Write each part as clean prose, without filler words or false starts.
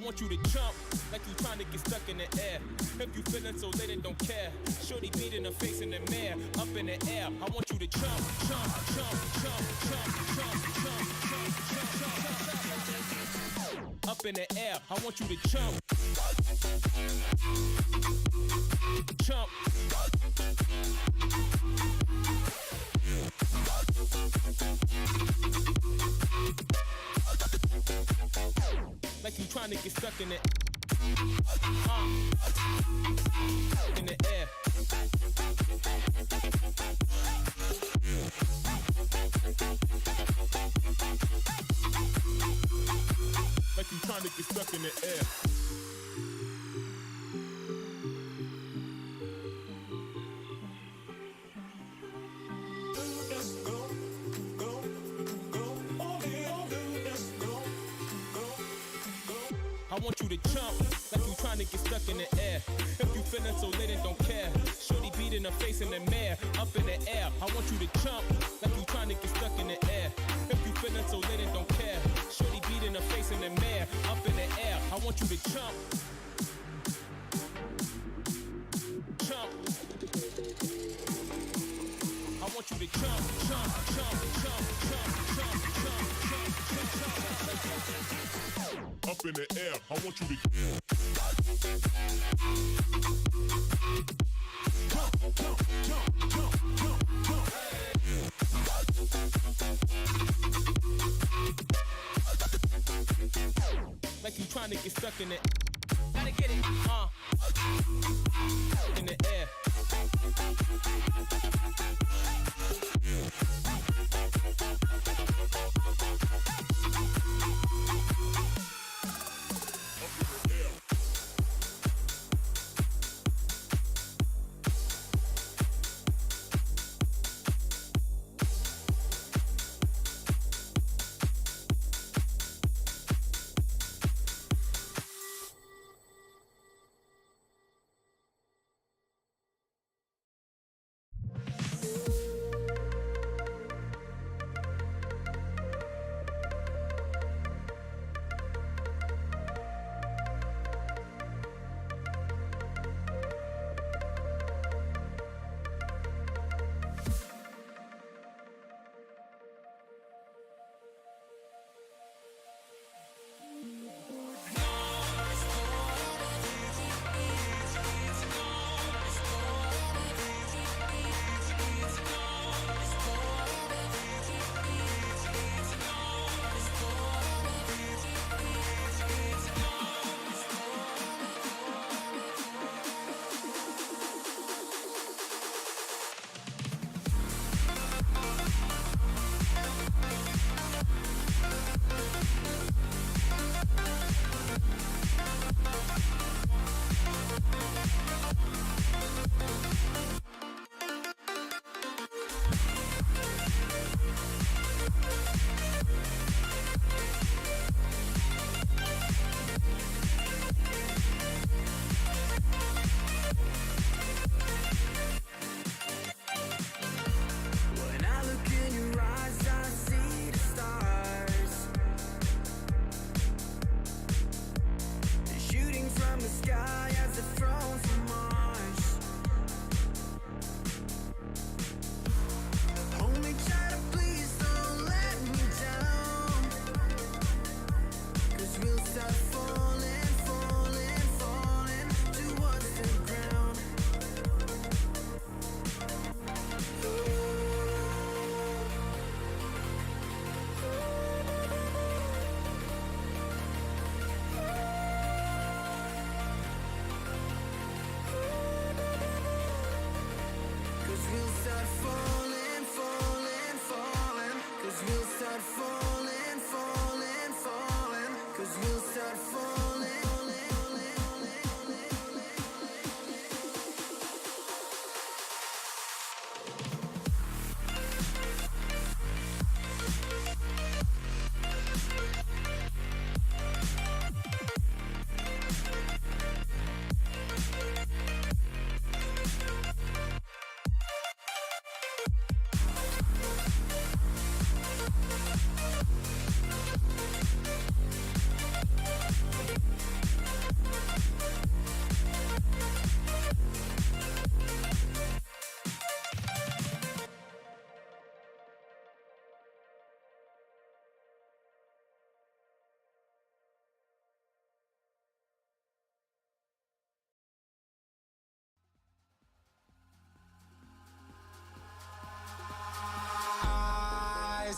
want you to jump like you trying to get stuck in the air. If you feeling so lit and don't care, shorty beating her face in the mirror, up in the air. I want you to jump, jump, jump, jump, jump, jump, jump, jump, jump, jump. Up in the air, I want you to jump. Jump. Like you trying to get stuck in it. In the air. Like you trying to get stuck in the air. I want you to jump like you trying to get stuck in the air. If you feeling so lit and don't care, shorty beating her face in the mirror, up in the air. I want you to jump like you trying to get stuck in the air. If you feeling so lit and don't care, shorty beating her face in the mirror, up in the air. I want you to jump. Jump. I want you to jump, jump, jump, jump, jump, jump, jump, jump, jump, jump. Up in the air, I want you to jump, jump, jump, jump, jump, jump. Like you trying to get stuck in it. Gotta get it, in the air.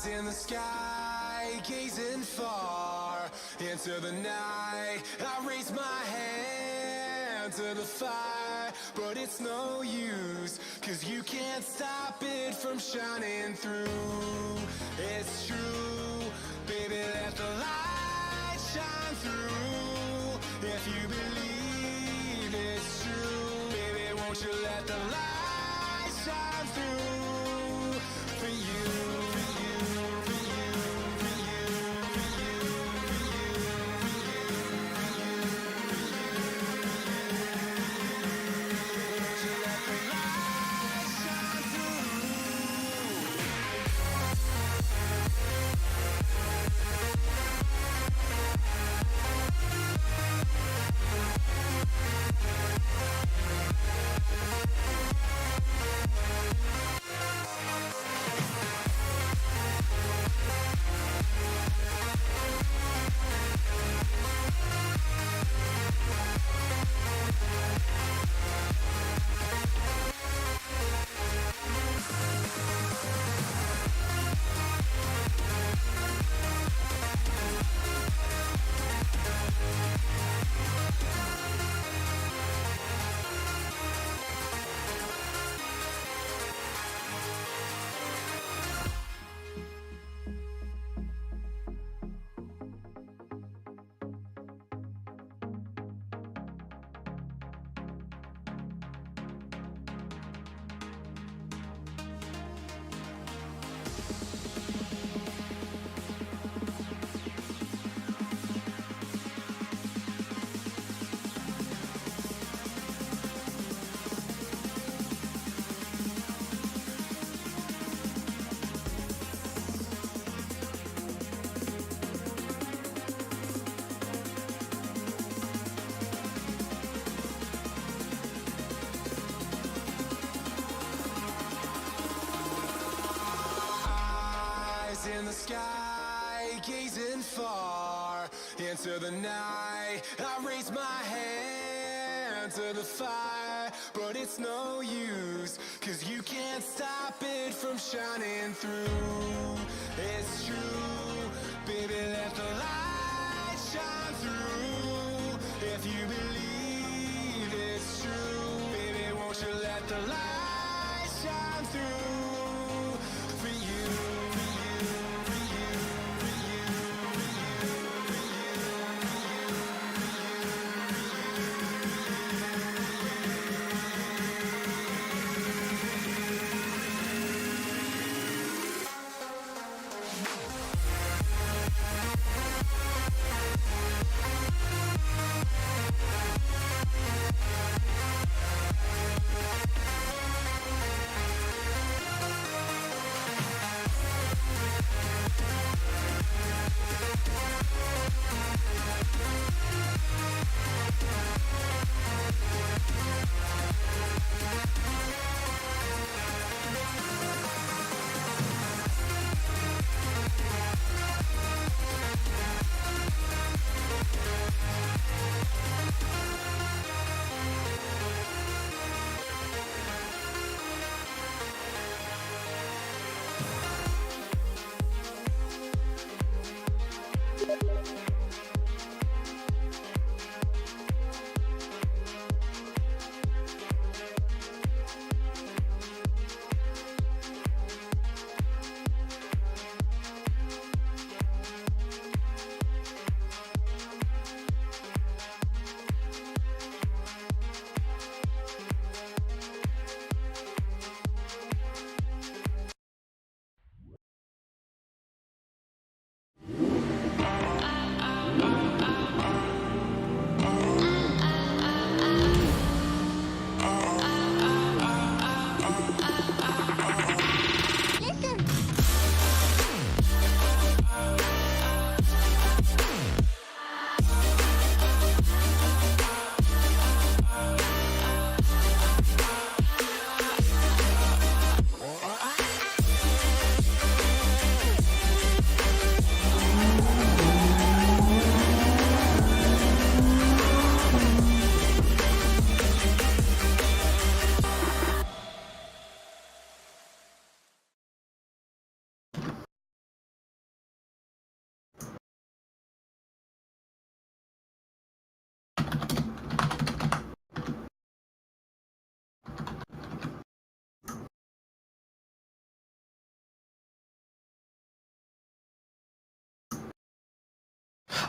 in the sky, gazing far into the night. I raise my hand to the fire, but it's no use, 'cause you can't stop it from shining through. It's true, baby, let the light shine through. If you believe it's true, baby, won't you let the light shine through for you. In the sky, gazing far into the night. I raise my hand to the fire, but it's no use, 'cause you can't stop it from shining through. It's true, baby, let the light shine through. If you believe it's true, baby, won't you let the light shine through for you.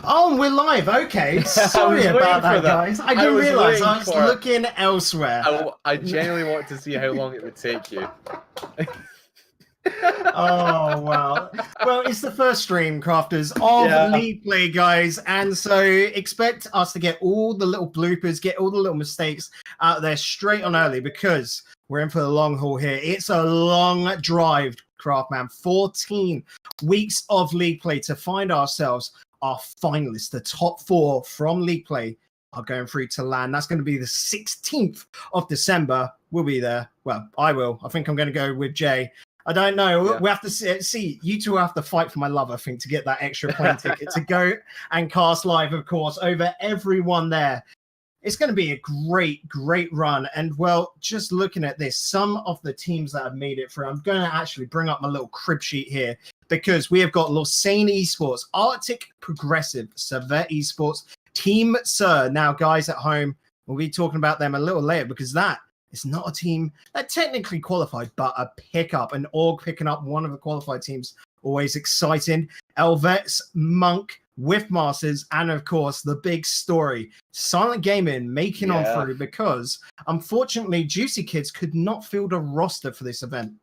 Oh, we're live. Okay. Sorry about that, guys. I didn't realize I was looking elsewhere. I genuinely wanted to see how long it would take you. Oh, wow. Well, it's the first stream, crafters, of League Play, guys. And so expect us to get all the little bloopers, get all the little mistakes out there straight on early, because we're in for the long haul here. It's a long drive, Craftman. 14 weeks of League Play to find ourselves our finalists. The top 4 from League Play are going through to LAN. That's going to be the 16th of December. We'll be there. Well, I will. I think I'm going to go with Jay. I don't know. Yeah. We have to see. You two have to fight for my love, I think, to get that extra plane ticket to go and cast live, of course, over everyone there. It's going to be a great, great run. And, well, just looking at this, some of the teams that have made it through, I'm going to actually bring up my little crib sheet here, because we have got Lausanne eSports, Arctic Progressive, Servet eSports, Team Sir. Now, guys at home, we'll be talking about them a little later, because that is not a team that technically qualified, but a pickup, an org picking up one of the qualified teams. Always exciting. Elvets, Monk, with Masters, and of course the big story, Silent Gaming making on through, because unfortunately Juicy Kids could not field a roster for this event.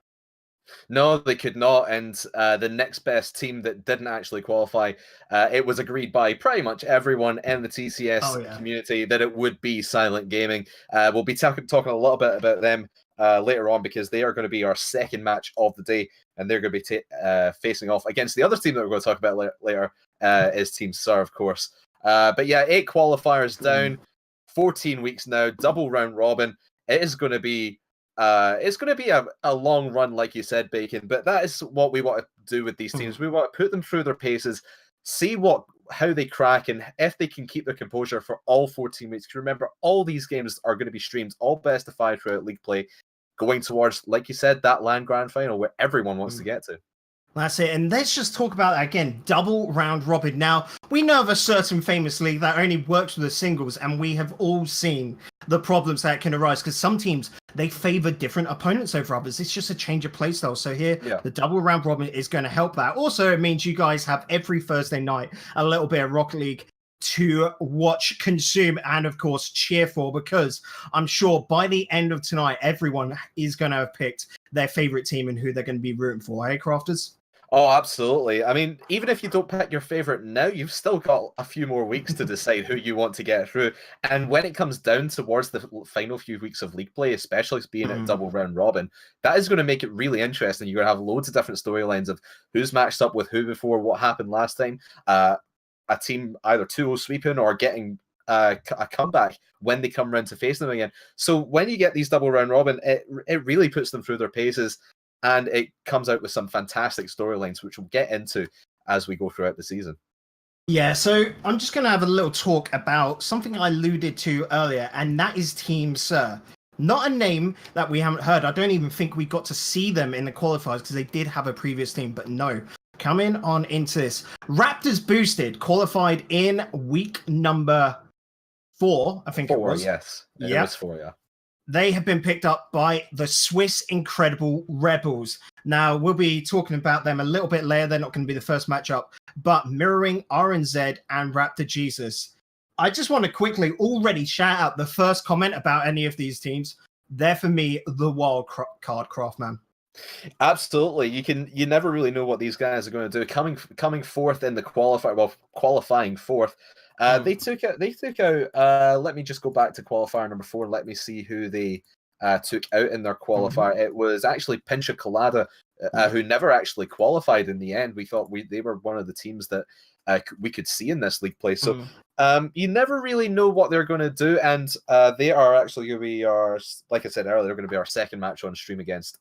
No, they could not. And the next best team that didn't actually qualify, it was agreed by pretty much everyone in the TCS community that it would be Silent Gaming. We'll be talking a little bit about them later on, because they are going to be our second match of the day, and they're going to be facing off against the other team that we're going to talk about later, is Team Sir, of course. But yeah, 8 qualifiers down, 14 weeks now, double round robin. It is going to be it's going to be a long run, like you said, Bacon, but that is what we want to do with these teams. We want to put them through their paces, see how they crack, and if they can keep their composure for all 14 weeks. Remember, all these games are going to be streamed, all best of 5 throughout League Play, going towards, like you said, that LAN Grand Final where everyone wants to get to. That's it. And let's just talk about that again. Double round robin. Now, we know of a certain famous league that only works with the singles, and we have all seen the problems that can arise, because some teams, they favor different opponents over others. It's just a change of playstyle. So here, the double round robin is going to help that. Also, it means you guys have every Thursday night a little bit of Rocket League to watch, consume, and of course cheer for, because I'm sure by the end of tonight, everyone is going to have picked their favorite team and who they're going to be rooting for. Hey, Crafters? Oh, absolutely. I mean, even if you don't pick your favorite now, you've still got a few more weeks to decide who you want to get through. And when it comes down towards the final few weeks of League Play, especially being a double round robin, that is going to make it really interesting. You're going to have loads of different storylines of who's matched up with who before, what happened last time. A team either 2-0 sweeping or getting a comeback when they come around to face them again. So when you get these double round robin, it really puts them through their paces. And it comes out with some fantastic storylines, which we'll get into as we go throughout the season. Yeah, so I'm just going to have a little talk about something I alluded to earlier, and that is Team Sir. Not a name that we haven't heard. I don't even think we got to see them in the qualifiers, because they did have a previous team, but no. Coming on into this. Raptors Boosted qualified in week number 4, I think it was. Yes. It was 4, yeah. They have been picked up by the Swiss Incredible Rebels. Now, we'll be talking about them a little bit later. They're not going to be the first matchup, but mirroring RNZ and Raptor Jesus. I just want to quickly already shout out the first comment about any of these teams. They're, for me, the wild card, Craftman. Absolutely. You never really know what these guys are going to do. Coming fourth in the qualifying fourth. They took out. Let me just go back to qualifier number 4 and let me see who they took out in their qualifier. It was actually Pincha Colada, who never actually qualified in the end. We thought they were one of the teams that we could see in this League Play. So you never really know what they're going to do, and they are actually going to be like I said earlier, they're going to be our second match on stream against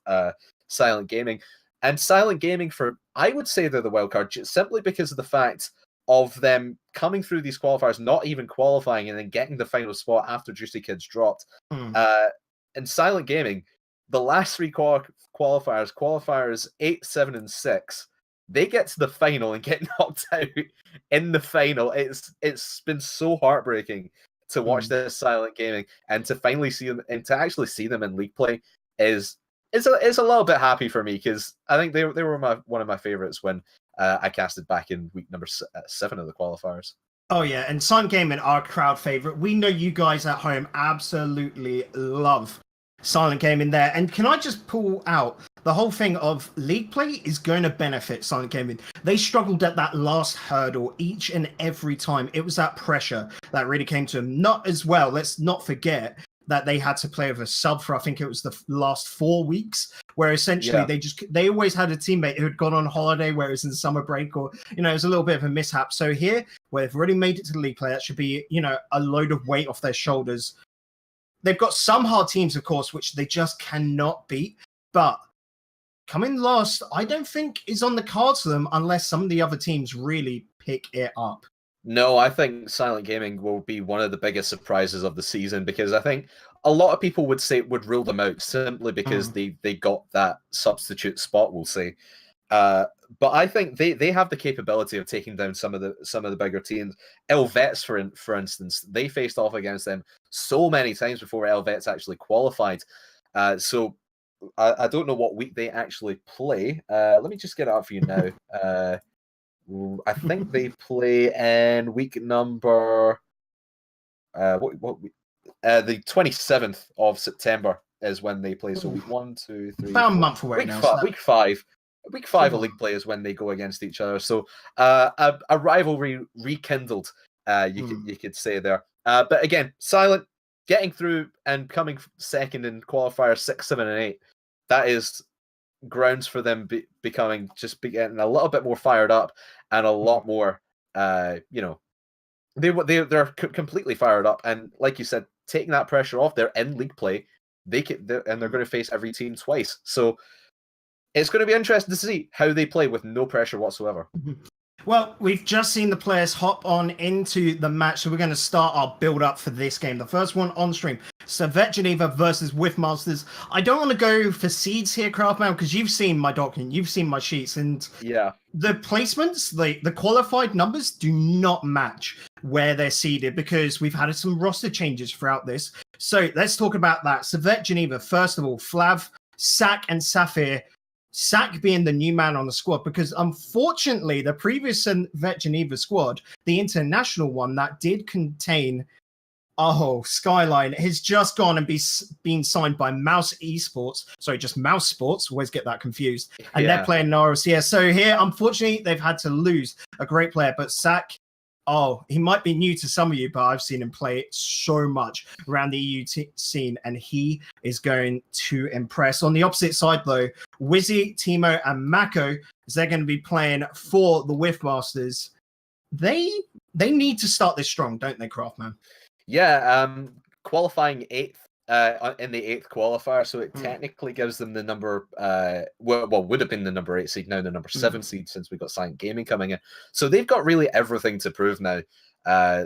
Silent Gaming. And Silent Gaming, I would say they're the wild card, simply because of the fact of them coming through these qualifiers, not even qualifying, and then getting the final spot after Juicy Kids dropped. And Silent Gaming, the last 3 qualifiers 8, 7, and 6, they get to the final and get knocked out in the final. It's been so heartbreaking to watch this Silent Gaming, and to finally see them, and to actually see them in League Play is a little bit happy for me, because I think they were one of my favorites when I casted back in week number 7 of the qualifiers. Oh yeah, and Silent Gaming, our crowd favorite. We know you guys at home absolutely love Silent Gaming there. And can I just pull out the whole thing of league play is going to benefit Silent Gaming. They struggled at that last hurdle each and every time. It was that pressure that really came to them. Not as well, let's not forget that they had to play with a sub for, I think it was the last 4 weeks, where essentially they always had a teammate who had gone on holiday, where it was in summer break, or, you know, it was a little bit of a mishap. So here, where they've already made it to the league play, that should be, you know, a load of weight off their shoulders. They've got some hard teams, of course, which they just cannot beat, but coming last, I don't think is on the cards for them unless some of the other teams really pick it up. No, I think Silent Gaming will be one of the biggest surprises of the season, because I think a lot of people would rule them out simply because they got that substitute spot, we'll say. But I think they have the capability of taking down some of the bigger teams. Helvets, for instance, they faced off against them so many times before Helvets actually qualified. So I don't know what week they actually play. Let me just get it up for you now. I think they play in week number the 27th of September is when they play. So week 1, 2, 3, about a month away now. Week five of league play is when they go against each other. So a rivalry rekindled, you could say there. But again, Silent getting through and coming second in qualifiers 6, 7, and 8. That is grounds for them getting a little bit more fired up and a lot more, you know, they're completely fired up. And like you said, taking that pressure off, they're in league play. They're going to face every team twice. So it's going to be interesting to see how they play with no pressure whatsoever. Well, we've just seen the players hop on into the match, so we're going to start our build-up for this game. The first one on stream, Servette Geneva versus Whiffmasters. I don't want to go for seeds here, Craftman, because you've seen my document, you've seen my sheets, and the placements, the qualified numbers do not match where they're seeded, because we've had some roster changes throughout this. So let's talk about that. Servette Geneva, first of all, Flav, Sak, and Saphir. Sak being the new man on the squad, because unfortunately the previous Servette Geneva squad, the international one that did contain Skyline, has just gone and been signed by Mouse eSports. Sorry, just Mouse Sports. Always get that confused. And they're playing ROCS. So here, unfortunately, they've had to lose a great player. But Sak, he might be new to some of you, but I've seen him play so much around the EU scene, and he is going to impress. On the opposite side, though, Wizzy, Timo, and Mako, as they're going to be playing for the Whiffmasters, they need to start this strong, don't they, Craftman? Yeah, qualifying 8th in the 8th qualifier, so it technically gives them the number, would have been the number 8 seed, now the number 7 seed, since we got Silent Gaming coming in. So they've got really everything to prove now,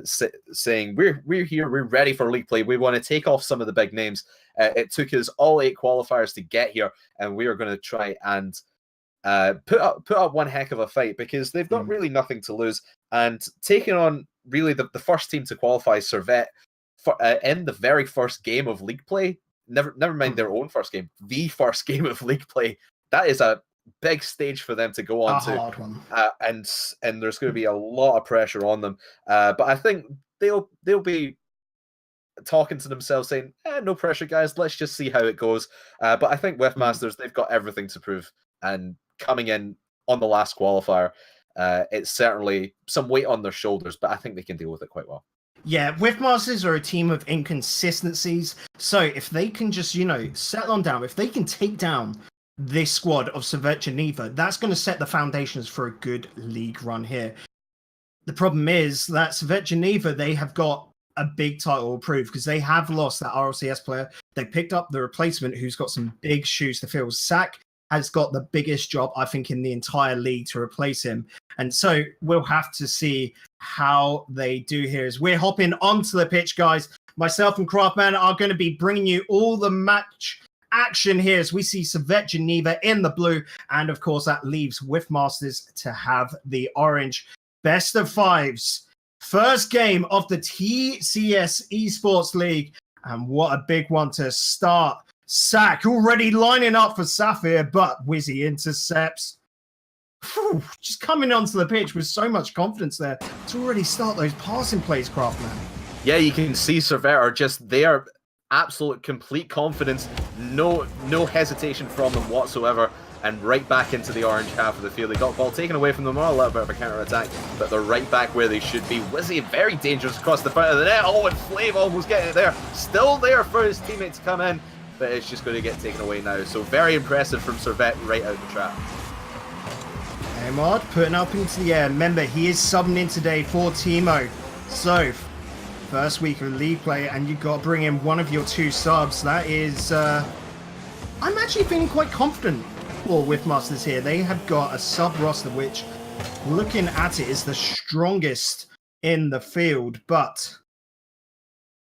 saying we're here, we're ready for league play, we want to take off some of the big names. It took us all 8 qualifiers to get here, and we are going to try and put up one heck of a fight, because they've got really nothing to lose, and taking on really the first team to qualify, Servette, in the very first game of league play, never mind their own first game, the first game of league play, that is a big stage for them to go on to. Hard one. And there's going to be a lot of pressure on them. But I think they'll be talking to themselves saying, no pressure, guys, let's just see how it goes. But I think Whiffmasters, they've got everything to prove. And coming in on the last qualifier, it's certainly some weight on their shoulders, but I think they can deal with it quite well. Yeah, Whiffmasters are a team of inconsistencies. So if they can just, settle on down, if they can take down this squad of Servette Geneva, that's going to set the foundations for a good league run here. The problem is that Servette Geneva, they have got a big title approved, because they have lost that RLCS player. They picked up the replacement who's got some big shoes to fill. Sak has got the biggest job, I think, in the entire league to replace him. And so we'll have to see how they do here. As we're hopping onto the pitch, guys, myself and Craftman are going to be bringing you all the match action here as we see Servette Geneva in the blue. And of course, that leaves Whiffmasters to have the orange. Best of 5s. First game of the TCS eSports League. And what a big one to start. Sak already lining up for Saphir, but Wizzy intercepts. just coming onto the pitch with so much confidence there to already start those passing plays, Craftman. Yeah, you can see Servette are just there, absolute complete confidence, no hesitation from them whatsoever, and right back into the orange half of the field. They got the ball taken away from them on a little bit of a counter-attack, but they're right back where they should be. Wizzy very dangerous across the front of the net. Oh, and Flave almost getting it there. Still there for his teammate to come in, but it's just going to get taken away now. So very impressive from Servette right out the trap. Amard putting up into the air. Remember, he is subbing in today for Timo. So, first week of league play, and you've got to bring in one of your 2 subs. That is, I'm actually feeling quite confident for Whiffmasters here. They have got a sub roster which, looking at it, is the strongest in the field, but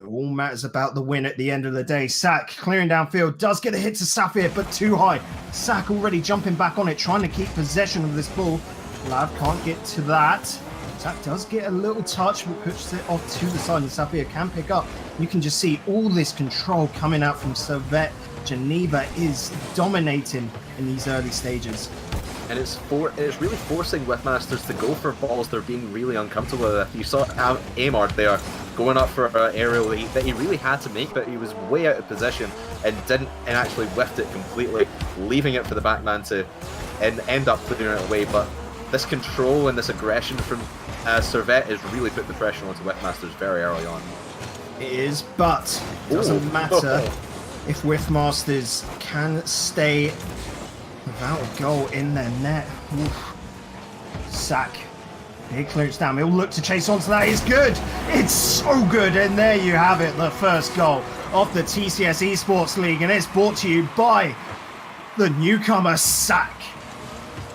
it all matters about the win at the end of the day. Sak clearing downfield, does get a hit to Sapphire, but too high. Sak already jumping back on it, trying to keep possession of this ball. Lav can't get to that. Sak does get a little touch, but pushes it off to the side, and Sapphire can pick up. You can just see all this control coming out from Servette. Geneva is dominating in these early stages. And it's really forcing Whiffmasters to go for balls they're being really uncomfortable with. You saw Amard there going up for an aerial that he really had to make, but he was way out of position and actually whiffed it completely, leaving it for the backman to end up clearing it away. But this control and this aggression from Servette has really put the pressure onto Whiffmasters very early on. It is, but it doesn't matter if Whiffmasters can stay without a goal in their net. Oof. Sak, big clearance down. He'll look to chase onto that. It's good. It's so good. And there you have it, the first goal of the TCS eSports League. And it's brought to you by the newcomer Sak.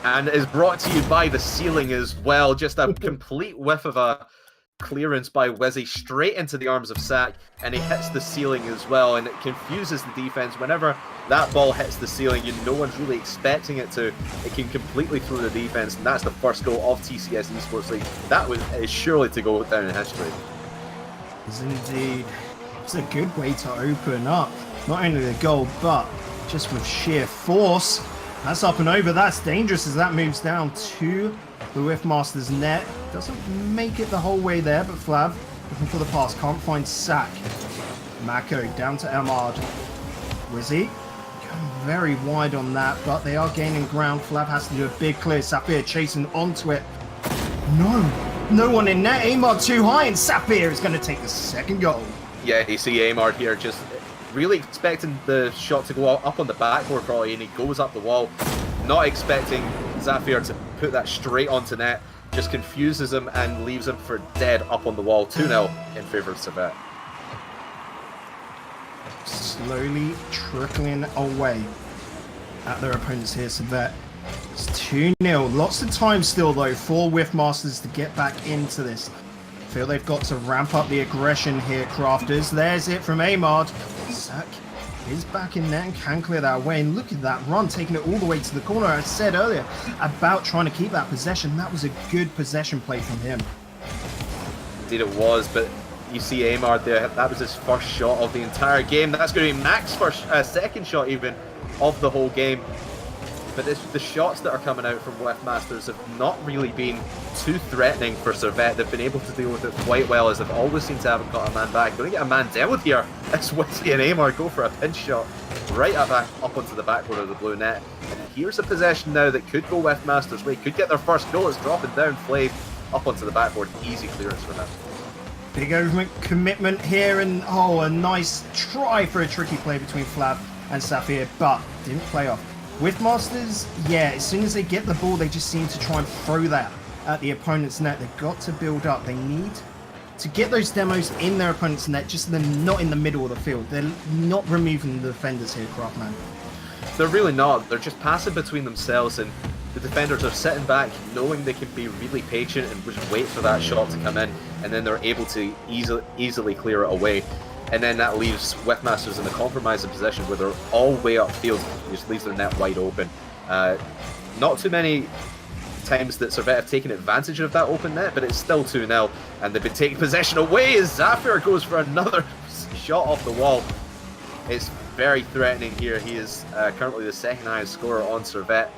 And is brought to you by the ceiling as well. Just a complete whiff of a clearance by Wizzy straight into the arms of Sak, and he hits the ceiling as well, and it confuses the defense. Whenever that ball hits the ceiling, no one's really expecting it to. It can completely throw the defense, and that's the first goal of TCS eSports League. That is surely to go down in history. Is indeed. It's a good way to open up not only the goal, but just with sheer force. That's up and over. That's dangerous as that moves down to the Whiffmasters net. Doesn't make it the whole way there, but Flav looking for the pass. Can't find Sak. Mako down to Amard. Wizzy going very wide on that, but they are gaining ground. Flav has to do a big clear. Sapphire chasing onto it. No one in net. Amard too high, and Sapphire is going to take the second goal. Yeah, you see Amard here just really expecting the shot to go up on the backboard probably, and he goes up the wall, not expecting Zafir to put that straight onto net. Just confuses him and leaves him for dead up on the wall. 2-0 in favour of Servette. Slowly trickling away at their opponents here, Servette. It's 2-0. Lots of time still, though, for Whiffmasters to get back into this. I feel they've got to ramp up the aggression here, Crafters. There's it from Amard. Sak is back in net and can clear that away. And look at that run, taking it all the way to the corner. I said earlier about trying to keep that possession. That was a good possession play from him. Indeed it was, but you see Amard there. That was his first shot of the entire game. That's going to be Mac's second shot even of the whole game. But the shots that are coming out from Whiffmasters have not really been too threatening for Servette. They've been able to deal with it quite well, as they've always seemed to haven't got a man back. Going to get a man dealt with here. It's Wizzy and Amar go for a pinch shot right up onto the backboard of the blue net. And here's a possession now that could go Whiffmasters' way. Could get their first goal. It's dropping down Flave up onto the backboard. Easy clearance for them. Big commitment here, and a nice try for a tricky play between Flav and Sapphire, but didn't play off. Whiffmasters, yeah, as soon as they get the ball, they just seem to try and throw that at the opponent's net. They've got to build up. They need to get those demos in their opponent's net, just they're not in the middle of the field. They're not removing the defenders here, Craftman. They're really not. They're just passing between themselves, and the defenders are sitting back knowing they can be really patient and just wait for that shot to come in, and then they're able to easily clear it away. And then that leaves Whiffmasters in a compromising position where they're all way upfield, just leaves their net wide open. Not too many times that Servette have taken advantage of that open net, but it's still 2-0, and they've been taking possession away as Zafir goes for another shot off the wall. It's very threatening here. He is currently the second highest scorer on Servette.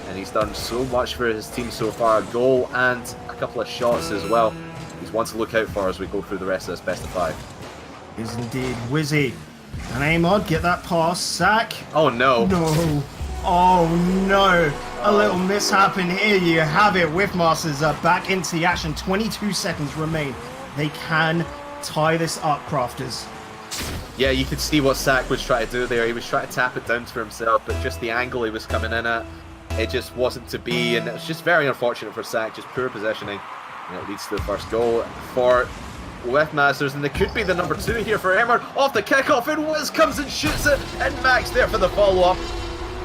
and he's done so much for his team so far. A goal and a couple of shots as well. He's one to look out for as we go through the rest of this best of 5. Is indeed Wizzy. And Amod, get that pass. Sack. Oh no. No. Oh no. A little mishap in here. You have it. Whiffmasters are back into the action. 22 seconds remain. They can tie this up, Crafters. Yeah, you could see what Sack was trying to do there. He was trying to tap it down for himself, but just the angle he was coming in at, it just wasn't to be, and it was just very unfortunate for Sack, just poor positioning. And it leads to the first goal for Whiffmasters, and it could be the number 2 here for Emmer. Off the kickoff, and Wiz comes and shoots it, and Max there for the follow-up.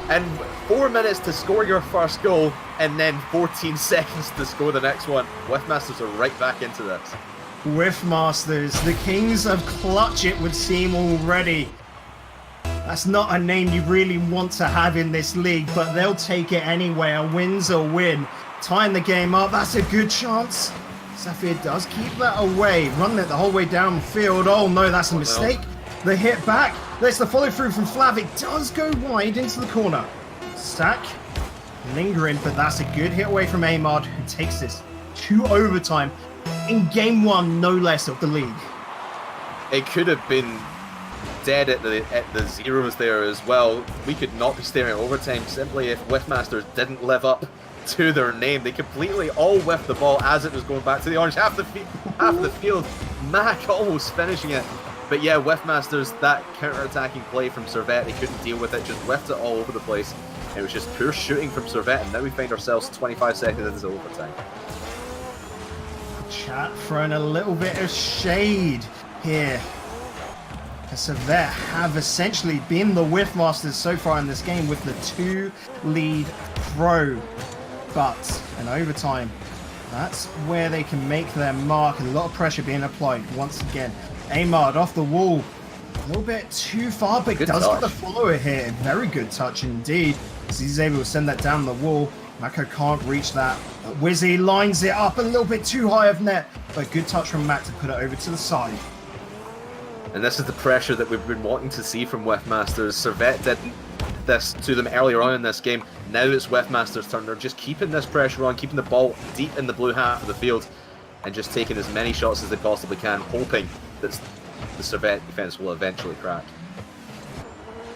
And 4 minutes to score your first goal, and then 14 seconds to score the next one. Whiffmasters are right back into this. Whiffmasters, the kings of clutch, it would seem already. That's not a name you really want to have in this league, but they'll take it anyway. A win's a win. Tying the game up, that's a good chance. Zafir does keep that away, running it the whole way downfield. Oh no, that's a mistake. The hit back, there's the follow through from Flav. It does go wide into the corner. Sack, lingering, but that's a good hit away from Amod, who takes this to overtime in game 1, no less, of the league. It could have been dead at the zeros there as well. We could not be staring at overtime simply if Whiffmasters didn't live up to their name. They completely all whiffed the ball as it was going back to the orange half the field. Mac almost finishing it. But yeah, Whiffmasters, that counter-attacking play from Servette, they couldn't deal with it, just whiffed it all over the place. It was just poor shooting from Servette, and now we find ourselves 25 seconds into overtime. Chat throwing a little bit of shade here. The Servette have essentially been the Whiffmasters so far in this game with the 2 lead throw. But in overtime, that's where they can make their mark, and a lot of pressure being applied once again. Amard off the wall, a little bit too far, but Good does touch. get the follower here. Very good touch indeed, as he's able to send that down the wall. Mako can't reach that. But Wizzy lines it up a little bit too high of net, but good touch from Matt to put it over to the side. And this is the pressure that we've been wanting to see from Whiffmasters. Servette did this to them earlier on in this game. Now it's Whiffmasters' turn. They're just keeping this pressure on, keeping the ball deep in the blue half of the field, and just taking as many shots as they possibly can, hoping that the Servette defense will eventually crack.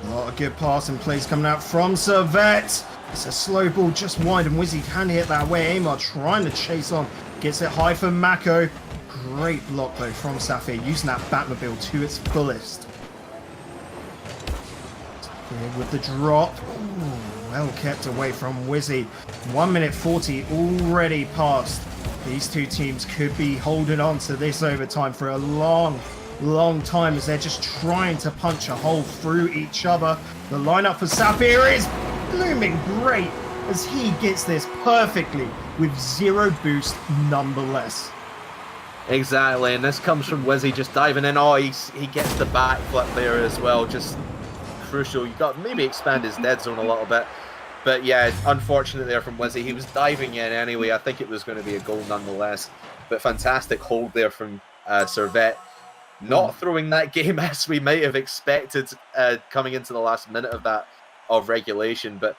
A lot of good passing plays coming out from Servette. It's a slow ball just wide, and Wizzy can hit that way. Amar trying to chase on. Gets it high for Mako. Great block though from Safir, using that Batmobile to its fullest. Here with the drop. Ooh, well kept away from Wizzy. 1 minute 40 already passed. These two teams could be holding on to this overtime for a long time, as they're just trying to punch a hole through each other. The lineup for Safir is blooming great, as he gets this perfectly with 0 boost nonetheless. Exactly, and this comes from Wizzy just diving in. Oh, he gets the back flip there as well. Just crucial. You got to maybe expand his dead zone a little bit. But yeah, unfortunate there from Wizzy. He was diving in anyway. I think it was going to be a goal nonetheless. But fantastic hold there from Servette. Not throwing that game as we might have expected coming into the last minute of regulation. But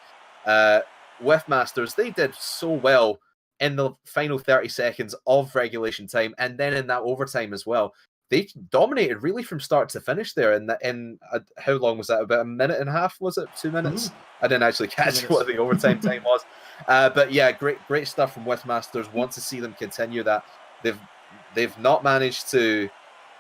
Whiffmasters, they did so well in the final 30 seconds of regulation time, and then in that overtime as well. They dominated really from start to finish there. In how long was that? About a minute and a half, was it? 2 minutes? I didn't actually catch what the overtime time was. But yeah, great stuff from Whiffmasters. Want to see them continue that. They've not managed to,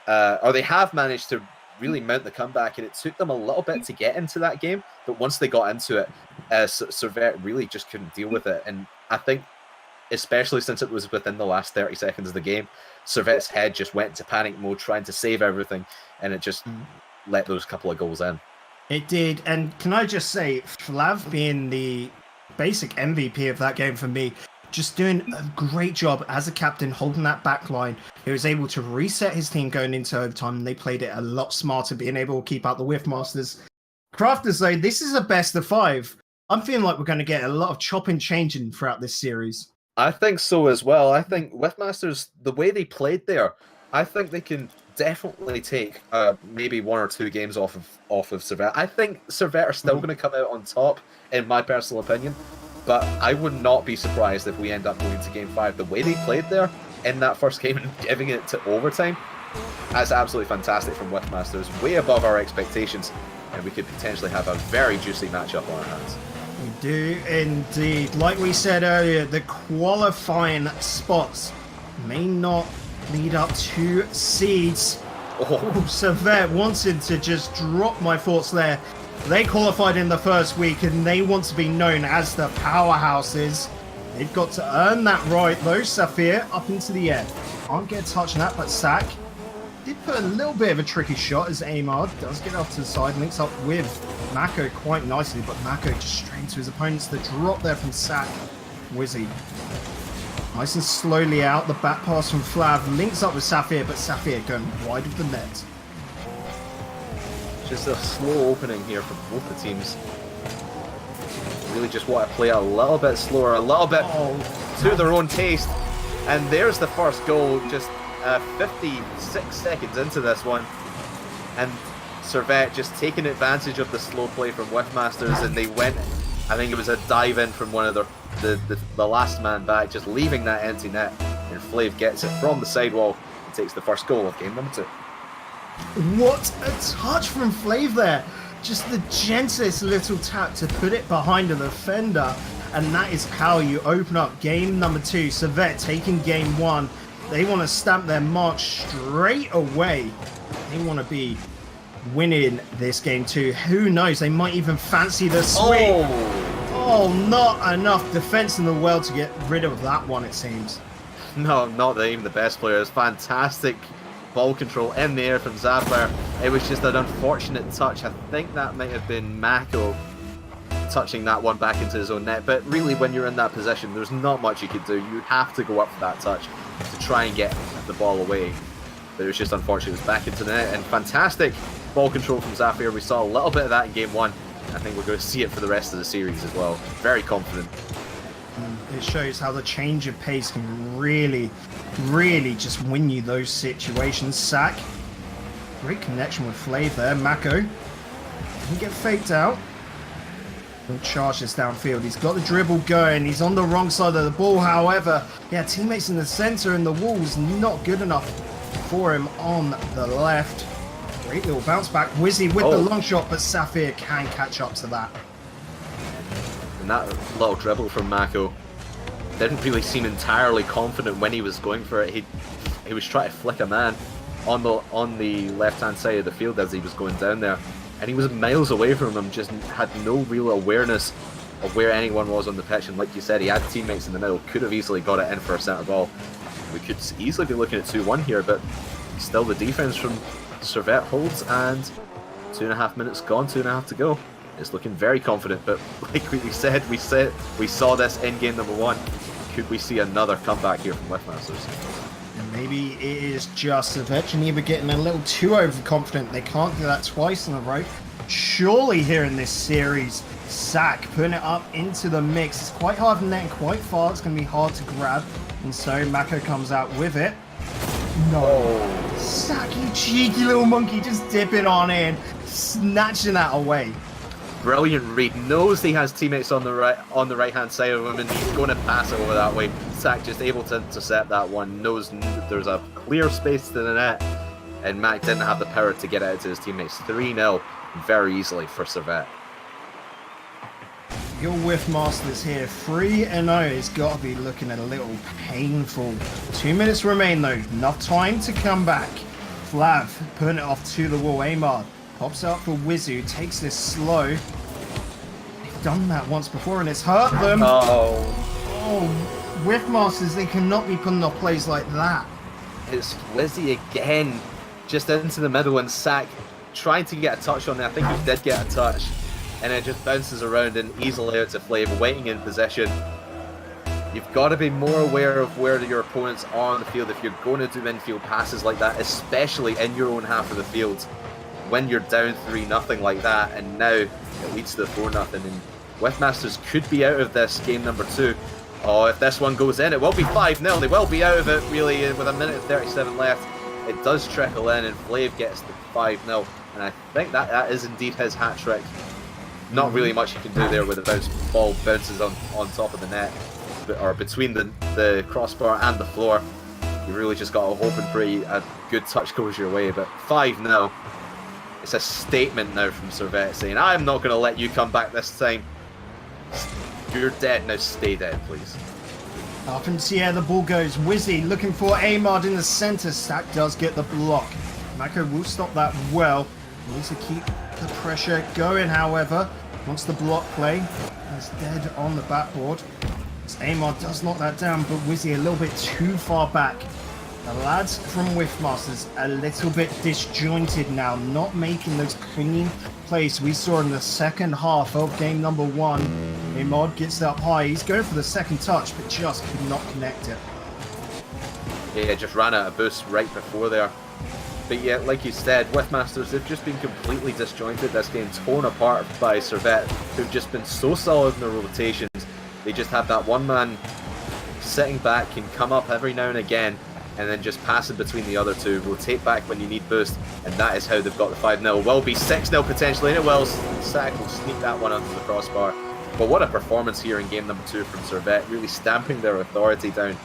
or they have managed to really mount the comeback, and it took them a little bit to get into that game. But once they got into it, Servette really just couldn't deal with it. And I think, especially since it was within the last 30 seconds of the game, Servette's head just went into panic mode, trying to save everything, and it just let those couple of goals in. It did, and can I just say, Flav being the basic MVP of that game for me, just doing a great job as a captain, holding that back line. He was able to reset his team going into overtime, and they played it a lot smarter, being able to keep out the Whiffmasters. Crafters, though, this is a best of 5. I'm feeling like we're going to get a lot of chop and changing throughout this series. I think so as well. I think Whiffmasters, the way they played there, I think they can definitely take maybe 1 or 2 games off of Servette. I think Servette are still going to come out on top, in my personal opinion. but I would not be surprised if we end up going to Game 5. The way they played there in that first game and giving it to overtime, that's absolutely fantastic from Whiffmasters, way above our expectations, and we could potentially have a very juicy matchup on our hands. We do indeed. Like we said earlier, the qualifying spots may not lead up to seeds. Servette wanted to just drop my thoughts there. They qualified in the first week and they want to be known as the powerhouses. They've got to earn that right though. Saphir up into the air. Can't get a touch on that, but Sack did put a little bit of a tricky shot as Amar does get off to the side, links up with Mako quite nicely, but Mako just straight into his opponents. The drop there from Sack. Wizzy nice and slowly out. The back pass from Flav links up with Saphir, but Saphir going wide of the net. Just a slow opening here for both the teams. Really just want to play a little bit slower, a little bit to their own taste. And there's the first goal, just 56 seconds into this one. And Servette just taking advantage of the slow play from Whiffmasters, and they went, I think it was a dive in from one of the last man back, just leaving that empty net. And Flav gets it from the sidewall and takes the first goal of game number 2. What a touch from Flav there. Just the gentlest little tap to put it behind the defender. And that is how you open up game number 2. Servette taking game 1. They want to stamp their mark straight away. They want to be winning this game 2. Who knows? They might even fancy the sweep. Oh, not enough defense in the world to get rid of that one, it seems. No, not even the best player. It's fantastic ball control in the air from Zapper. It was just an unfortunate touch. I think that might have been Mako touching that one back into his own net, but really when you're in that position there's not much you could do. You have to go up for that touch to try and get the ball away, but it was just unfortunate. It was back into the net, and fantastic ball control from Zafir. We saw a little bit of that in game 1. I think we're going to see it for the rest of the series as well. Very confident. It shows how the change of pace can really just win you those situations. Sack, great connection with Flav there. Mako didn't get faked out. He'll charge this downfield. He's got the dribble going. He's on the wrong side of the ball. However, yeah, teammates in the center and the wall's not good enough for him on the left. Great little bounce back. Wizzy with the long shot, but Saphir can catch up to that. And that little dribble from Mako didn't really seem entirely confident when he was going for it. He was trying to flick a man on the left-hand side of the field as he was going down there, and he was miles away from him, just had no real awareness of where anyone was on the pitch. And like you said, he had teammates in the middle, could have easily got it in for a centre ball. We could easily be looking at 2-1 here, but still the defense from Servette holds, and 2.5 minutes gone, 2.5 to go. It's looking very confident, but like we said, we saw this in game number 1. Could we see another comeback here from Whiffmasters? And maybe it is just Servette Geneva getting a little too overconfident. They can't do that twice in a row. Surely here in this series, Sack putting it up into the mix. It's quite hard in net and quite far. It's going to be hard to grab. And so Mako comes out with it. No. Sack, you cheeky little monkey, just dipping on in, snatching that away. Brilliant read. Knows he has teammates on the right hand side of him, and he's going to pass it over that way. Sack just able to intercept that one. Knows there's a clear space to the net, and Mac didn't have the power to get it out to his teammates. 3-0 very easily for Servette. Your Whiffmasters here, 3-0. It's got to be looking a little painful. 2 minutes remain though. Enough time to come back. Flav putting it off to the wall. Amar pops out for Wizu, takes this slow. They've done that once before and it's hurt them. Whiffmasters, they cannot be putting off plays like that. It's Wizzy again, just into the middle, and Sack trying to get a touch on there. I think he did get a touch, and it just bounces around and easily out to Flav, waiting in position. You've got to be more aware of where your opponents are on the field if you're going to do infield passes like that, especially in your own half of the field. When you're down 3-0 like that, and now it leads to the 4-0, and Whiffmasters could be out of this game number 2. Oh, if this one goes in, it will be 5-0. They will be out of it really with 1:37 left. It does trickle in, and Flav gets the 5-0, and I think that is indeed his hat trick. Not really much you can do there with the ball bounces on top of the net, or between the crossbar and the floor. You really just got to hope and pray a good touch goes your way. But 5-0, it's a statement now from Servette saying, I'm not going to let you come back this time. You're dead, now stay dead, please. Up into the air, the ball goes. Wizzy looking for Amard in the center. Stack does get the block. Mako will stop that well. Needs to keep the pressure going, however. Wants the block play. He's dead on the backboard. Amard does knock that down, but Wizzy a little bit too far back. The lads from Whiffmasters a little bit disjointed now, not making those clean plays we saw in the second half of game number 1. Amard gets it up high. He's going for the second touch, but just could not connect it. Yeah, just ran out of boost right before there. But yeah, like you said, Whiffmasters, they've just been completely disjointed this game, torn apart by Servette, who've just been so solid in their rotations. They just have that one man sitting back, can come up every now and again, and then just pass it between the other two, rotate back when you need boost, and that is how they've got the 5-0. Will be 6-0 potentially, and it will. Sack will sneak that one under the crossbar. But what a performance here in game number 2 from Servette, really stamping their authority down.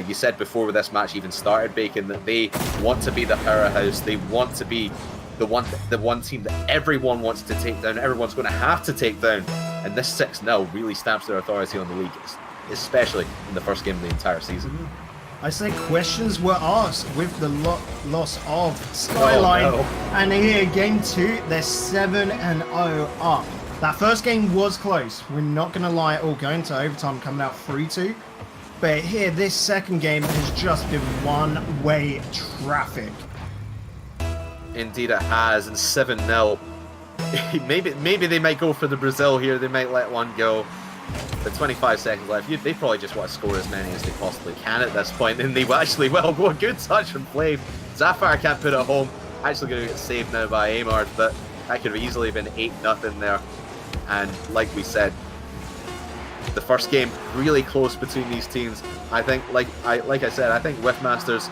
You said before this match even started, Bacon, that they want to be the powerhouse. They want to be the one team that everyone wants to take down, everyone's going to have to take down. And this 6-0 really stamps their authority on the league, especially in the first game of the entire season. I say questions were asked with the loss of Skyline. Oh, no. And here, game 2, they're 7-0 up. That first game was close. We're not going to lie at all, going to overtime, coming out 3-2. But here, this second game has just been one-way traffic. Indeed it has, and 7-0. Maybe they might go for the Brazil here, they might let one go. But 25 seconds left, they probably just want to score as many as they possibly can at this point, and they actually will. Go a good touch from Flame. Zafar can't put it home. Actually going to get saved now by Amard, but that could have easily been 8-0 there. And like we said, the first game really close between these teams. I think, like I said, I think Whiffmasters,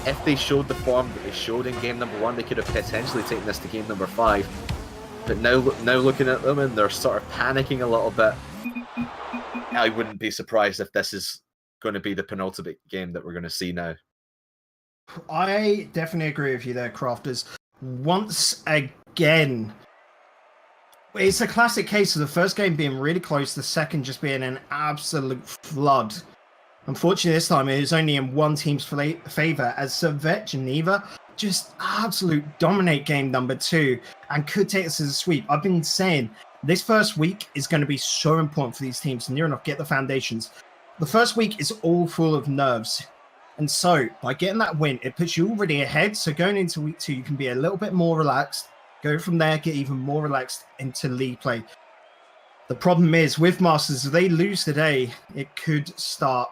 if they showed the form that they showed in game number 1, they could have potentially taken this to game number 5. But now looking at them, and they're sort of panicking a little bit. I wouldn't be surprised if this is going to be the penultimate game that we're going to see now. I definitely agree with you there, Crafters. Once again, it's a classic case of the first game being really close, the second just being an absolute flood. Unfortunately, this time it was only in one team's favour, as Servette Geneva just absolute dominate game number 2 and could take this as a sweep. I've been saying this first week is going to be so important for these teams to near enough get the foundations. The first week is all full of nerves. And so by getting that win, it puts you already ahead. So going into week 2, you can be a little bit more relaxed. Go from there, get even more relaxed into league play. The problem is with Masters, if they lose today, it could start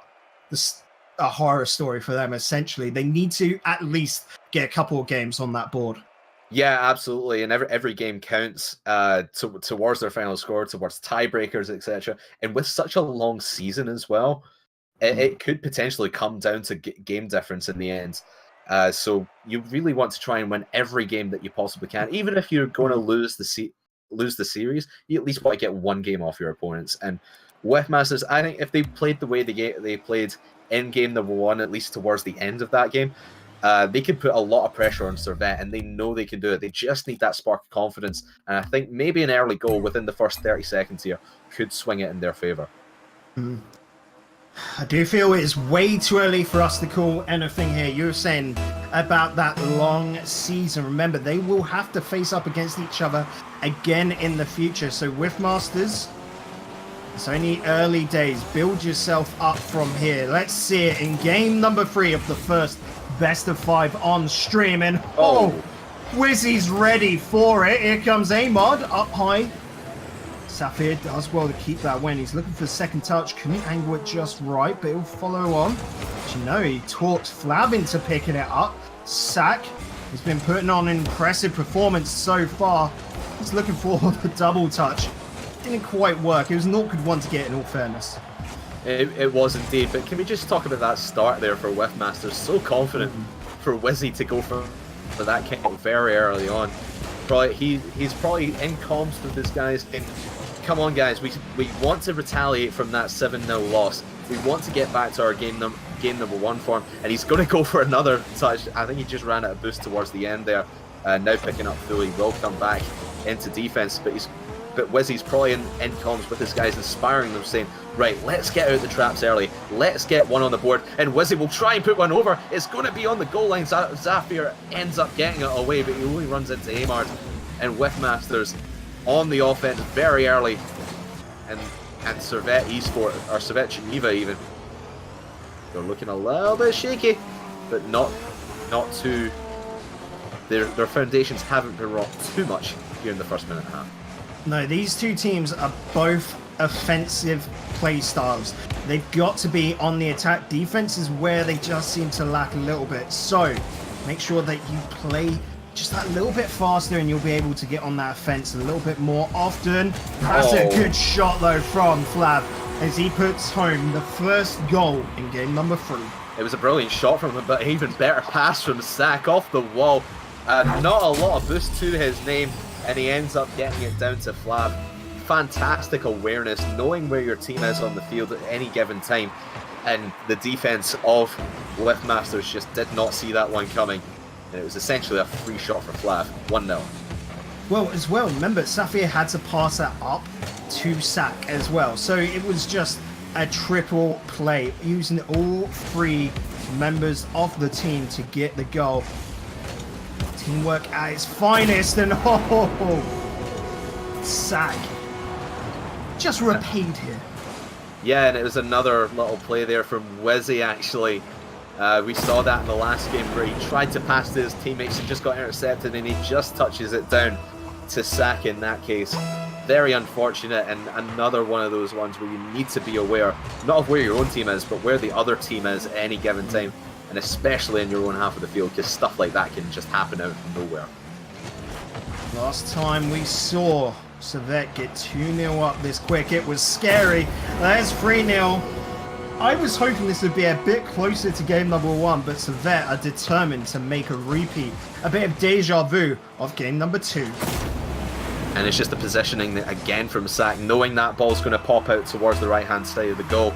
a horror story for them, essentially. They need to at least get a couple of games on that board. Yeah, absolutely. And every game counts towards their final score, towards tiebreakers, etc. And with such a long season as well, it could potentially come down to game difference in the end. So you really want to try and win every game that you possibly can. Even if you're going to lose the series, you at least want to get one game off your opponents. And Whiffmasters, I think if they played the way they played in game number 1, at least towards the end of that game, they can put a lot of pressure on Servette, and they know they can do it. They just need that spark of confidence. And I think maybe an early goal within the first 30 seconds here could swing it in their favour. I do feel it is way too early for us to call anything here. You were saying about that long season. Remember, they will have to face up against each other again in the future. So with Masters, it's only early days. Build yourself up from here. Let's see it in game number 3 of the first best of 5 on stream. And Wizzy's ready for it. Here comes Amard up high. Safir does well to keep that win. He's looking for the second touch. Couldn't angle it just right, but he'll follow on. But you know, he talks Flav into picking it up. Sack has been putting on an impressive performance so far. He's looking for the double touch. Didn't quite work. It was an awkward one to get, in all fairness. It was indeed, but can we just talk about that start there for Whiffmasters? So confident for Wizzy to go for that kick very early on. he's probably in comms with his guys saying, come on guys, we want to retaliate from that 7-0 loss. We want to get back to our game number 1 form, and he's going to go for another touch. I think he just ran out of boost towards the end there. Now picking up fully, will come back into defense, but Wizzy's probably in comms with his guys, inspiring them, saying, right, let's get out the traps early, let's get one on the board, and Wizzy will try and put one over. It's going to be on the goal line. Zafir ends up getting it away, but he only runs into Amard, and Whiffmasters on the offense very early, and Servette eSports, or Servette Geneva even, they're looking a little bit shaky, but not too. Their foundations haven't been rocked too much here in the first minute and a half. No, these two teams are both offensive play styles. They've got to be on the attack. Defense is where they just seem to lack a little bit. So make sure that you play just that little bit faster and you'll be able to get on that offense a little bit more often. That's a good shot though from Flav as he puts home the first goal in game number 3. It was a brilliant shot from him, but even better pass from Sack off the wall. Not a lot of boost to his name, and he ends up getting it down to Flav. Fantastic awareness, knowing where your team is on the field at any given time, and the defense of Liftmasters just did not see that one coming, and it was essentially a free shot for Flav. 1-0. Well, as well, remember, Safir had to pass that up to Sack as well, so it was just a triple play, using all 3 members of the team to get the goal. Teamwork at its finest, and Sack just repaid here. Yeah, and it was another little play there from Wizzy, actually. We saw that in the last game where he tried to pass to his teammates and just got intercepted, and he just touches it down to Sack in that case. Very unfortunate, and another one of those ones where you need to be aware, not of where your own team is, but where the other team is at any given time, and especially in your own half of the field, because stuff like that can just happen out of nowhere. Last time we saw Servette get 2-0 up this quick, it was scary. There's 3-0. I was hoping this would be a bit closer to game number 1, but Servette are determined to make a repeat, a bit of deja vu of game number 2. And it's just the positioning again from Sack, knowing that ball's going to pop out towards the right-hand side of the goal,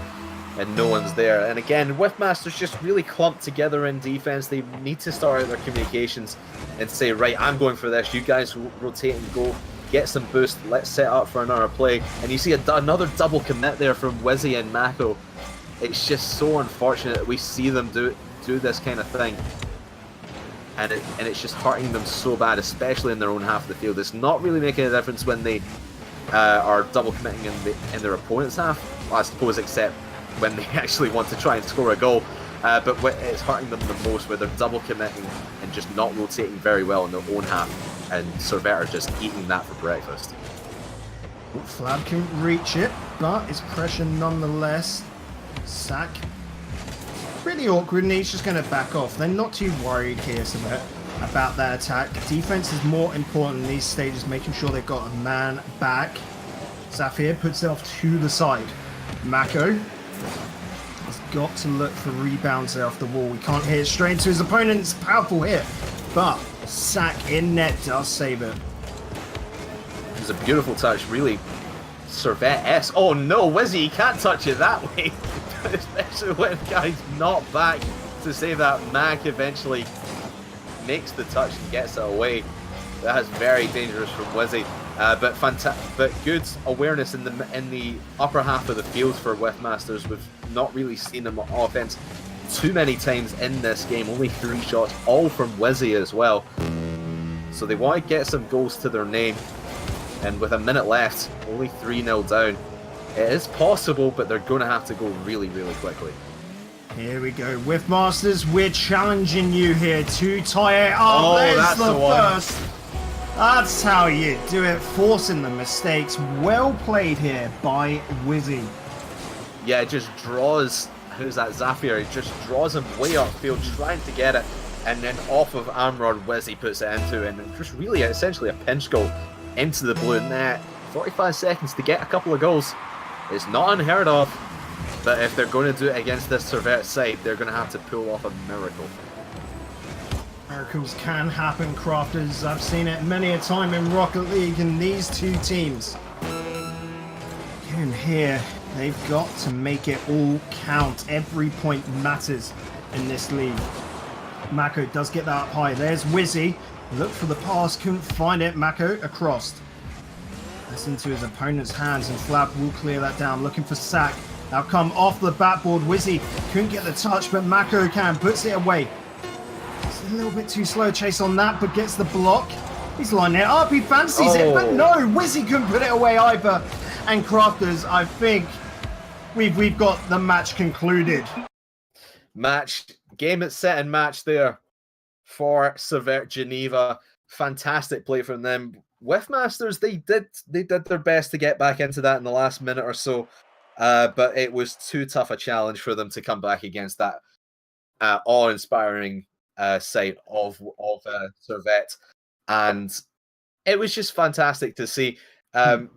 and no one's there. And again, Whiffmasters just really clumped together in defense. They need to start out their communications and say, right, I'm going for this. You guys rotate and go, get some boost. Let's set up for another play. And you see another double commit there from Wizzy and Mako. It's just so unfortunate that we see them do this kind of thing. And it's just hurting them so bad, especially in their own half of the field. It's not really making a difference when they are double committing in their opponent's half, well, I suppose, except when they actually want to try and score a goal. But it's hurting them the most where they're double committing and just not rotating very well in their own half, and Servette are just eating that for breakfast. Flab can reach it, but it's pressure nonetheless. Sack, pretty awkward, and he's just going to back off. They're not too worried here, Servette, about their attack. Defense is more important in these stages, making sure they've got a man back. Zafir puts it off to the side. Mako has got to look for rebounds there off the wall. We can't hit it straight into his opponent. It's a powerful hit, but Sack in net does save it. It was a beautiful touch, really Servette-esque. Oh no, Wizzy, you can't touch it that way. Especially when guy's not back to save that. Mac eventually makes the touch and gets it away. That is very dangerous from Wizzy. But good awareness in the upper half of the field for Whiffmasters. We've not really seen them on offense too many times in this game. Only 3 shots, all from Wizzy as well. So they want to get some goals to their name. And with a minute left, only 3-0 down. It is possible, but they're going to have to go really, really quickly. Here we go. Whiffmasters, we're challenging you here to tie it up. Oh, There's that's the the one. first. That's how you do it, forcing the mistakes. Well played here by Wizzy. Yeah, it just draws, who's that, Zafir? It just draws him way upfield, trying to get it. And then off of Amrod, Wizzy puts it into, and just really essentially a pinch goal into the blue net. 45 seconds to get a couple of goals. It's not unheard of, but if they're going to do it against this Servette side, they're going to have to pull off a miracle. Miracles can happen, Crafters. I've seen it many a time in Rocket League, and these two teams, and here, they've got to make it all count. Every point matters in this league. Mako does get that up high. There's Wizzy. Look for the pass, couldn't find it. Mako across. That's into his opponent's hands, and Flab will clear that down. Looking for Sack. Now come off the backboard. Wizzy couldn't get the touch, but Mako can. Puts it away. It's a little bit too slow chase on that, but gets the block. He's lining it up. He fancies it, but no, Wizzy couldn't put it away either. And Crafters, I think we've got the match concluded. Game at set and match there for Servette Geneva. Fantastic play from them. Whiffmasters, they did their best to get back into that in the last minute or so, but it was too tough a challenge for them to come back against that awe-inspiring sight of Servette, and it was just fantastic to see.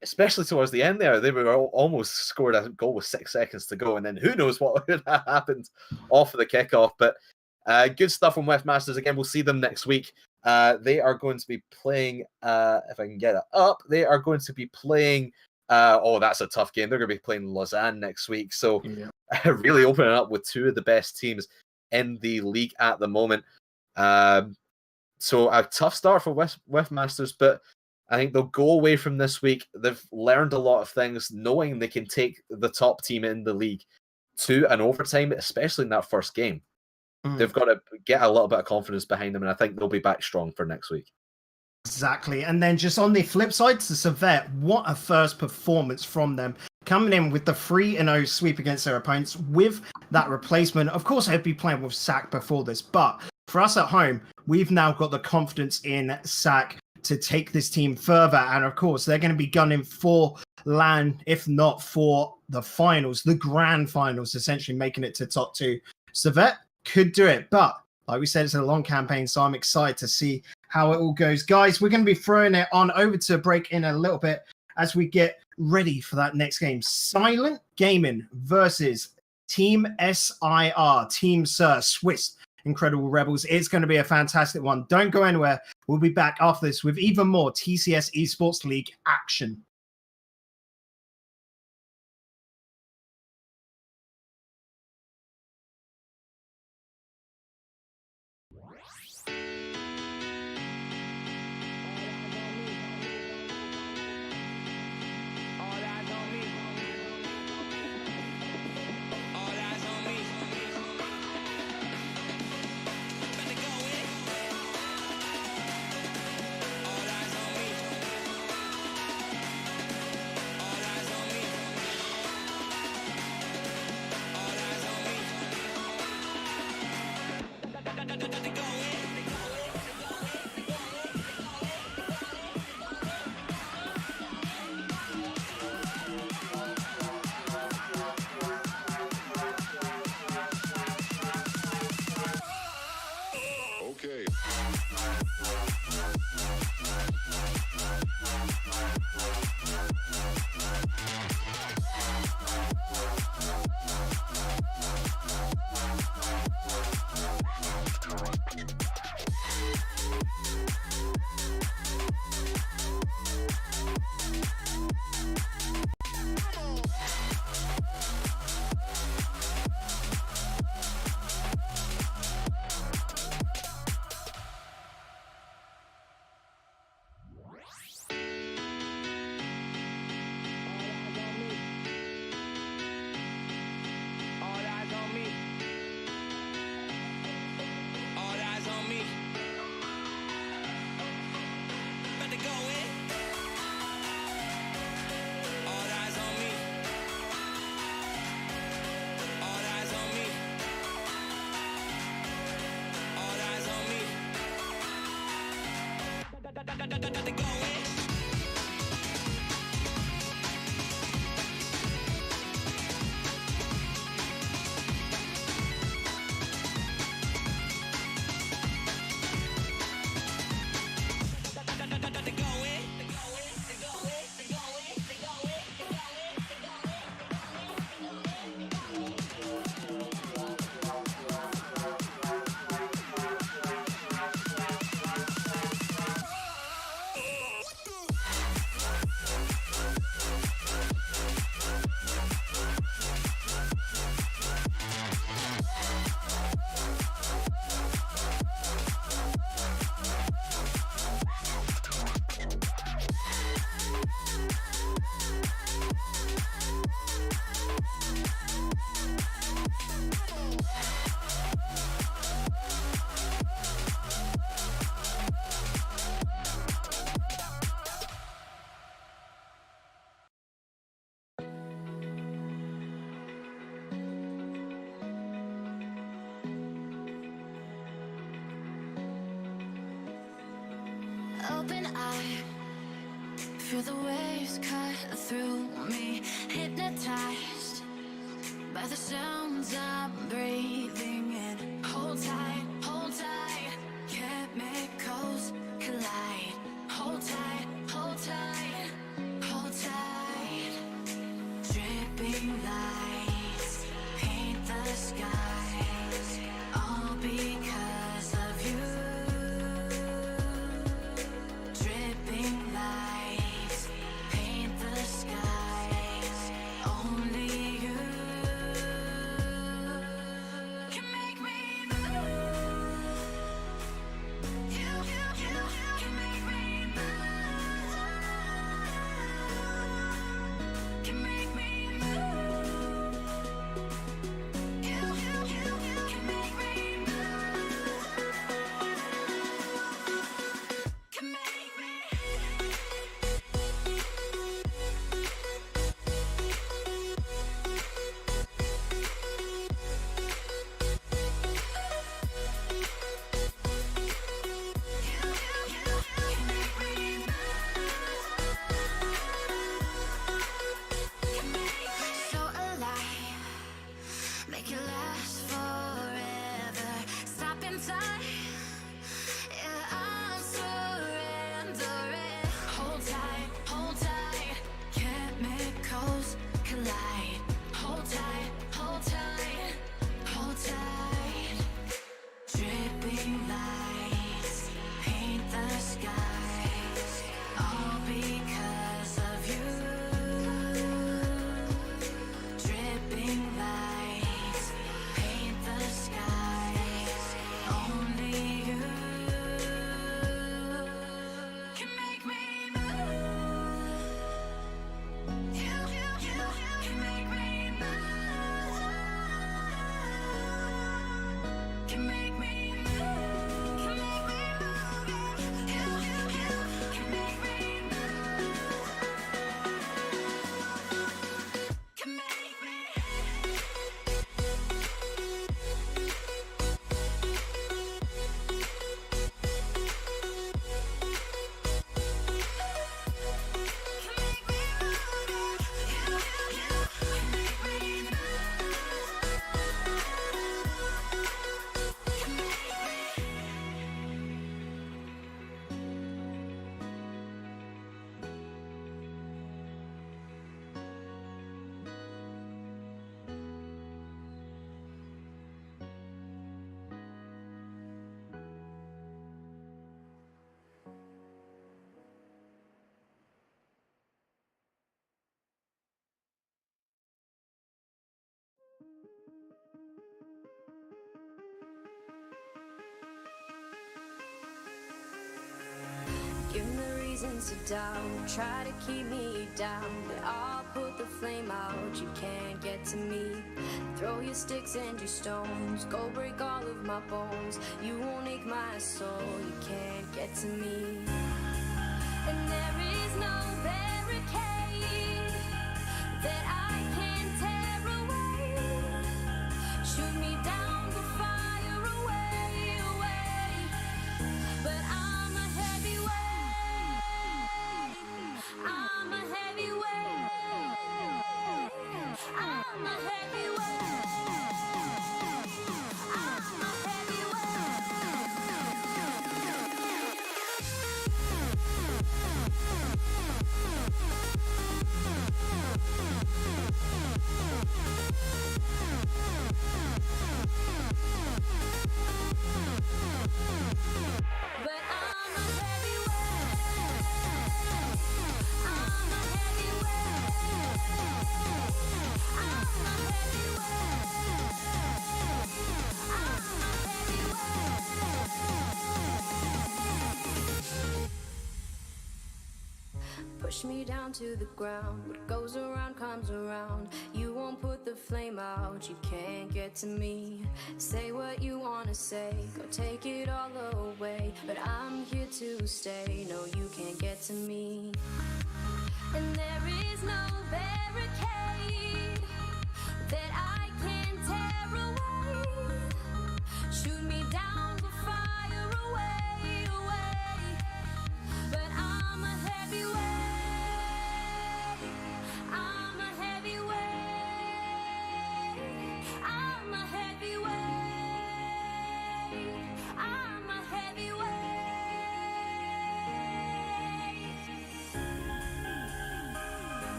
Especially towards the end there, they were almost scored a goal with 6 seconds to go, and then who knows what would have happened off of the kickoff. But good stuff from Whiffmasters. Again, we'll see them next week. They are going to be playing, if I can get it up, they are going to be playing, that's a tough game. They're going to be playing Lausanne next week. So really opening up with two of the best teams in the league at the moment. So a tough start for Whiffmasters, but I think they'll go away from this week. They've learned a lot of things, knowing they can take the top team in the league to an overtime, especially in that first game. They've got to get a little bit of confidence behind them, and I think they'll be back strong for next week. Exactly. And then just on the flip side to Servette, what a first performance from them. Coming in with the 3-0 sweep against their opponents with that replacement. Of course, I'd be playing with Sack before this, but for us at home, we've now got the confidence in Sack to take this team further. And of course, they're going to be gunning for LAN, if not for the finals, the grand finals, essentially making it to top 2. Servette could do it, but like we said, it's a long campaign, so I'm excited to see how it all goes. Guys, we're going to be throwing it on over to break in a little bit as we get ready for that next game. Silent Gaming versus Team SIR, Team Sir, Swiss Incredible Rebels. It's going to be a fantastic one. Don't go anywhere. We'll be back after this with even more TCS Esports League action. Open eye, feel the waves cut through me. Hypnotized by the sounds I'm breathing in. Hold tight, chemicals collide. Hold tight, hold tight, hold tight. Dripping lights paint the skies, all because of you. Dripping lights paint the skies, only you can make me move. You can make me move. Can make me move. You can make me move. Can make me. So alive, make it last forever. Stop in time, yeah, I'm surrendering. Hold tight, chemicals collide. Hold tight, hold tight, hold tight. Dripping lights paint the skies, all because of you. Dripping lights paint the skies, only you can make me move. You can make me move. Can make me move. Can make me move. You can make me move. Can make me. Can make me move. You can make me move. Can make me. Give me reasons to doubt, try to keep me down, but I'll put the flame out, you can't get to me. Throw your sticks and your stones, go break all of my bones. You won't ache my soul, you can't get to me. And there is no barricade that I can tear away. Shoot me down, but fire away, away. But I'm a heavyweight. I'm a heavyweight. I'm a heavyweight. I'm a But I'm a heavyweight. I'm a heavyweight. I'm a heavyweight. I'm a heavyweight. Push me down to the ground. What goes around comes around. You won't put the flame out. You can't get to me. Say what you wanna say. Go take it all away. But I'm here to stay. No, you can't get to me. And there is no barricade that I can tear away. Shoot me down, but fire away, away.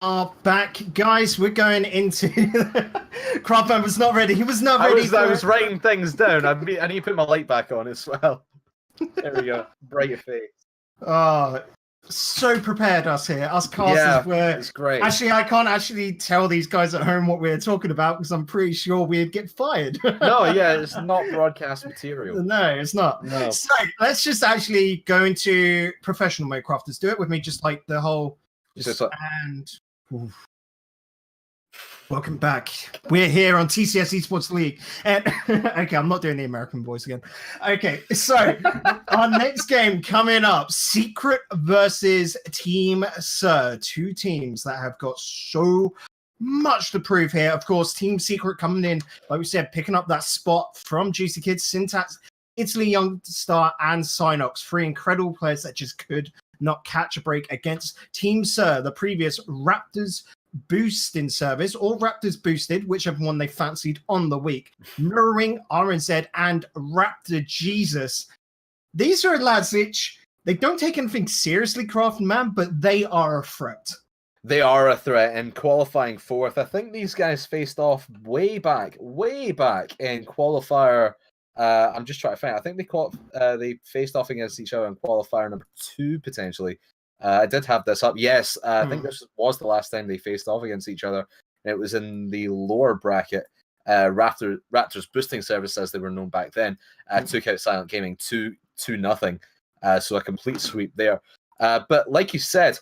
Are back, guys. We're going into Craftman was not ready. He was not ready. I was writing things down. I need to put my light back on as well. There we go. Brighter face. Oh, so prepared us here. Us casters were. It's great. Actually, I can't actually tell these guys at home what we're talking about because I'm pretty sure we'd get fired. No, it's not broadcast material. No, it's not. No. So let's just actually go into professional mode, crafters. Do it with me, just like the whole. And welcome back. We're here on TCS eSports League. And okay, I'm not doing the American voice again. Okay, so our next game coming up, Secret versus Team Sir. Two teams that have got so much to prove here. Of course, Team Secret coming in, like we said, picking up that spot from Juicy Kids, Syntax, Italy Youngstar, and Synox. Three incredible players that just could not catch a break against Team Sir, the previous Raptors boosting service, or Raptors boosted, whichever one they fancied on the week. Mirroring, RNZ, and Raptor Jesus. These are lads which they don't take anything seriously, Craft Man, but they are a threat. They are a threat in qualifying fourth. I think these guys faced off way back in qualifier. I'm just trying to find. I think they faced off against each other in qualifier number 2 potentially. I did have this up. Yes, I think this was the last time they faced off against each other. It was in the lower bracket. Raptors boosting service, as they were known back then, took out Silent Gaming 2-0. So a complete sweep there. But like you said,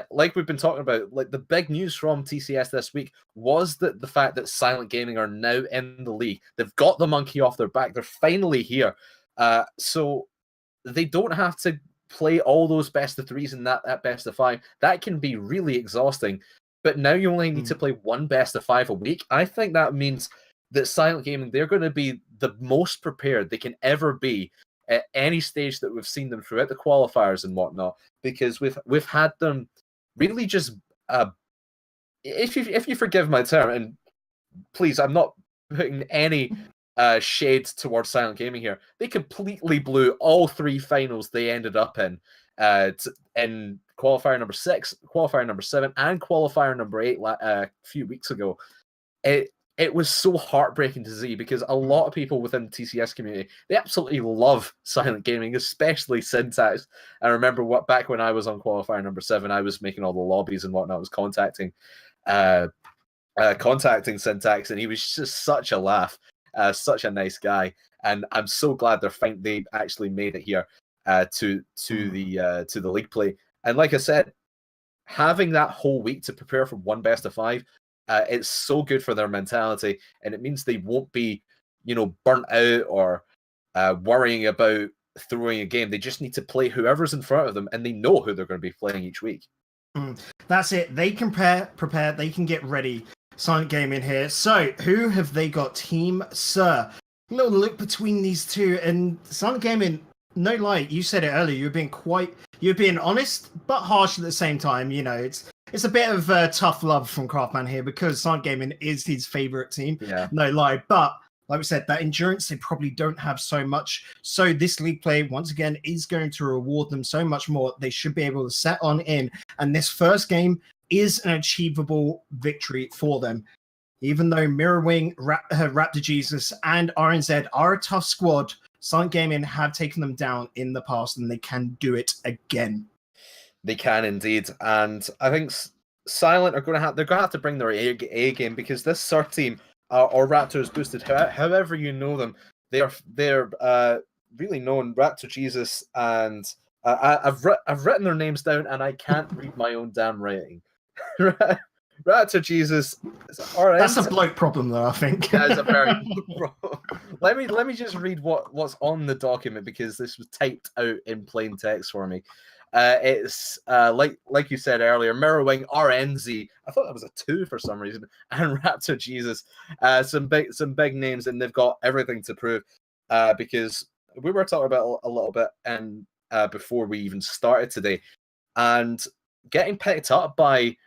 like we've been talking about, like the big news from TCS this week was that the fact that Silent Gaming are now in the league. They've got the monkey off their back. They're finally here. So they don't have to play all those best of threes in that best of 5. That can be really exhausting. But now you only need to play one best of 5 a week. I think that means that Silent Gaming, they're going to be the most prepared they can ever be at any stage that we've seen them throughout the qualifiers and whatnot, because we've had them really just if you forgive my term, and please, I'm not putting any shade towards Silent Gaming here. They completely blew all 3 finals they ended up in qualifier number 6, qualifier number 7, and qualifier number 8 a few weeks ago. It was so heartbreaking to see, because a lot of people within the TCS community, they absolutely love Silent Gaming, especially Syntax. I remember back when I was on qualifier number 7, I was making all the lobbies and whatnot. I was contacting Syntax, and he was just such a laugh, such a nice guy. And I'm so glad they actually made it here to the league play. And like I said, having that whole week to prepare for one best of 5. It's so good for their mentality, and it means they won't be, burnt out or worrying about throwing a game. They just need to play whoever's in front of them, and they know who they're going to be playing each week. That's it. They can prepare. They can get ready. Silent Gaming here. So, who have they got? Team Sir. A little look between these two, and Silent Gaming. No lie, you said it earlier. You're being honest, but harsh at the same time. It's a bit of tough love from Craftman here, because Silent Gaming is his favorite team. Yeah. No lie. But like we said, that endurance, they probably don't have so much. So this league play, once again, is going to reward them so much more. They should be able to set on in. And this first game is an achievable victory for them. Even though Mirrorwing, Raptor Jesus, and RNZ are a tough squad, Silent Gaming have taken them down in the past, and they can do it again. They can indeed, and I think Silent are going to have to bring their A game, because this Sir team or Raptors boosted, however you know them, they're really known. Raptor Jesus, and I've written their names down, and I can't read my own damn writing. Raptor Jesus. That's a bloke problem, though. I think that is a very bloke problem. Let me just read what's on the document, because this was typed out in plain text for me. It's like you said earlier, Mirrorwing, RNZ. I thought that was a 2 for some reason, and Raptor Jesus. Some big names, and they've got everything to prove. Because we were talking about a little bit, and before we even started today, and getting picked up by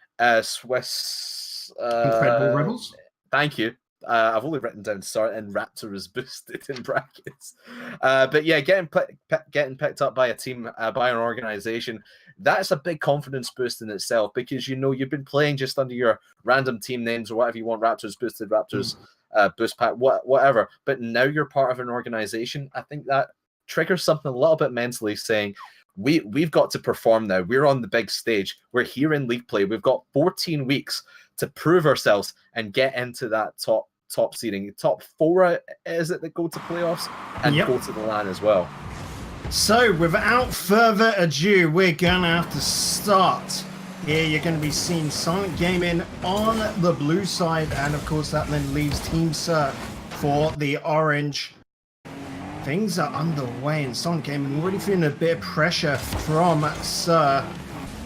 Swiss Incredible Rebels. Thank you. I've only written down Sir and Raptor is boosted in brackets. But yeah, getting picked up by a team, by an organization, that's a big confidence boost in itself, because you've been playing just under your random team names or whatever you want, Raptors boosted, Raptors boost pack, whatever. But now you're part of an organization. I think that triggers something a little bit mentally, saying we've got to perform now. We're on the big stage. We're here in league play. We've got 14 weeks to prove ourselves and get into that top seeding. Top 4 is it that go to playoffs and go to the LAN as well. So without further ado, we're gonna have to start. Here you're going to be seeing Silent Gaming on the blue side, and of course that then leaves Team Sir for the orange. Things are underway, and Silent Gaming already feeling a bit of pressure from Sir.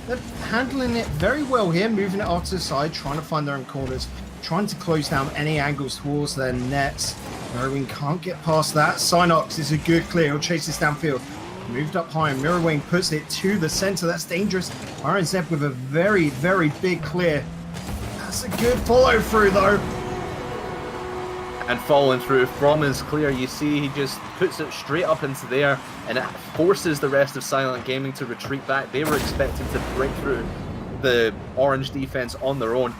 They're handling it very well here, moving it off to the side, trying to find their own corners, trying to close down any angles towards their nets. Mirrorwing can't get past that. Synox is a good clear. He'll chase this downfield. Moved up high, and Mirrorwing puts it to the center. That's dangerous. RNZ with a very, very big clear. That's a good follow through, though. And following through from his clear, you see he just puts it straight up into there, and it forces the rest of Silent Gaming to retreat back. They were expecting to break through the orange defense on their own,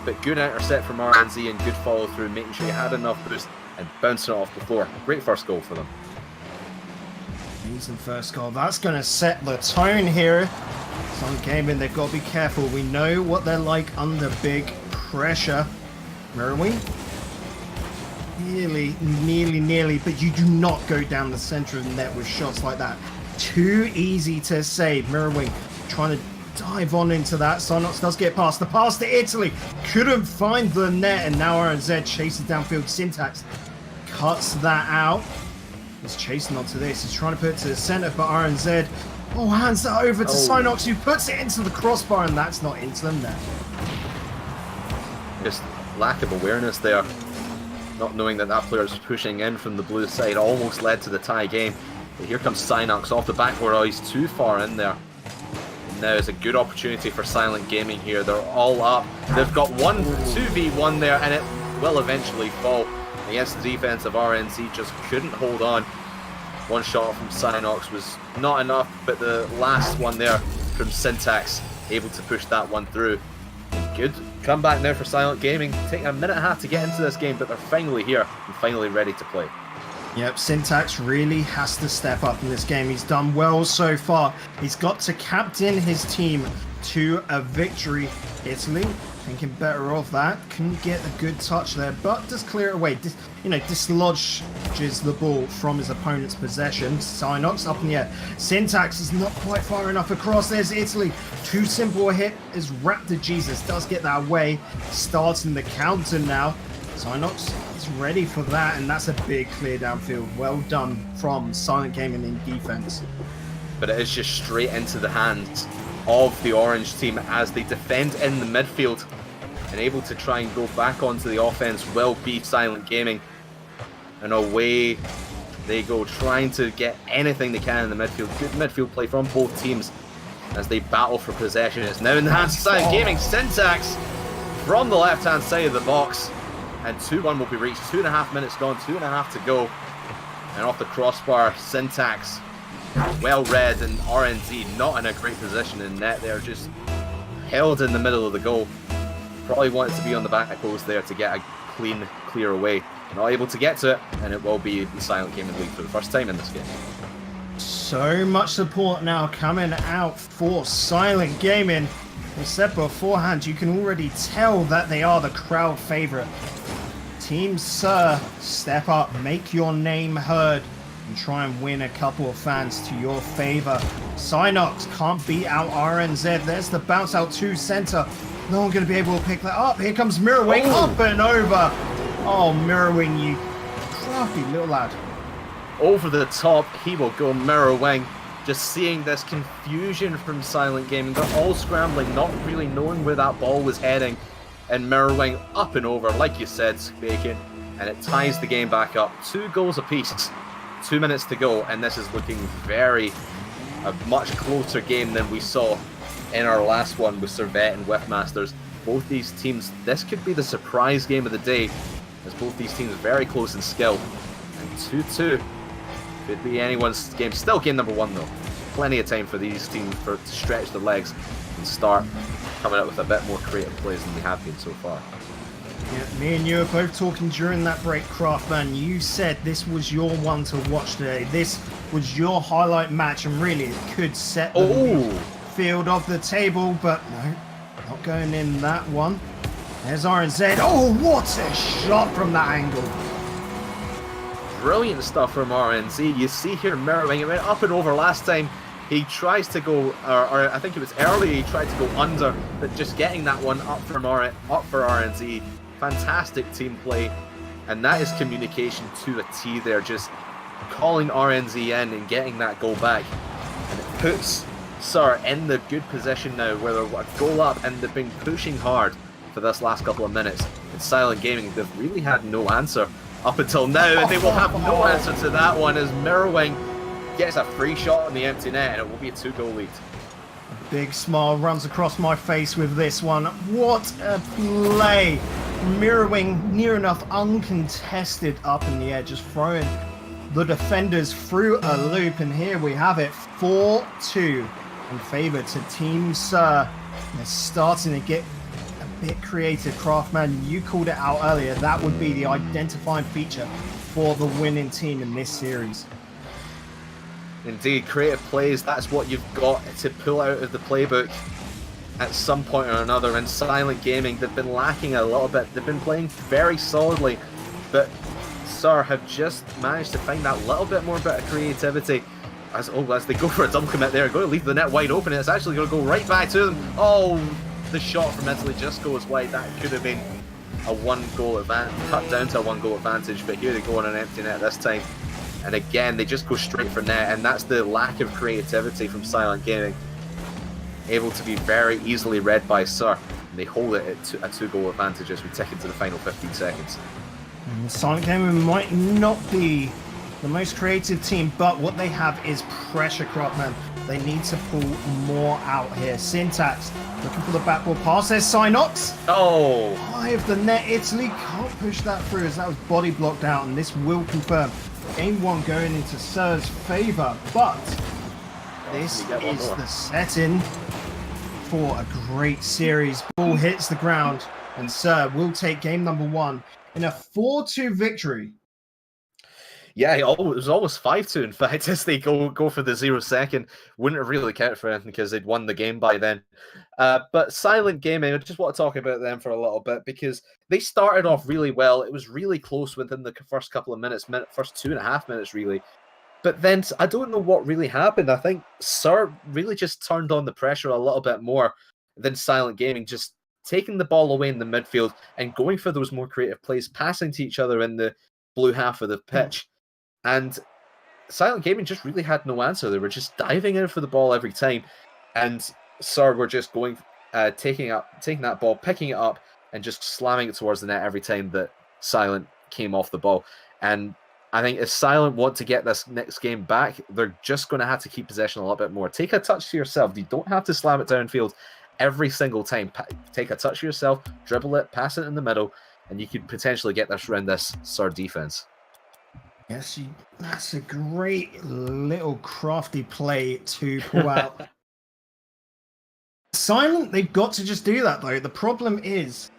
but good intercept from RNZ and good follow through, making sure he had enough boost and bouncing it off the floor. Great first goal for them. Amazing first goal. That's going to set the tone here. Silent Gaming, they've got to be careful. We know what they're like under big pressure. Mirrorwing. Nearly, but you do not go down the center of the net with shots like that. Too easy to save. Mirrorwing trying to dive on into that. Synox does get past the pass to Italy. Couldn't find the net, and now RNZ chases downfield. Syntax cuts that out. He's chasing onto this. He's trying to put it to the center for RNZ. Oh, hands that over to Synox, who puts it into the crossbar, and that's not into the net. Just lack of awareness there. Not knowing that that player is pushing in from the blue side almost led to the tie game. But here comes Synox off the backboard. Oh, he's too far in there. And now is a good opportunity for Silent Gaming here. They're all up. They've got 2v1 there, and it will eventually fall. Against the defense of RNZ, just couldn't hold on. One shot from Synox was not enough, but the last one there from Syntax, able to push that one through. Good comeback now for Silent Gaming. Taking a minute and a half to get into this game, but they're finally here and finally ready to play. Yep, Syntax really has to step up in this game. He's done well so far. He's got to captain his team to a victory. Italy thinking better of that. Couldn't get a good touch there, but does clear it away. Dislodges the ball from his opponent's possession. Synox up in the air. Syntax is not quite far enough across. There's Italy. Too simple a hit as Raptor Jesus does get that away. Starting the counter now. Synox is ready for that, and that's a big clear downfield. Well done from Silent Gaming in defense. But it is just straight into the hands of the orange team as they defend in the midfield, and able to try and go back onto the offense will be Silent Gaming. And away they go, trying to get anything they can in the midfield. Good midfield play from both teams as they battle for possession. It's now in the hands of Silent Gaming. Syntax from the left hand side of the box, and 2-1 will be reached. 2.5 minutes gone, 2.5 to go, and off the crossbar, Syntax well read, and RNZ not in a great position in net. They're just held in the middle of the goal. Probably wanted to be on the back post there to get a clean clear away. Not able to get to it, and it will be the Silent Gaming lead for the first time in this game. So much support now coming out for Silent Gaming. As said beforehand, you can already tell that they are the crowd favorite. Team Sir, step up, make your name heard, and try and win a couple of fans to your favor. Synox can't beat out RNZ. There's the bounce out to center. No one going to be able to pick that up. Here comes Mirrorwing up and over. Oh, Mirrorwing, you crafty little lad. Over the top, he will go Mirrorwing. Just seeing this confusion from Silent Gaming. They're all scrambling, not really knowing where that ball was heading. And Mirrorwing up and over, like you said, Bacon. And it ties the game back up. 2 goals apiece. 2 minutes to go, and this is looking a much closer game than we saw in our last one with Servette and Whiffmasters. Both these teams, this could be the surprise game of the day, as both these teams are very close in skill. And 2-2 could be anyone's game. Still game number 1 though. Plenty of time for these teams to stretch their legs and start coming up with a bit more creative plays than we have been so far. Yeah, me and you were both talking during that break, Craftman. You said this was your one to watch today. This was your highlight match, and really it could set the field of the table, but no, not going in that one. There's RNZ. Oh, what a shot from that angle. Brilliant stuff from RNZ. You see here Mirrorwing, it went up and over last time. He tries to go, or I think it was early, he tried to go under, but just getting that one up for RNZ. Fantastic team play, and that is communication to a T there, just calling RNZ in and getting that goal back. And it puts Sir in the good position now where they're a goal up, and they've been pushing hard for this last couple of minutes. And Silent Gaming, they've really had no answer up until now, and they will have no answer to that one as Mirrorwing gets a free shot on the empty net, and it will be a 2-goal lead. Big smile runs across my face with this one. What a play! Mirrorwing near enough uncontested up in the air, just throwing the defenders through a loop, and here we have it, 4-2 in favour to Team Sir. They're starting to get a bit creative. Craftman, you called it out earlier, that would be the identifying feature for the winning team in this series. Indeed, creative plays, that's what you've got to pull out of the playbook at some point or another. And Silent Gaming, they've been lacking a little bit. They've been playing very solidly, but Sir have just managed to find that little bit more bit of creativity as they go for a double commit there, going to leave the net wide open. It's actually going to go right back to them. Oh, the shot from Italy just goes wide. That could have been a 1-goal advantage, cut down to a 1-goal advantage, but here they go on an empty net this time. And again, they just go straight for net, and that's the lack of creativity from Silent Gaming. Able to be very easily read by Sir, and they hold it at a 2-goal advantage as we tick into the final 15 seconds. Silent Gaming might not be the most creative team, but what they have is pressure, Cropman. They need to pull more out here. Syntax looking for the backboard pass. There's Synox. Oh! High of the net. Italy can't push that through as that was body blocked out, and this will confirm game 1 going into Sir's favour. But this is the setting for a great series. Ball hits the ground, and Sir will take game number 1 in a 4-2 victory. Yeah, it was almost 5-2, in fact, as they go for the 0 second. Wouldn't have really counted for anything because they'd won the game by then. But Silent Gaming, I just want to talk about them for a little bit because they started off really well. It was really close within the first couple of minutes, first 2.5 minutes, really. But then I don't know what really happened. I think Sir really just turned on the pressure a little bit more than Silent Gaming, just taking the ball away in the midfield and going for those more creative plays, passing to each other in the blue half of the pitch. And Silent Gaming just really had no answer. They were just diving in for the ball every time. And Sir were just going, taking that ball, picking it up, and just slamming it towards the net every time that Silent came off the ball. And I think if Silent want to get this next game back, they're just going to have to keep possession a little bit more. Take a touch to yourself. You don't have to slam it downfield every single time. Take a touch to yourself, dribble it, pass it in the middle, and you could potentially get this around this Sir defense. Yes, that's a great little crafty play to pull out. Silent, they've got to just do that, though. The problem is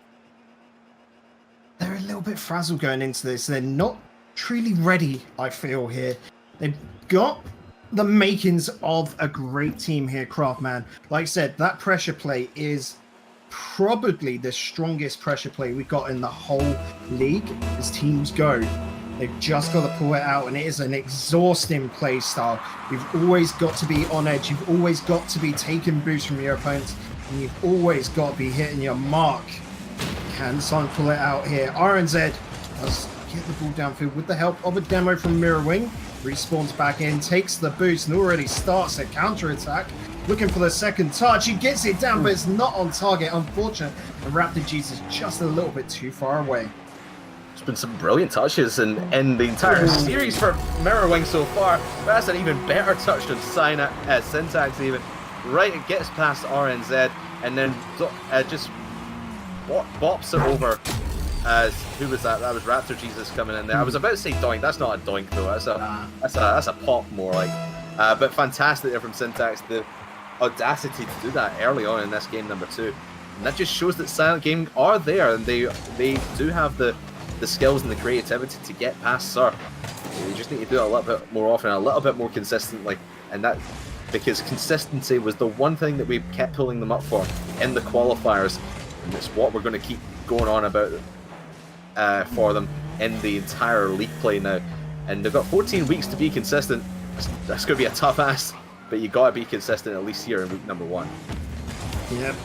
they're a little bit frazzled going into this. They're not truly ready, I feel, here. They've got the makings of a great team here, Craftman. Like I said, that pressure play is probably the strongest pressure play we've got in the whole league as teams go. They've just got to pull it out, and it is an exhausting play style. You've always got to be on edge. You've always got to be taking boosts from your opponents, and you've always got to be hitting your mark. Can Silent pull it out here? RNZ does get the ball downfield with the help of a demo from Mirrorwing. Respawns back in, takes the boost, and already starts a counter-attack. Looking for the second touch. He gets it down, but it's not on target. Unfortunate. And Raptor Jesus just a little bit too far away. There's been some brilliant touches in the entire series for Mirrorwing so far. But that's an even better touch than Syntax even. Right, it gets past RNZ and then just bops it over. Who was that? That was Raptor Jesus coming in there. I was about to say doink. That's not a doink though. That's a pop more like. But fantastic there from Syntax. The audacity to do that early on in this game number 2. And that just shows that Silent Gaming are there, and they do have the skills and the creativity to get past Sir. They just need to do it a little bit more often, a little bit more consistently, and that because consistency was the one thing that we kept pulling them up for in the qualifiers, and it's what we're going to keep going on about for them in the entire league play now. And they've got 14 weeks to be consistent. That's going to be a tough ask, but you got to be consistent at least here in week number 1. Yep.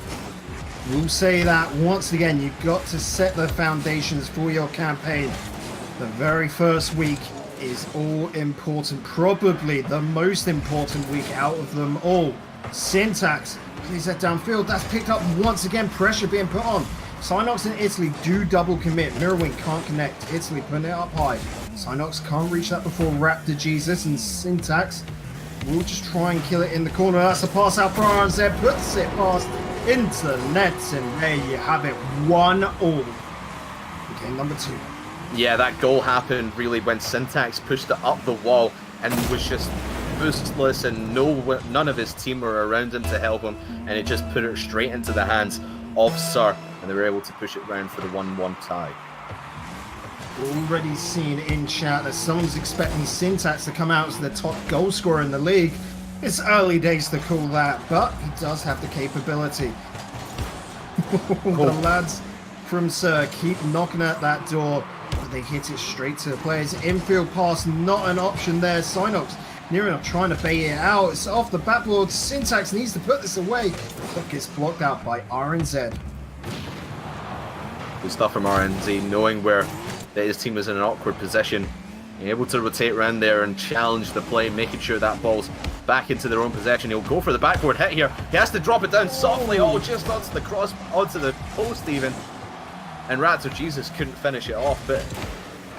We'll say that once again, you've got to set the foundations for your campaign. The very first week is all important, probably the most important week out of them all. Syntax plays that downfield. That's picked up once again, pressure being put on. Synox and Italy do double commit. Mirrorwing can't connect. Italy putting it up high. Synox can't reach that before Raptor Jesus, and Syntax will just try and kill it in the corner. That's a pass out for RNZ, puts it past into the nets, and there you have it, 1-all. Game number 2. Yeah, that goal happened really when Syntax pushed it up the wall and was just boostless, and none of his team were around him to help him, and it just put it straight into the hands of Sir, and they were able to push it round for the 1-1 tie. Already seen in chat that someone's expecting Syntax to come out as the top goal scorer in the league. It's early days to call that, but he does have the capability. The lads from Sir keep knocking at that door, but they hit it straight to the players. Infield pass, not an option there. Synox near enough trying to bait it out. It's off the backboard. Syntax needs to put this away. But gets blocked out by RNZ. Good stuff from RNZ, knowing where his team was in an awkward position able to rotate around there and challenge the play, making sure that ball's back into their own possession. He'll go for the backboard hit here. He has to drop it down softly, just onto the cross, onto the post even. And Raptor Jesus couldn't finish it off, but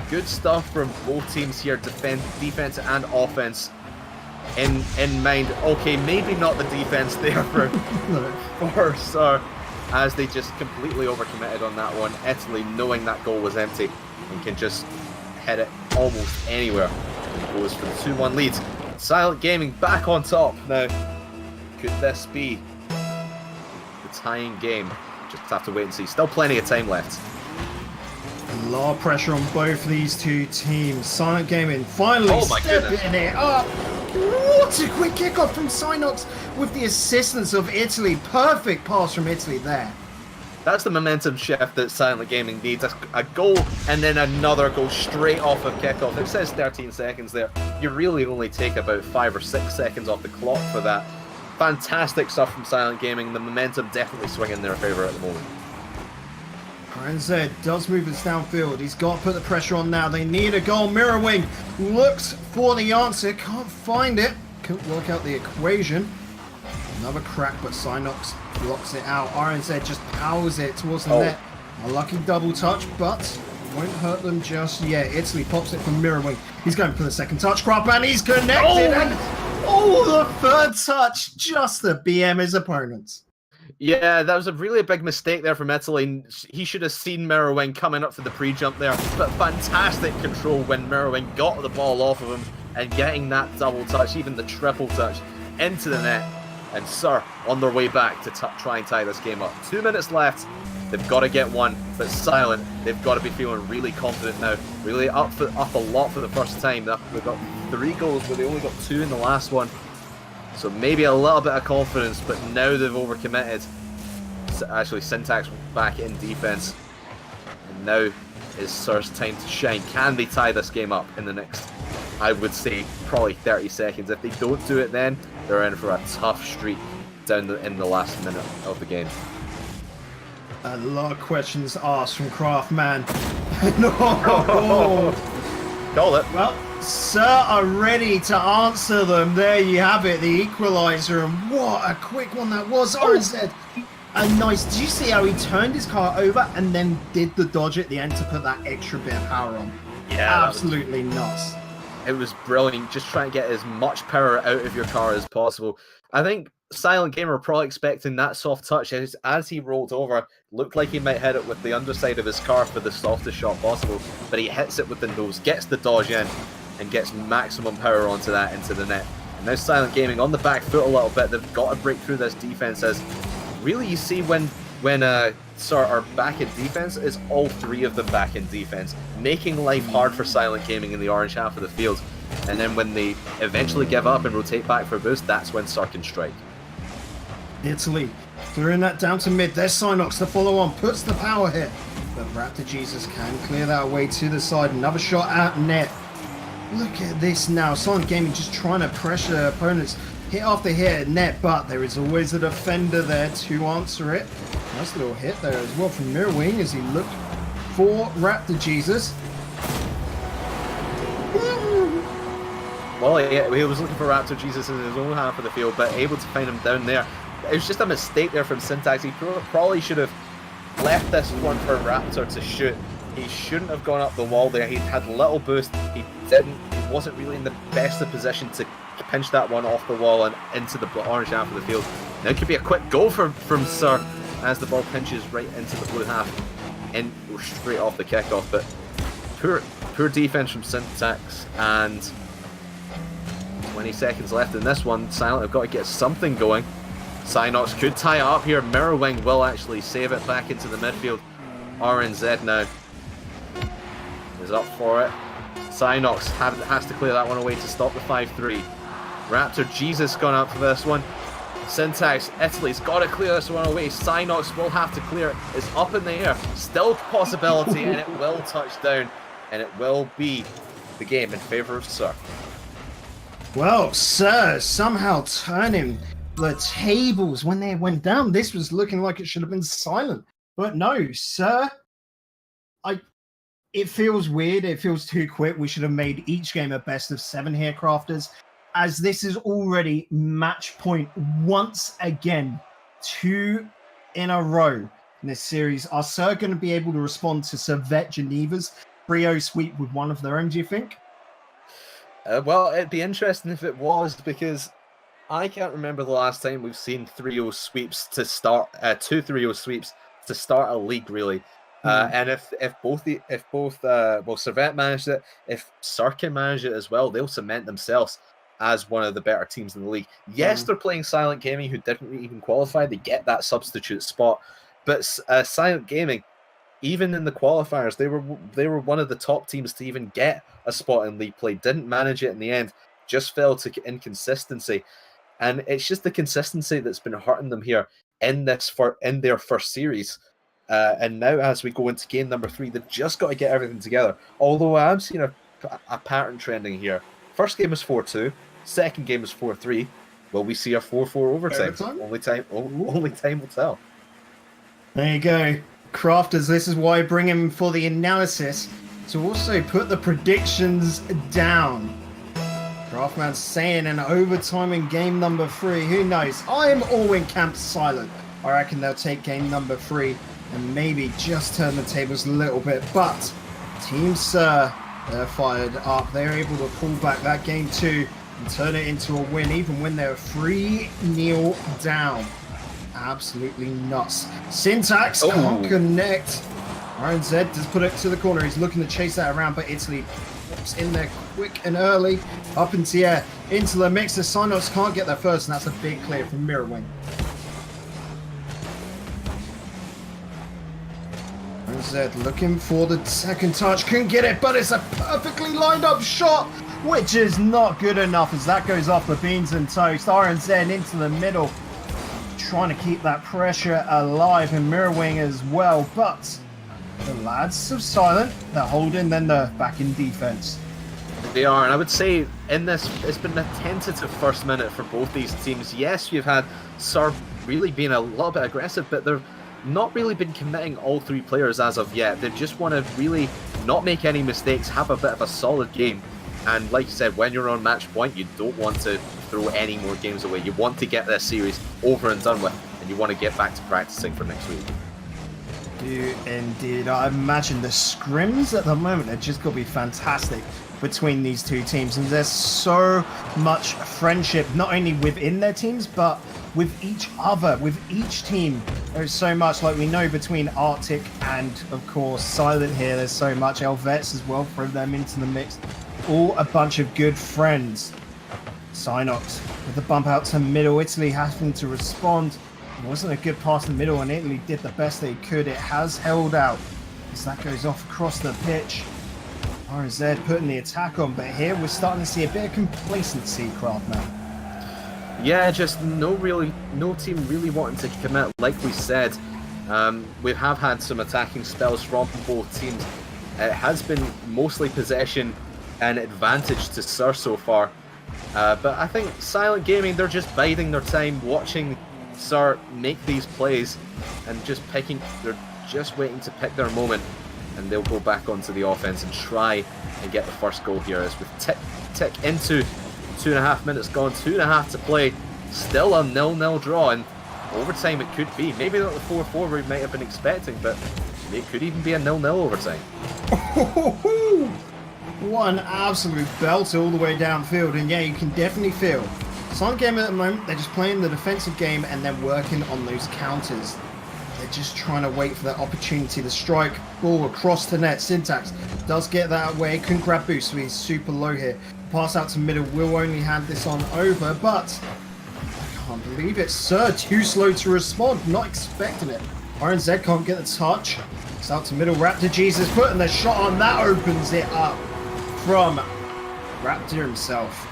good stuff from both teams here, defense and offense in mind. Okay, maybe not the defense there for Sir, as they just completely overcommitted on that one. Italy, knowing that goal was empty, and can just hit it almost anywhere. Goes for the 2-1 lead. Silent Gaming back on top. Now, could this be the tying game? Just have to wait and see. Still plenty of time left. A lot of pressure on both of these two teams. Silent Gaming finally stepping it up. What a quick kickoff from Synox with the assistance of Italy. Perfect pass from Italy there. That's the momentum shift that Silent Gaming needs. A goal and then another goal straight off of kickoff. It says 13 seconds there. You really only take about 5 or 6 seconds off the clock for that. Fantastic stuff from Silent Gaming. The momentum definitely swinging in their favour at the moment. RNZ does move this downfield. He's got to put the pressure on now. They need a goal. Mirrorwing looks for the answer. Can't find it. Couldn't work out the equation. Another crack, but Synox blocks it out. RNZ just powers it towards the net. A lucky double touch, but won't hurt them just yet. Italy pops it from Mirrorwing. He's going for the second touch. Craftman, he's connected. The third touch just to BM his opponents. Yeah, that was a really big mistake there from Italy. He should have seen Mirrorwing coming up for the pre-jump there. But fantastic control when Mirrorwing got the ball off of him and getting that double touch, even the triple touch, into the net. And Sir on their way back to try and tie this game up. 2 minutes left. They've got to get one, but Silent, they've got to be feeling really confident now. Really up a lot for the first time. They've got 3 goals, but they only got 2 in the last one. So maybe a little bit of confidence, but now they've overcommitted. Actually, Syntax back in defense. And now is Sir's time to shine. Can they tie this game up in the next, I would say, probably 30 seconds? If they don't do it then, they're in for a tough streak in the last minute of the game. A lot of questions asked from Craftman. Call it. Well, Sir are ready to answer them. There you have it, the equaliser, and what a quick one that was. RNZ, nice. Did you see how he turned his car over and then did the dodge at the end to put that extra bit of power on? Yeah, absolutely nuts. It was brilliant. Just trying to get as much power out of your car as possible. I think Silent Gamer probably expecting that soft touch as he rolled over. Looked like he might hit it with the underside of his car for the softest shot possible, but he hits it with the nose, gets the dodge in, and gets maximum power onto that into the net. And now Silent Gaming on the back foot a little bit. They've got to break through this defense. As really you see when Sir are back in defense, is all 3 of them back in defense, making life hard for Silent Gaming in the orange half of the field. And then when they eventually give up and rotate back for a boost, that's when Sir can strike. Italy clearing that down to mid. There's Synox to follow on, puts the power hit, but Raptor Jesus can clear that away to the side. Another shot at net. Look at this now. Silent Gaming just trying to pressure opponents hit after hit at net, but there is always a defender there to answer it. Nice little hit there as well from Mirrorwing as he looked for Raptor Jesus. Well, yeah, he was looking for Raptor Jesus in his own half of the field, but able to find him down there. It was just a mistake there from Syntax. He probably should have left this one for Raptor to shoot. He shouldn't have gone up the wall there. He had little boost. He didn't. He wasn't really in the best of position to pinch that one off the wall and into the orange half of the field. Now it could be a quick goal from Sir as the ball pinches right into the blue half and straight off the kickoff. But poor defense from Syntax, and 20 seconds left in this one. Silent have got to get something going. Synox could tie it up here. Mirrorwing will actually save it back into the midfield. RNZ now is up for it. Synox has to clear that one away to stop the 5-3. Raptor Jesus gone up for this one. Syntax, Italy's got to clear this one away. Synox will have to clear it. It's up in the air. Still possibility, and it will touch down. And it will be the game in favour of Sir. Well, Sir somehow turning the tables when they went down. This was looking like it should have been Silent. But no, Sir, it feels weird. It feels too quick. We should have made each game a best of 7 here, Crafters, as this is already match point once again. 2 in a row in this series. Are Sir going to be able to respond to Servette Geneva's 3-0 sweep with one of their own, do you think? Well, it'd be interesting if it was, because I can't remember the last time we've seen 3-0 sweeps to start, 2 3-0 sweeps to start a league, really. And if both Servette managed it, if Cirque managed it as well, they'll cement themselves as one of the better teams in the league. Yes, they're playing Silent Gaming, who didn't even qualify. They get that substitute spot, but Silent Gaming, even in the qualifiers, they were one of the top teams to even get a spot in league play. Didn't manage it in the end, just fell to inconsistency, and it's just the consistency that's been hurting them here in their first series. And now, as we go into game number 3, they've just got to get everything together. Although I'm seeing a pattern trending here. First game is 4-2. Second game is 4-3. Will we see a 4-4 overtime? Only time will tell. There you go. Crafters, this is why I bring him for the analysis, to also put the predictions down. Craftman saying an overtime in game number 3. Who knows? I'm all in camp Silent. I reckon they'll take game number 3 and maybe just turn the tables a little bit. But Team Sir, they're fired up. They're able to pull back that game 2 and turn it into a win, even when they're 3-0 down. Absolutely nuts. Syntax can't connect. Iron Z just put it to the corner. He's looking to chase that around, but Italy pops in there quick and early. Up into the air, into the mix. The Synops can't get there first, and that's a big clear from Mirrorwing. Iron Z looking for the second touch. Couldn't get it, but it's a perfectly lined up shot, which is not good enough as that goes off the beans and toast. Iron Z into the middle, trying to keep that pressure alive, and Mirrorwing as well, but the lads of Silent, they're holding, then they're back in defense. They are, and I would say in this, it's been a tentative first minute for both these teams. Yes, you've had Sir really being a little bit aggressive, but they've not really been committing all 3 players as of yet. They just want to really not make any mistakes, have a bit of a solid game. And like you said, when you're on match point, you don't want to throw any more games away. You want to get this series over and done with, and you want to get back to practicing for next week. Do indeed. I imagine the scrims at the moment are just going to be fantastic between these 2 teams, and there's so much friendship, not only within their teams, but with each other, with each team. There's so much, like we know, between Arctic and, of course, Silent here. There's so much. Helvets as well, throw them into the mix. All a bunch of good friends. Synops with the bump out to middle. Italy having to respond. It wasn't a good pass in the middle, and Italy did the best they could. It has held out as that goes off across the pitch. RZ putting the attack on, but here we're starting to see a bit of complacency, Craftman. Yeah, just no team really wanting to commit. Like we said, we have had some attacking spells from both teams. It has been mostly possession and advantage to Sir so far. But I think Silent Gaming, they're just biding their time, watching Sir make these plays and they're just waiting to pick their moment, and they'll go back onto the offense and try and get the first goal here as we tick into 2.5 minutes gone, 2.5 to play, still a 0-0 draw, and overtime it could be. Maybe not the 4-4 we might have been expecting, but it could even be a 0-0 overtime. What an absolute belter all the way downfield, and yeah, you can definitely feel Silent Game at the moment, they're just playing the defensive game and then working on those counters. They're just trying to wait for that opportunity to strike. Ball across the net. Syntax does get that away. Couldn't grab boost, so he's super low here. Pass out to middle. Will only hand this on over, but I can't believe it. Sir, too slow to respond. Not expecting it. Iron Z can't get the touch. It's out to middle. Raptor Jesus putting the shot on. That opens it up from Raptor himself.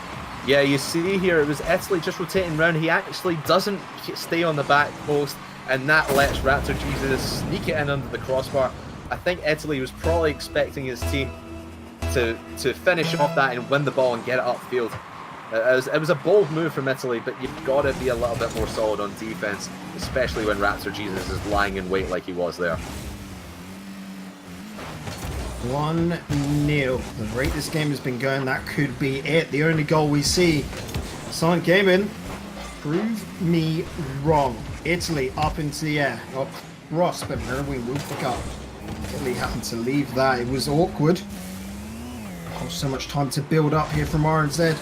Yeah, you see here, it was Italy just rotating around. He actually doesn't stay on the back post, and that lets Raptor Jesus sneak it in under the crossbar. I think Italy was probably expecting his team to finish off that and win the ball and get it upfield. It was a bold move from Italy, but you've got to be a little bit more solid on defense, especially when Raptor Jesus is lying in wait like he was there. 1-0. The rate this game has been going, that could be it. The only goal we see. Silent Gaming, prove me wrong. Italy up into the air. Cross, but we will pick up. Italy happened to leave that. It was awkward. Oh, so much time to build up here from RNZ.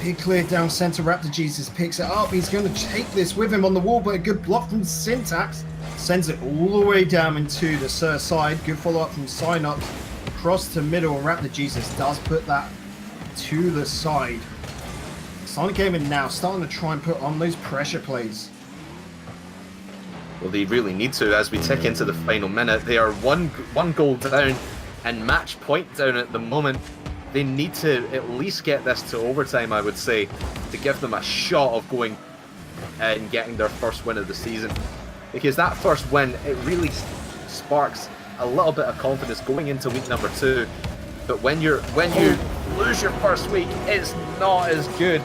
Big clear down center. Raptor Jesus picks it up. He's going to take this with him on the wall, but a good block from Syntax. Sends it all the way down into the Sir side. Good follow-up from Synops. Cross to middle, and Raptor Jesus does put that to the side. Sonic Gaming now starting to try and put on those pressure plays. Well, they really need to as we tick into the final minute. They are one goal down and match point down at the moment. They need to at least get this to overtime, I would say, to give them a shot of going and getting their first win of the season. Because that first win, it really sparks a little bit of confidence going into week number 2. But when you lose your first week, it's not as good,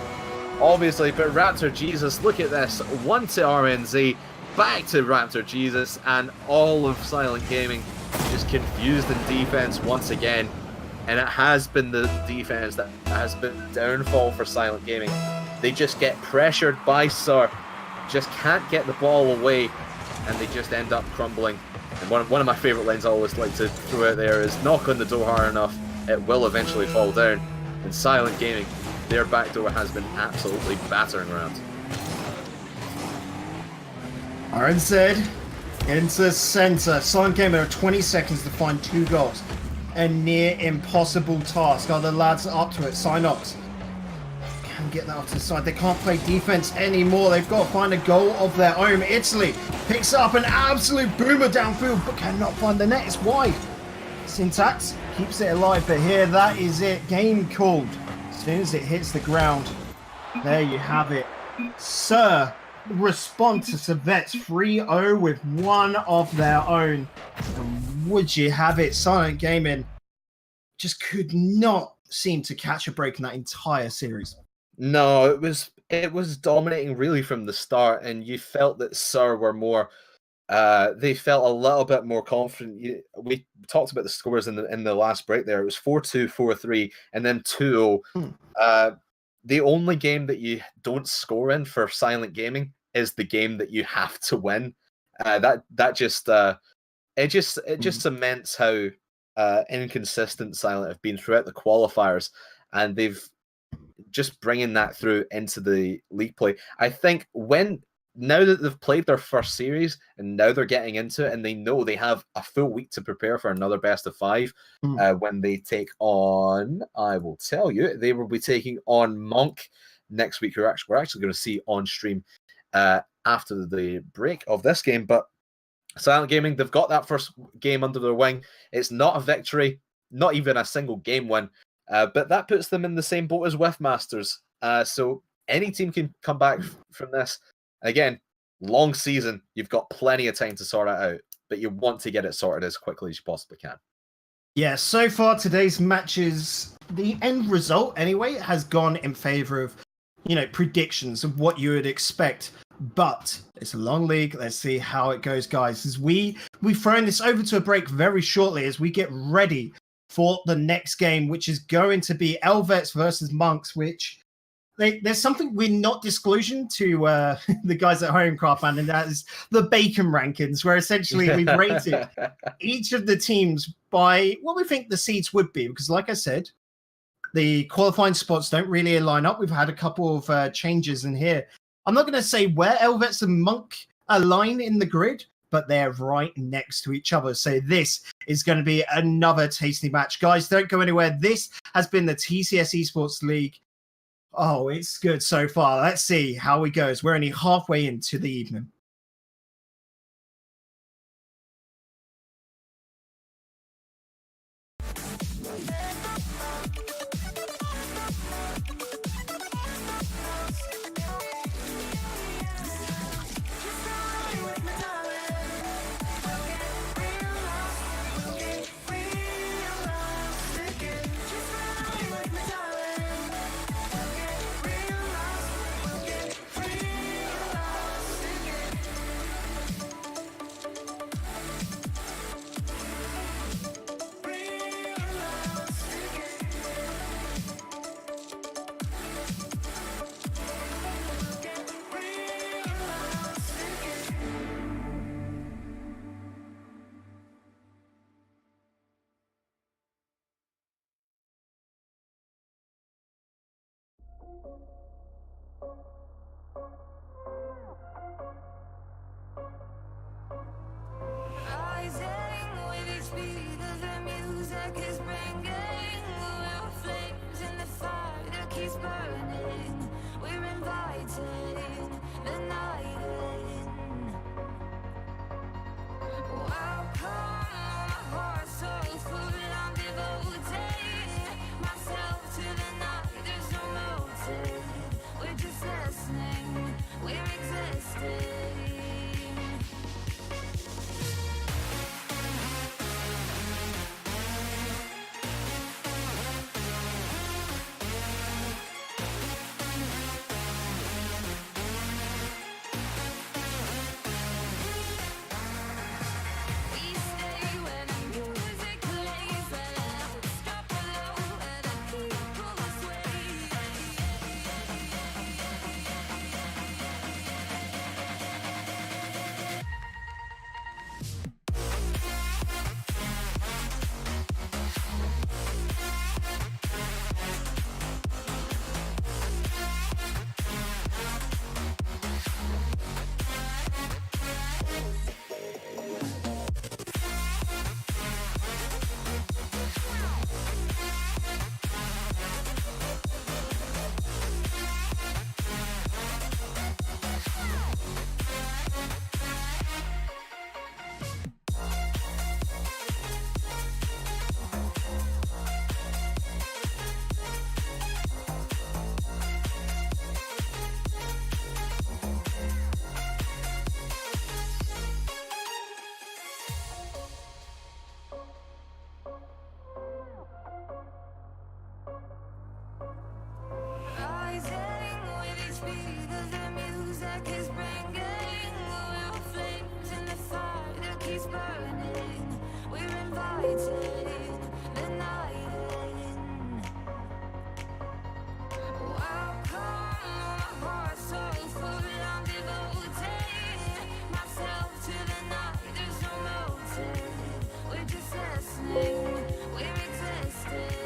obviously. But Raptor Jesus, look at this. 1 to RNZ, back to Raptor Jesus, and all of Silent Gaming just confused in defense once again. And it has been the defense that has been downfall for Silent Gaming. They just get pressured by Sir, just can't get the ball away, and they just end up crumbling. And one of my favourite lines I always like to throw out there is knock on the door hard enough, it will eventually fall down. And Silent Gaming, their back door has been absolutely battering around. RNZ into center. Silent Gaming are 20 seconds to find 2 goals. A near impossible task. Are the lads up to it? Synops can get that off to the side. They can't play defense anymore. They've got to find a goal of their own. Italy picks up an absolute boomer downfield, but cannot find the net. It's wide. Syntax keeps it alive, but here, that is it. Game called. As soon as it hits the ground, there you have it. Sir respond to Servette's 3-0 with one of their own. And would you have it? Silent Gaming just could not seem to catch a break in that entire series. No, it was dominating really from the start, and you felt that Sir were more. They felt a little bit more confident. We talked about the scores in the last break there. It was 4-2, 4-3, and then 2-0. The only game that you don't score in for Silent Gaming is the game that you have to win. It just cements how inconsistent Silent have been throughout the qualifiers, and they've just bringing that through into the league play. I think now that they've played their first series and now they're getting into it and they know they have a full week to prepare for another best of 5 when they take on, I will tell you, they will be taking on Monk next week. We're actually going to see on stream after the break of this game. But Silent Gaming, they've got that first game under their wing. It's not a victory, not even a single game win, but that puts them in the same boat as Whiffmasters. So any team can come back from this. Again, long season, you've got plenty of time to sort it out, but you want to get it sorted as quickly as you possibly can. Yeah, so far today's matches, the end result anyway has gone in favor of, predictions of what you would expect. But it's a long league. Let's see how it goes, guys. As we've thrown this over to a break very shortly as we get ready for the next game, which is going to be Helvets versus Monks, which there's something we're not disclosing to the guys at home, Craftman, and that is the bacon rankings, where essentially we've rated each of the teams by what we think the seeds would be. Because like I said, the qualifying spots don't really line up. We've had a couple of changes in here. I'm not going to say where Helvets and Monk align in the grid, but they're right next to each other. So this is going to be another tasty match. Guys, don't go anywhere. This has been the TCS Esports League. Oh, it's good so far. Let's see how it goes. We're only halfway into the evening. keeps burning. We're inviting the night in. Welcome, my heart so full, I'm devoting myself to the night. There's no motive, we're just listening, we're existing. We stay where the music plays, where the hooks drop below, where the people sway. Rising with each beat of the music is bringing real flames in the fire that keeps burning. We're inviting the night in. Welcome, my heart so full, I'm devoting myself to the night. There's no motive, we're just listening, we're existing.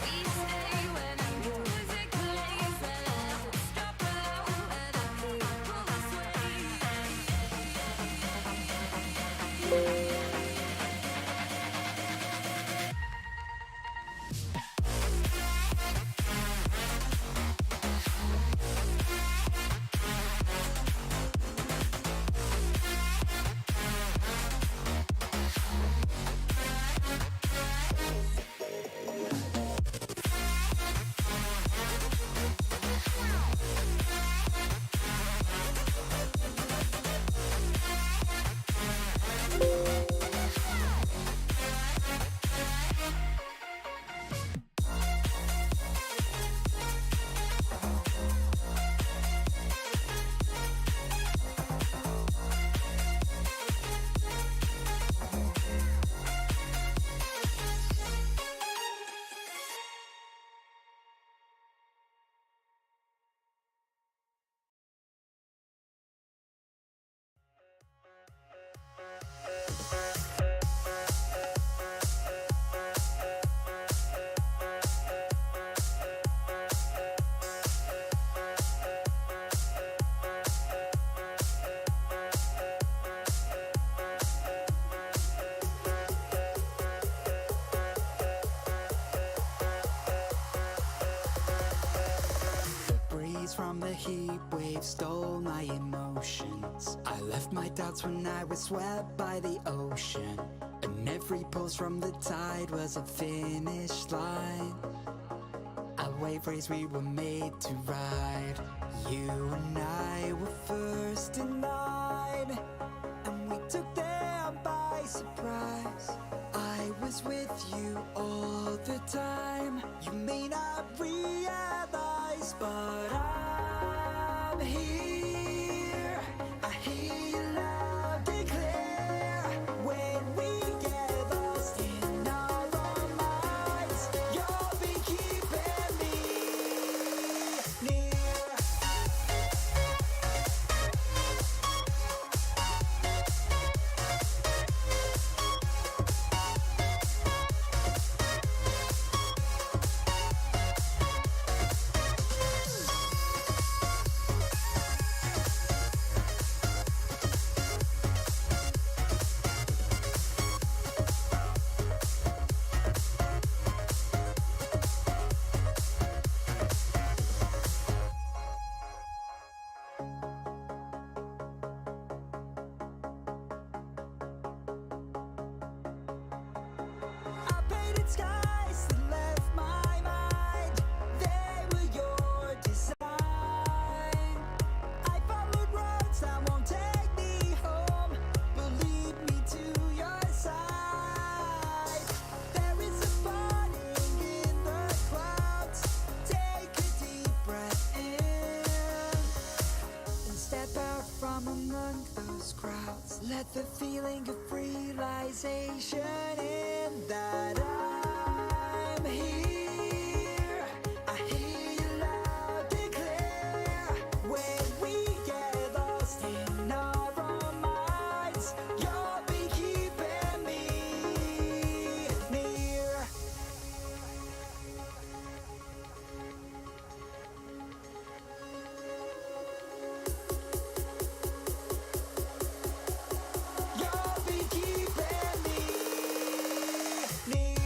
We stay where the music plays, where the hooks drop below, where the people sway. Breeze from the heat wave stole my emotions. I left my doubts when I was swept by the ocean, and every pulse from the tide was a finish line. A wave race we were made to ride. You and I were first in line, and we took them by surprise. I was with you all the time. You may not realize, but I'm here. I hear your love declare when we get lost in our own minds. You'll be keeping me near. the feeling of realization in that I'm here. I hear you loud and clear. When we get lost in our own minds, you'll be keeping me near. You'll be keeping me near.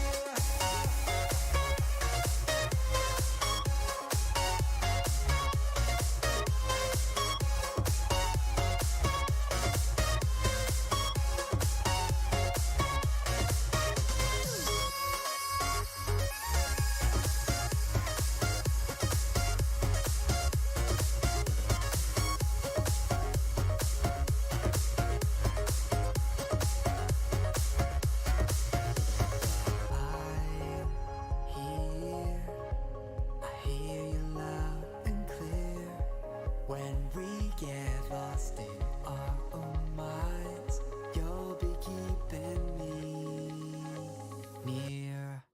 I hear you loud and clear. When we get lost in our own minds, you'll be keeping me near.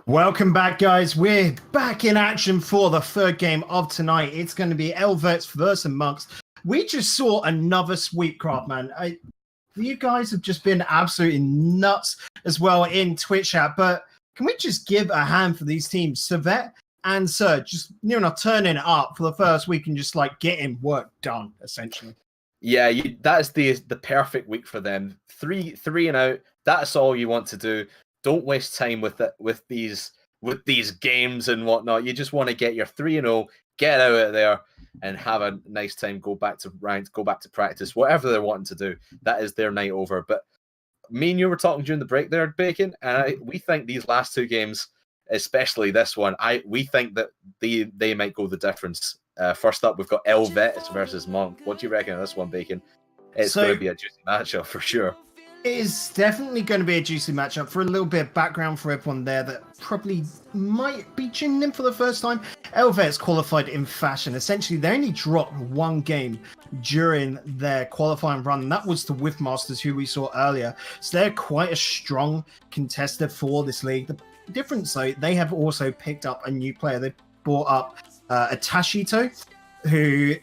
Welcome back, guys. We're back in action for the third game of tonight. It's going to be Elverts versus Monks. We just saw another sweep, Craft, man. You guys have just been absolutely nuts as well in Twitch chat, but can we just give a hand for these teams? Servet and Sir, just turning it up for the first week and just like getting work done, essentially. Yeah, that is the perfect week for them. Three and out. That's all you want to do. Don't waste time with these games and whatnot. You just want to get your 3-0, get out of there, and have a nice time. Go back to ranked, go back to practice, whatever they're wanting to do. That is their night over. But me and you were talking during the break there, Bacon, and we think these last two games, especially this one, we think that they might go the difference. First up, we've got Elvets versus Monk. What do you reckon of this one, Bacon? It's going to be a juicy matchup for sure. It is definitely going to be a juicy matchup. For a little bit of background for everyone there that probably might be tuning in for the first time, Elvets qualified in fashion. Essentially, they only dropped one game during their qualifying run, and that was the Whiffmasters, who we saw earlier. So they're quite a strong contester for this league. The difference, though, they have also picked up a new player. They brought up a Tashito, who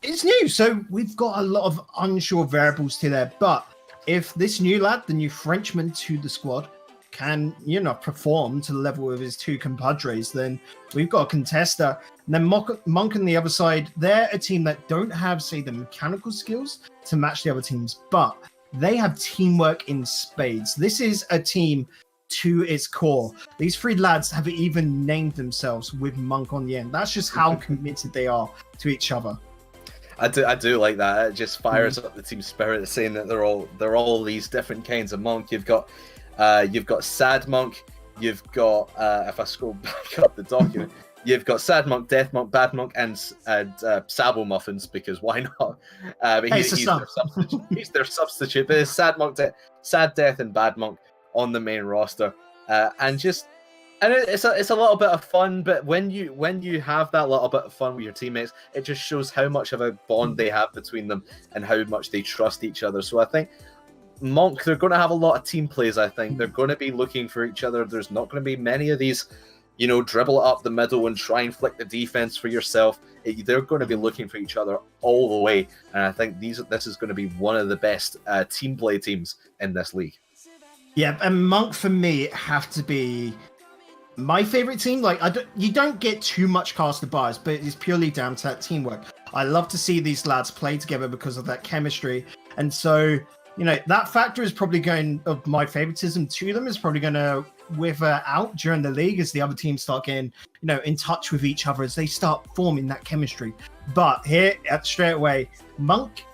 is new. So we've got a lot of unsure variables to there, but if this new lad, the new Frenchman to the squad, can, perform to the level of his two compadres, then we've got a contester. And then Monk on the other side, they're a team that don't have, say, the mechanical skills to match the other teams, but they have teamwork in spades. This is a team to its core. These three lads have even named themselves with Monk on the end. That's just how committed they are to each other. I do like that. It just fires up the team spirit, saying that they're all these different kinds of monk. You've got sad monk. You've got if I scroll back up the document, you've got sad monk, death monk, bad monk, and Sabo muffins, because why not? But he's their substitute. He's their substitute. But it's sad monk, sad death, and bad monk on the main roster, and it's a little bit of fun, but when you have that little bit of fun with your teammates, it just shows how much of a bond they have between them and how much they trust each other. So I think Monk, they're going to have a lot of team plays. I think they're going to be looking for each other. There's not going to be many of these, dribble it up the middle and try and flick the defense for yourself. They're going to be looking for each other all the way, and I think this is going to be one of the best team play teams in this league. Yeah, and Monk for me have to be my favorite team. Like, you don't get too much caster bias, but it's purely down to that teamwork. I love to see these lads play together because of that chemistry, and so that factor is probably of my favoritism to them is probably going to wither out during the league as the other teams start getting in touch with each other, as they start forming that chemistry. But here straight away, Monk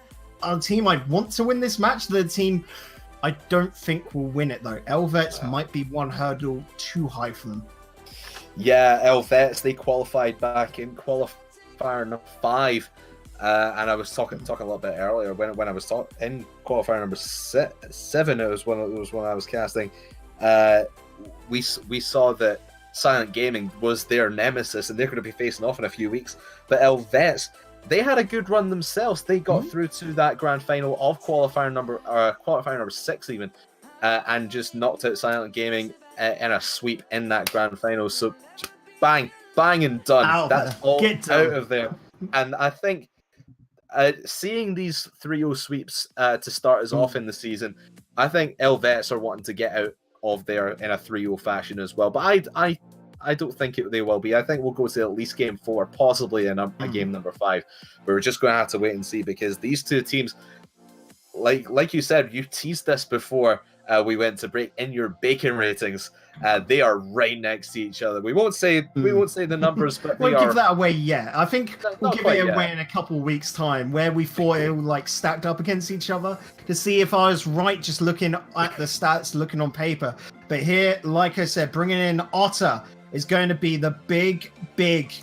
are the team I'd want to win this match. The team I don't think will win it, though. Elvets might be one hurdle too high for them. Yeah, Elvets, they qualified back in qualifier number 5. And I was talking a little bit earlier when I was in qualifier number 7. It was when I was casting. We saw that Silent Gaming was their nemesis, and they're going to be facing off in a few weeks. But Helvets, they had a good run themselves. They got through to that grand final of qualifier number 6 even, and just knocked out Silent Gaming in a sweep in that grand final. So just bang and done. That's all out of there. And I think seeing these 3-0 sweeps to start us off in the season, I think Helvets are wanting to get out of there in a 3-0 fashion as well. But I don't think they will be. I think we'll go to at least game 4, possibly in a game number 5. We're just going to have to wait and see, because these two teams, like you said, you teased this before we went to break in your bacon ratings. They are right next to each other. We won't say the numbers, but we'll give that away yet. I think we'll give it away in a couple of weeks' time, where we thought it like stacked up against each other, to see if I was right just looking at the stats, looking on paper. But here, like I said, bringing in Otter is going to be the big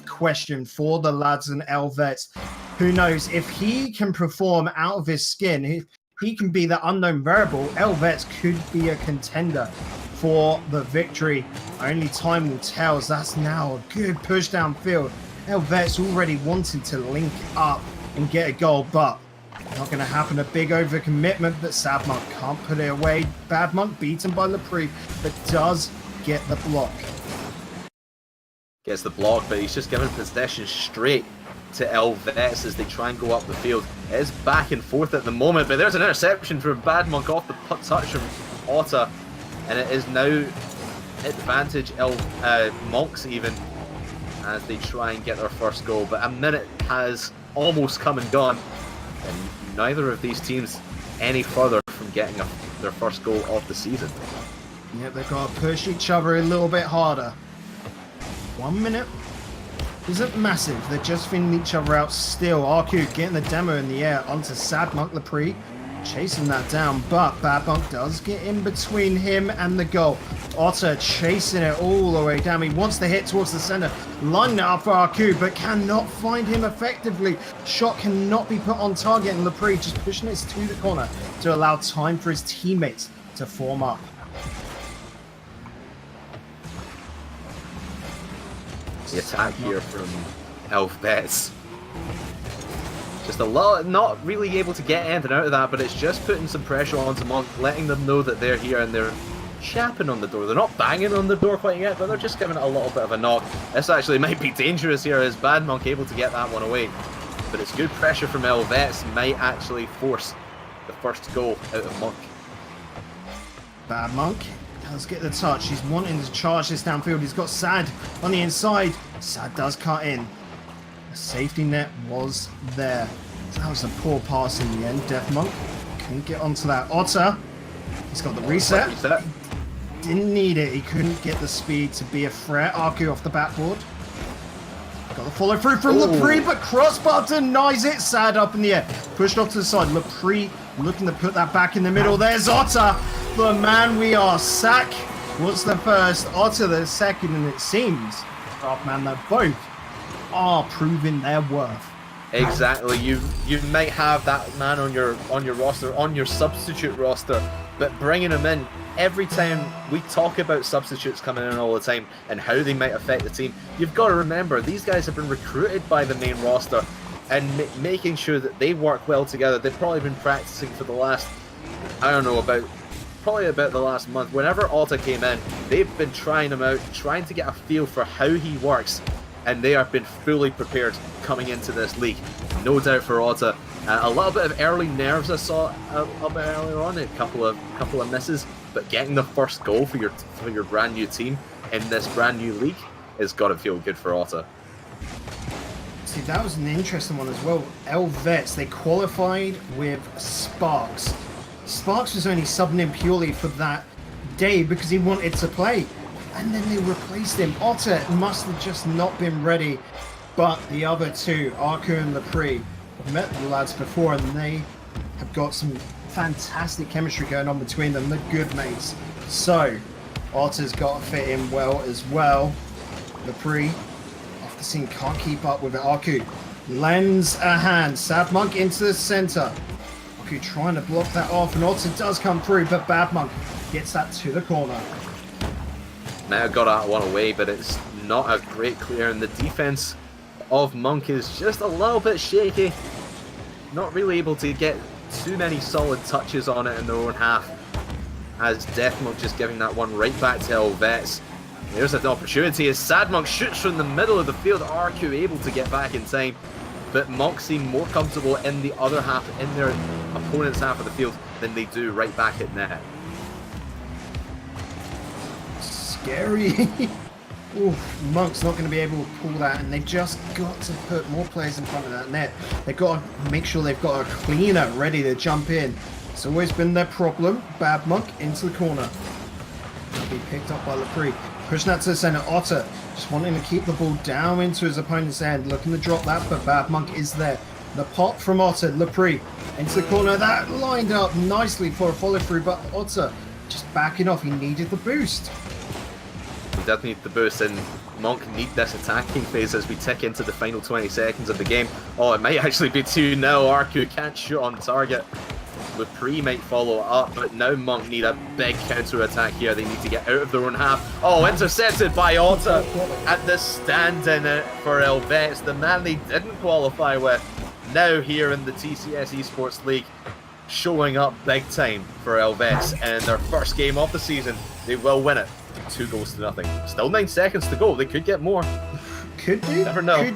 question for the lads in Helvets. Who knows if he can perform out of his skin? If he can be the unknown variable, Helvets could be a contender for the victory. Only time will tell, as that's now a good push downfield. Helvets already wanted to link up and get a goal, but not going to happen. A big overcommitment, but Sadmonk can't put it away. Badmonk beaten by Lepre, but does get the block. Gets the block, but he's just given possession straight to Helvets as they try and go up the field. It is back and forth at the moment, but there's an interception from Badmonk off the touch from Otta, and it is now advantage Monks even as they try and get their first goal. But a minute has almost come and gone, and neither of these teams any further from getting their first goal of the season. Yep, they've got to push each other a little bit harder. 1 minute isn't massive. They're just thinning each other out still. RQ getting the demo in the air onto Sadmonk. Lepre chasing that down, but Badmonk does get in between him and the goal. Otter chasing it all the way down. He wants to hit towards the center, lining it up for RQ, but cannot find him effectively. Shot cannot be put on target, and Lepre just pushing it to the corner to allow time for his teammates to form up. The attack here from Helvets. Just a lot, not really able to get anything out of that, but it's just putting some pressure onto Monk, letting them know that they're here, and they're chapping on the door. They're not banging on the door quite yet, but they're just giving it a little bit of a knock. This actually might be dangerous here, as Badmonk able to get that one away. But it's good pressure from Helvets, might actually force the first goal out of Monk. Badmonk does get the touch. He's wanting to charge this downfield. He's got Sad on the inside. Sad does cut in. The safety net was there. That was a poor pass in the end. Deathmonk couldn't get onto that. Otter, he's got the reset. Didn't need it. He couldn't get the speed to be a threat. Arku off the backboard. Got the follow through from Lepre, but crossbar denies it. Sad up in the air. Pushed off to the side. Lepre looking to put that back in the middle. There's Otter, the man we are. Sack was the first, Otter the second, and it seems, man, that both are proving their worth. Exactly. You might have that man on your roster, on your substitute roster, but bringing him in every time we talk about substitutes coming in all the time and how they might affect the team, you've got to remember these guys have been recruited by the main roster, and making sure that they work well together. They've probably been practicing for the last, I don't know, probably about the last month. Whenever Otta came in, they've been trying him out, trying to get a feel for how he works, and they have been fully prepared coming into this league. No doubt for Otta. A little bit of early nerves I saw a bit earlier on, a couple of misses, but getting the first goal for your brand new team in this brand new league has got to feel good for Otta. See, that was an interesting one as well. Helvets, they qualified with Sparks. Sparks was only subbing in purely for that day because he wanted to play. And then they replaced him. Otter must have just not been ready. But the other two, Arku and Lepre, have met the lads before, and they have got some fantastic chemistry going on between them. They're good mates. So, Otter's got to fit in well as well. Lepre, off the scene, can't keep up with it. Arku lends a hand. Sadmonk into the center. Aku trying to block that off, and Otter does come through, but Bad Monk gets that to the corner. Might have got that one away, but it's not a great clear, and the defense of Monk is just a little bit shaky. Not really able to get too many solid touches on it in their own half, as Deathmonk just giving that one right back to Helvets. There's an opportunity as Sadmonk shoots from the middle of the field. RQ able to get back in time, but Monk seem more comfortable in the other half, in their opponent's half of the field, than they do right back at net. Scary. Oof, Monk's not going to be able to pull that, and they've just got to put more players in front of that net. They've got to make sure they've got a cleaner ready to jump in. It's always been their problem. Bad Monk into the corner. That'll be picked up by Lepre. Pushing that to the center. Otter just wanting to keep the ball down into his opponent's end. Looking to drop that, but Bad Monk is there. The pop from Otter. Lepre into the corner. That lined up nicely for a follow through, but Otter just backing off. He needed the boost. He does need the boost, and Monk need this attacking phase as we tick into the final 20 seconds of the game. Oh, it might actually be 2-0. RQ can't shoot on target. Lepre might follow up, but now Monk need a big counter-attack here. They need to get out of their own half. Oh, intercepted by Otter at the stand-in for Helvets, the man they didn't qualify with. Now here in the TCS eSports League, showing up big time for Helvets in their first game of the season. They will win it. 2-0. Still 9 seconds to go. They could get more. Could do. Never know.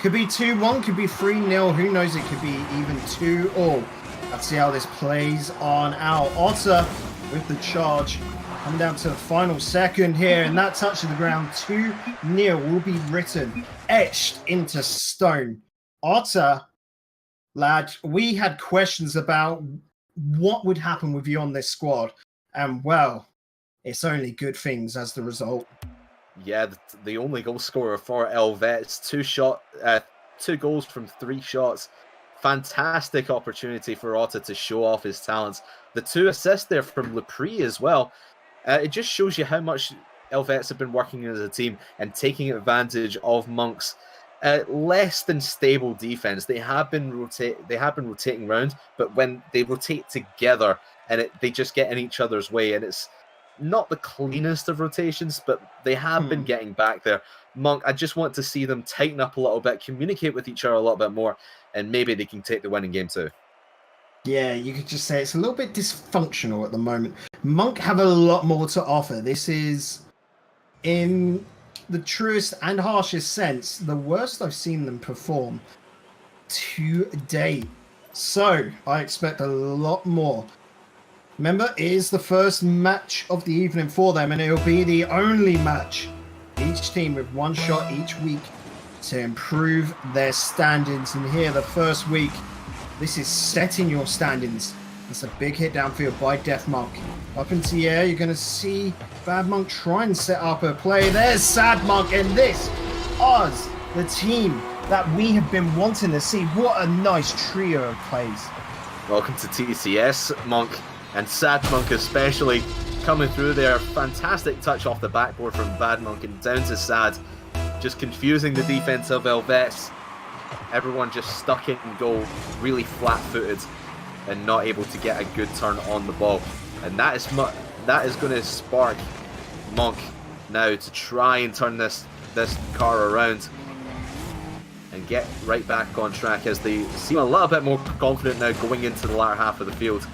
Could be 2-1, could be 3-0. Who knows? It could be even 2-all. Let's see how this plays on out. Otter with the charge. Coming down to the final second here, and that touch of the ground. 2-0 will be written, etched into stone. Otter, lad, we had questions about what would happen with you on this squad, and well, it's only good things as the result. Yeah, the only goal scorer for Helvets. 2 goals from 3 shots. Fantastic opportunity for Otter to show off his talents. The 2 assists there from Lepre as well. It just shows you how much Helvets have been working as a team and taking advantage of Monk's less than stable defense. They have been rotating around, but when they rotate together, and they just get in each other's way, and it's not the cleanest of rotations, but they have been getting back there. Monk, I just want to see them tighten up a little bit, communicate with each other a little bit more, and maybe they can take the winning game too. Yeah, you could just say it's a little bit dysfunctional at the moment. Monk have a lot more to offer. This is, in the truest and harshest sense, the worst I've seen them perform to date. So I expect a lot more. Remember, it is the first match of the evening for them, and it'll be the only match. Each team with 1 shot each week to improve their standings. And here, the first week, this is setting your standings. It's a big hit downfield by Deathmonk. Up into the air, you're going to see Bad Monk try and set up a play. There's Sadmonk, and this is the team that we have been wanting to see. What a nice trio of plays. Welcome to TCS, Monk. And Sadmonk especially coming through there. Fantastic touch off the backboard from Bad Monk and down to Sad. Just confusing the defense of Helvets. Everyone just stuck in goal, really flat-footed and not able to get a good turn on the ball. And that is going to spark Monk now to try and turn this car around and get right back on track as they seem a little bit more confident now going into the latter half of the field.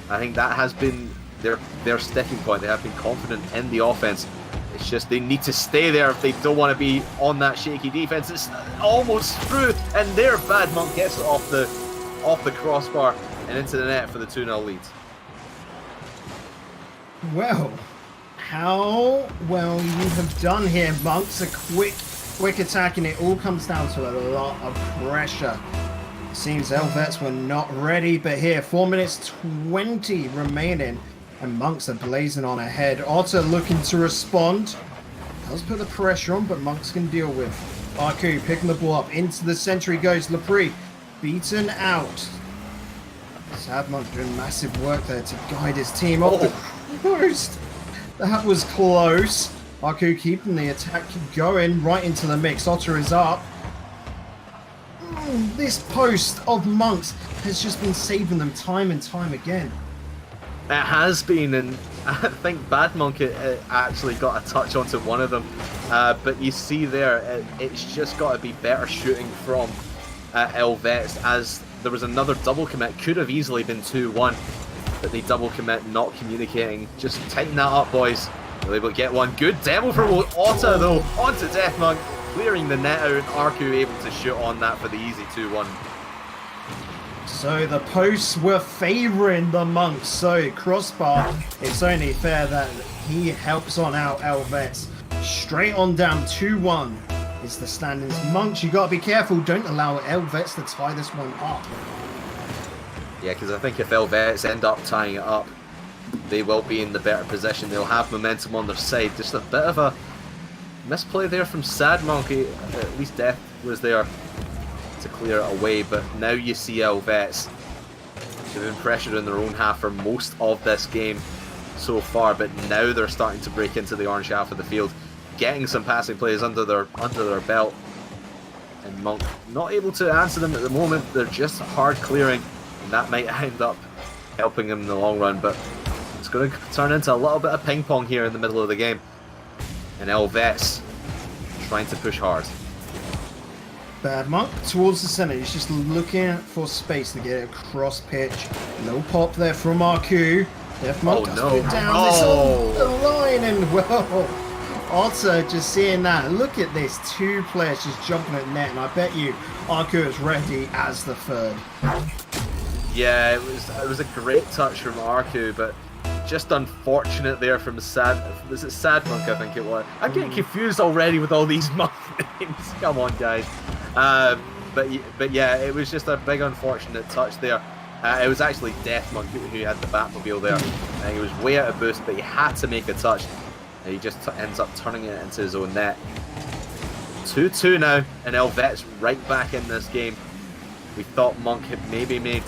I think that has been their sticking point. They have been confident in the offense. It's just they need to stay there if they don't want to be on that shaky defense. It's almost through, and there Bad Monk gets it off the crossbar and into the net for the 2-0 lead. Well, how well you have done here, Monks. A quick attack, and it all comes down to a lot of pressure. Seems Helvets were not ready, but here, 4 minutes 20 remaining, and Monks are blazing on ahead. Otter looking to respond. Does put the pressure on, but Monks can deal with. Aku picking the ball up. Into the center he goes. Lepre beaten out. Sadmonk doing massive work there to guide his team. Oh, close. That was close. Aku keeping the attack going right into the mix. Otter is up. this post of Monks has just been saving them time and time again. It has been, and I think Bad Monk actually got a touch onto one of them. But you see there, it's just got to be better shooting from Helvets, as there was another double commit. Could have easily been 2-1, but they double commit, not communicating. Just tighten that up, boys. They're able to get one. Good demo for Otta, though. Onto Death Monk, clearing the net out. Arku able to shoot on that for the easy 2-1. So the posts were favouring the Monks. So Crossbar, it's only fair that he helps on out Helvets. Straight on down 2-1 is the standings. Monks, you got to be careful. Don't allow Helvets to tie this one up. Yeah, because I think if Helvets end up tying it up, they will be in the better position. They'll have momentum on their side. Just a bit of a misplay there from Sad Monkey. At least Death was there to clear it away, but now you see Helvets. They've been pressured in their own half for most of this game so far, but now they're starting to break into the orange half of the field, getting some passing plays under their belt. And Monk not able to answer them at the moment. They're just hard clearing, and that might end up helping them in the long run, but it's going to turn into a little bit of ping pong here in the middle of the game. And Helvets trying to push hard. Bad Monk towards the centre. He's just looking for space to get it across pitch. No pop there from Arku. Death Monk does put it down this on the line, and well, Otter just seeing that. Look at this, two players just jumping at net, and I bet you Arku is ready as the third. Yeah, it was a great touch from Arku, but just unfortunate there from Sad. Was it Sad Monk? I think it was. I'm getting confused already with all these Monk names. Come on, guys. But yeah, it was just a big unfortunate touch there. It was actually Death Monk who had the Batmobile there. He was way out of boost, but he had to make a touch. And he just ends up turning it into his own net. 2-2 now, and Helvets right back in this game. We thought Monk had maybe made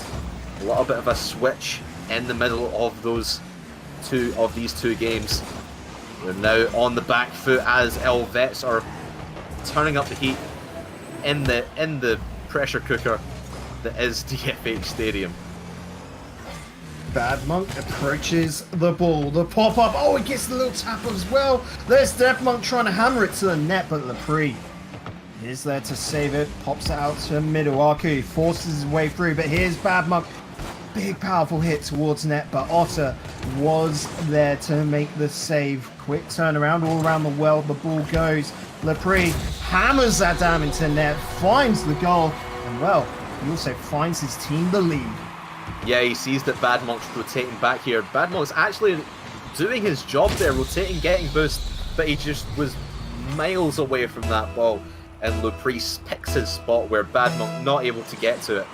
a little bit of a switch in the middle of these two games. They're now on the back foot as Helvets are turning up the heat in the pressure cooker that is DFH Stadium. Bad Monk approaches the ball. The pop-up. Oh, he gets the little tap as well. There's Death Monk trying to hammer it to the net, but Lepre is there to save it. Pops it out to middle. Arku forces his way through, but here's Bad Monk. Big, powerful hit towards net, but Otter was there to make the save. Quick turnaround all around the world. The ball goes. Lepre hammers that down into net, finds the goal, and well, he also finds his team the lead. Yeah, he sees that Bad Monk's rotating back here. Bad Monk's actually doing his job there, rotating, getting boost, but he just was miles away from that ball. And Lepre picks his spot where Bad Monk not able to get to it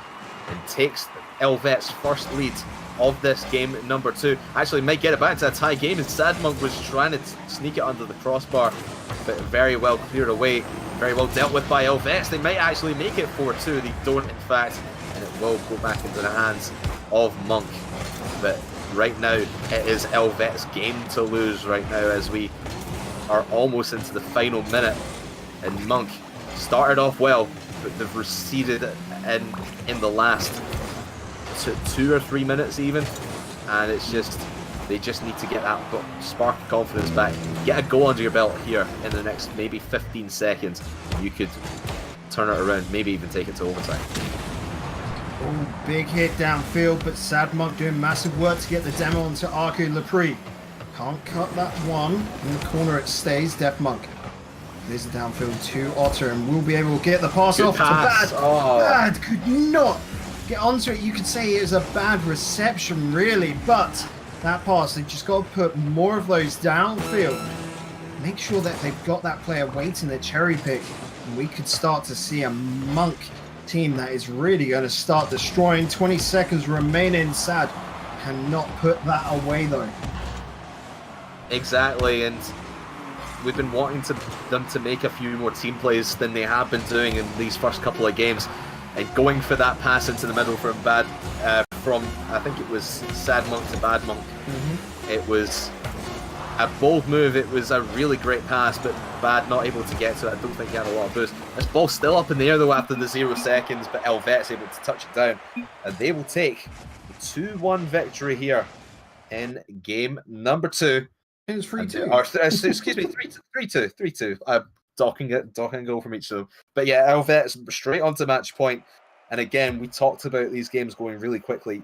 and takes Helvets' first lead of this game, number 2. Actually might get it back to a tie game, and Sad Monk was trying to sneak it under the crossbar, but very well cleared away, very well dealt with by Helvets. They might actually make it 4-2. They don't, in fact, and it will go back into the hands of Monk. But right now, it is Helvets' game to lose right now, as we are almost into the final minute. And Monk started off well, but they've receded in the last 2 or 3 minutes even, and it's just, they just need to get that spark of confidence back. Get a goal under your belt here in the next maybe 15 seconds. You could turn it around, maybe even take it to overtime. Oh, big hit downfield, but Sad Monk doing massive work to get the demo onto Arku. Lepre can't cut that one. In the corner it stays. Death Monk. There's the downfield to Otter, and we'll be able to get the pass off to Bad. Bad could not get onto it. You could say it was a bad reception, really, but that pass, they've just got to put more of those downfield. Make sure that they've got that player waiting their cherry pick, and we could start to see a Monk team that is really going to start destroying. 20 seconds remaining. Sad cannot put that away though. Exactly, and we've been wanting them to make a few more team plays than they have been doing in these first couple of games. And going for that pass into the middle from I think it was Sad Monk to Bad Monk. It was A bold move. It was a really great pass, but Bad not able to get to it. I don't think he had a lot of boost. This ball's still up in the air though after the 0 seconds, but Helvet's able to touch it down, and they will take the 2-1 victory here in game number 2. It was 3-2. Excuse me, 3-2. 3-2. Docking a goal from each of them. But yeah, Helvet's straight onto match point. And again, we talked about these games going really quickly.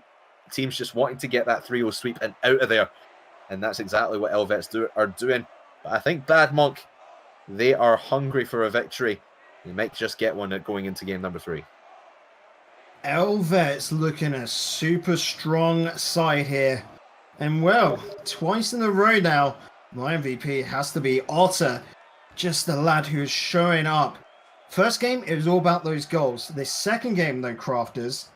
Teams just wanting to get that 3-0 sweep and out of there. And that's exactly what Helvet's are doing. But I think Bad Monk, they are hungry for a victory. They might just get one going into game number 3. Helvet's looking a super strong side here. And well, twice in a row now, my MVP has to be Otter. Just the lad who is showing up. First game, it was all about those goals. This second game, though, Crafters,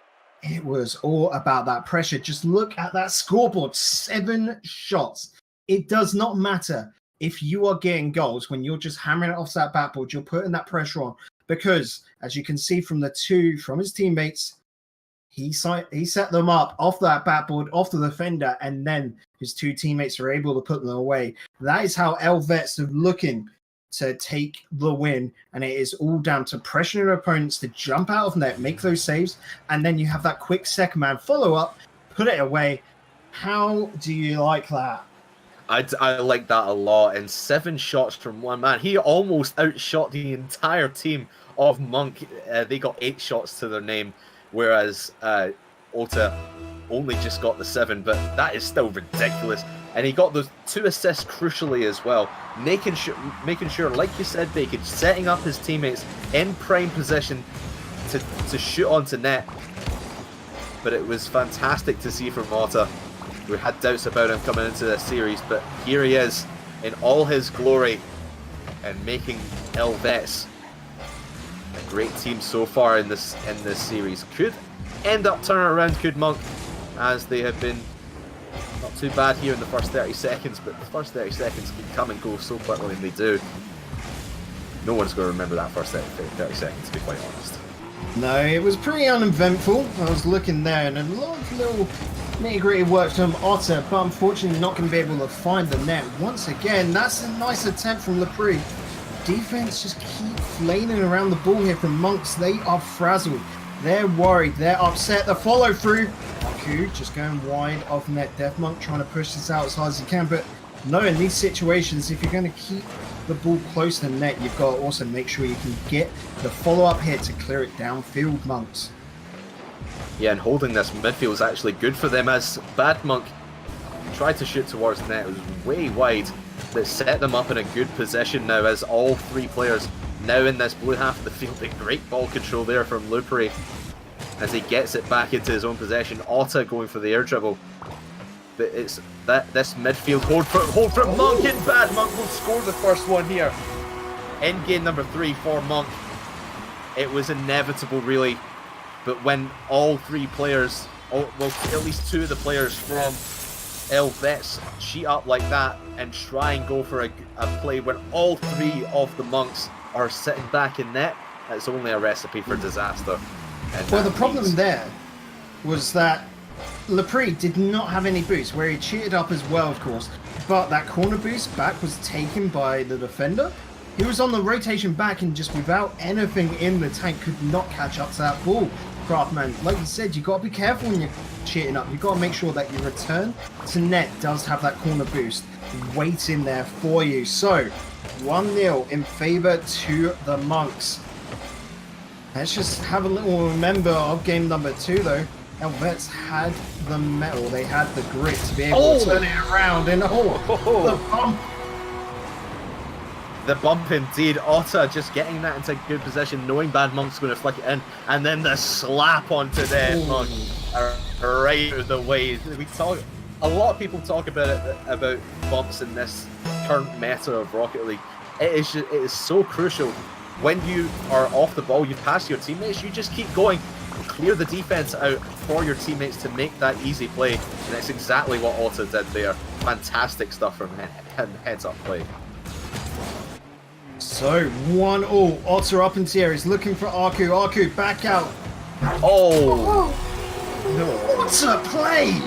it was all about that pressure. Just look at that scoreboard. 7 shots. It does not matter if you are getting goals when you're just hammering it off that backboard. You're putting that pressure on. Because, as you can see from the 2 from his teammates, he set them up off that backboard, off the defender, and then his 2 teammates were able to put them away. That is how Helvet's are looking to take the win, and it is all down to pressuring your opponents to jump out of net, make those saves, and then you have that quick second man follow up, put it away. How do you like that? I like that a lot. And 7 shots from one man. He almost outshot the entire team of Monk. They got 8 shots to their name, whereas Ota only just got the 7, but that is still ridiculous. And he got those 2 assists crucially as well, making sure, like you said, Bacon, setting up his teammates in prime position to shoot onto net. But it was fantastic to see from Ota. We had doubts about him coming into this series, but here he is in all his glory and making Helvet's a great team so far in this series. Could end up turning around, could Monk, as they have been not too bad here in the first 30 seconds, but the first 30 seconds can come and go so quickly, and they do. No one's going to remember that first 30 seconds, to be quite honest. No, it was pretty uneventful. I was looking there, and a lot of little nitty-gritty work from Otter, but unfortunately not going to be able to find the net. Once again, that's a nice attempt from Lepre. Defense just keep flailing around the ball here from Monks. They are frazzled. They're worried. They're upset. The follow through. Aku just going wide off net. Death Monk trying to push this out as hard as he can. But no, in these situations, if you're going to keep the ball close to the net, you've got to also make sure you can get the follow-up hit to clear it downfield, Monks. Yeah, and holding this midfield is actually good for them, as Bad Monk tried to shoot towards the net. It was way wide. That set them up in a good position now, as all 3 players now in this blue half of the field. A great ball control there from Lepre as he gets it back into his own possession. Otta going for the air dribble. But it's this midfield hold from Monk, and Bad Monk will score the first one here. In game number 3 for Monk. It was inevitable, really. But when all 3 players, well, at least 2 of the players from Helvet's cheat up like that and try and go for a play when all 3 of the Monks are sitting back in net, it's only a recipe for disaster. Well, the problem there was that Lepre did not have any boost, where he cheated up as well, of course, but that corner boost back was taken by the defender. He was on the rotation back and just without anything in the tank could not catch up to that ball. Craftman, like you said, you got to be careful when you're cheating up. You've got to make sure that your return to net does have that corner boost waiting there for you. So 1-0 in favour to the Monks. Let's just have a little remember of game number 2 though. Helvet's had the metal, they had the grit to be able to turn it around, and the bump. The bump indeed. Otta just getting that into good position, knowing Bad Monk's going to flick it in, and then the slap onto Dead Monk right out of the way. A lot of people talk about bumps in this current meta of Rocket League. It is so crucial. When you are off the ball, you pass your teammates, you just keep going, clear the defense out for your teammates to make that easy play, and that's exactly what Otta did there. Fantastic stuff from heads up play. So 1-1, Otter up into the air, he's looking for Aku. Aku back out. Oh! What a play!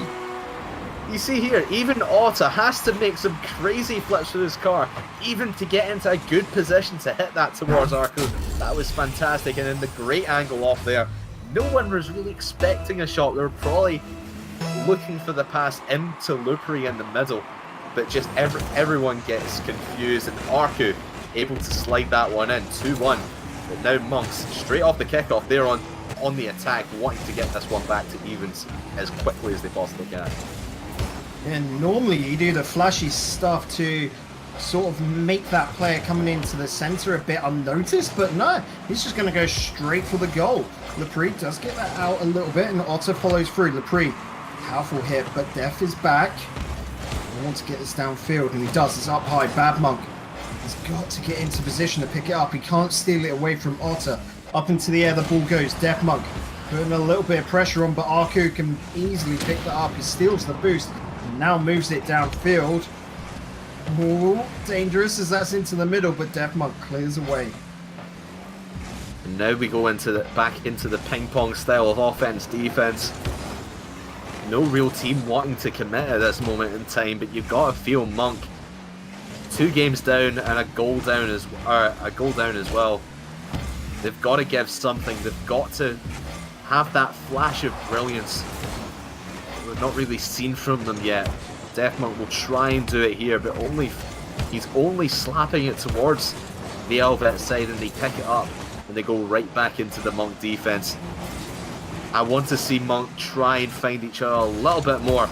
You see here, even Otta has to make some crazy flips with his car, even to get into a good position to hit that towards Arco. That was fantastic, and then the great angle off there. No one was really expecting a shot. They were probably looking for the pass into Lupri in the middle, but just everyone gets confused, and Arco able to slide that one in, 2-1. But now Monks, straight off the kickoff, they're on the attack, wanting to get this one back to evens as quickly as they possibly can. And normally you do the flashy stuff to sort of make that player coming into the center a bit unnoticed, but no, he's just going to go straight for the goal. Lepre does get that out a little bit, and Otter follows through. Lepre, powerful hit, but Def is back. He wants to get this downfield, and he does. It's up high. Bad Monk has got to get into position to pick it up. He can't steal it away from Otter. Up into the air, the ball goes. Def Monk putting a little bit of pressure on, but Arku can easily pick that up. He steals the boost and now moves it downfield. Ooh, dangerous as that's into the middle, but Def Monk clears away. And now we go back into the ping pong style of offense defense. No real team wanting to commit at this moment in time, but you've got to feel Monk 2 games down and a goal down as well. They've got to give something. They've got to have that flash of brilliance we've not really seen from them yet. Def Monk will try and do it here, but he's only slapping it towards the Elvet side, and they pick it up and they go right back into the Monk defense. I want to see Monk try and find each other a little bit more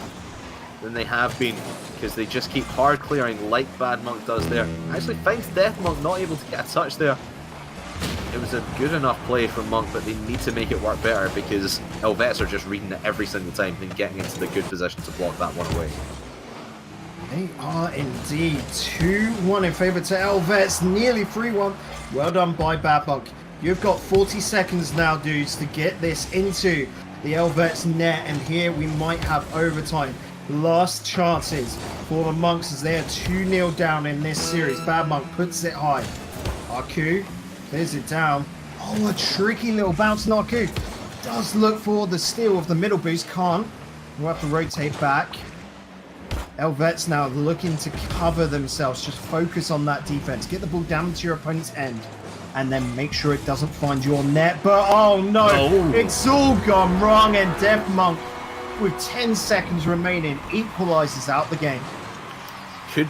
than they have been, because they just keep hard clearing like Bad Monk does there. Actually finds Death Monk not able to get a touch there. It was a good enough play from Monk, but they need to make it work better, because Helvets are just reading it every single time and getting into the good position to block that one away. They are indeed 2-1 in favour to Helvets, nearly 3-1. Well done by Bad Monk. You've got 40 seconds now, dudes, to get this into the Helvets net, and here we might have overtime. Last chances for the Monks as they are 2-0 down in this series. Bad Monk puts it high. Arku clears it down. Oh, a tricky little bounce. Arku does look for the steal of the middle boost. Can't. We'll have to rotate back. Helvets now looking to cover themselves. Just focus on that defense. Get the ball down to your opponent's end, and then make sure it doesn't find your net. But oh no, it's all gone wrong, and Def Monk, with 10 seconds remaining, equalizes out the game. Could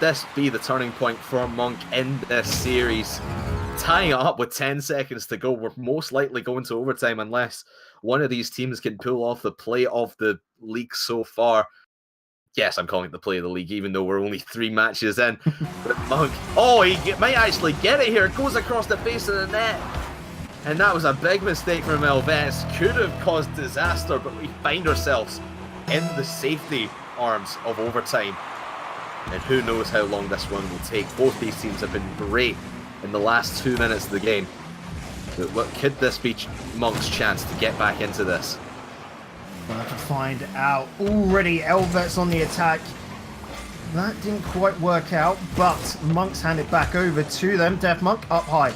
this be the turning point for Monk in this series? Tying it up with 10 seconds to go, we're most likely going to overtime unless one of these teams can pull off the play of the league so far. Yes, I'm calling it the play of the league, even though we're only 3 matches in. But Monk, oh, he might actually get it here. It goes across the base of the net. And that was a big mistake from Helvets. Could have caused disaster, but we find ourselves in the safety arms of overtime. And who knows how long this one will take. Both these teams have been great in the last 2 minutes of the game. But what could this be Monk's chance to get back into this? We'll have to find out. Already Helvets on the attack. That didn't quite work out, but Monks hand it back over to them. Def Monk up high.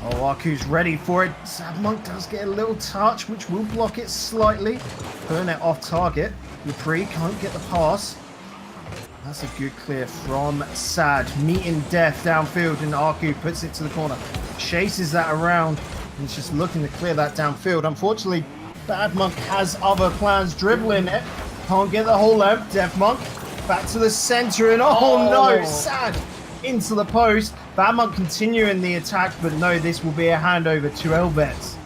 Oh, Arku's ready for it. Sad Monk does get a little touch, which will block it slightly. Burn it off target. Lepre can't get the pass. That's a good clear from Sad. Meeting Def downfield, and Arku puts it to the corner. Chases that around. He's just looking to clear that downfield. Unfortunately, Bad Monk has other plans. Dribbling it. Can't get the whole length. Def Monk back to the center, and oh no, Sad into the post. Bad Monk continuing the attack, but no, this will be a handover to Helvets.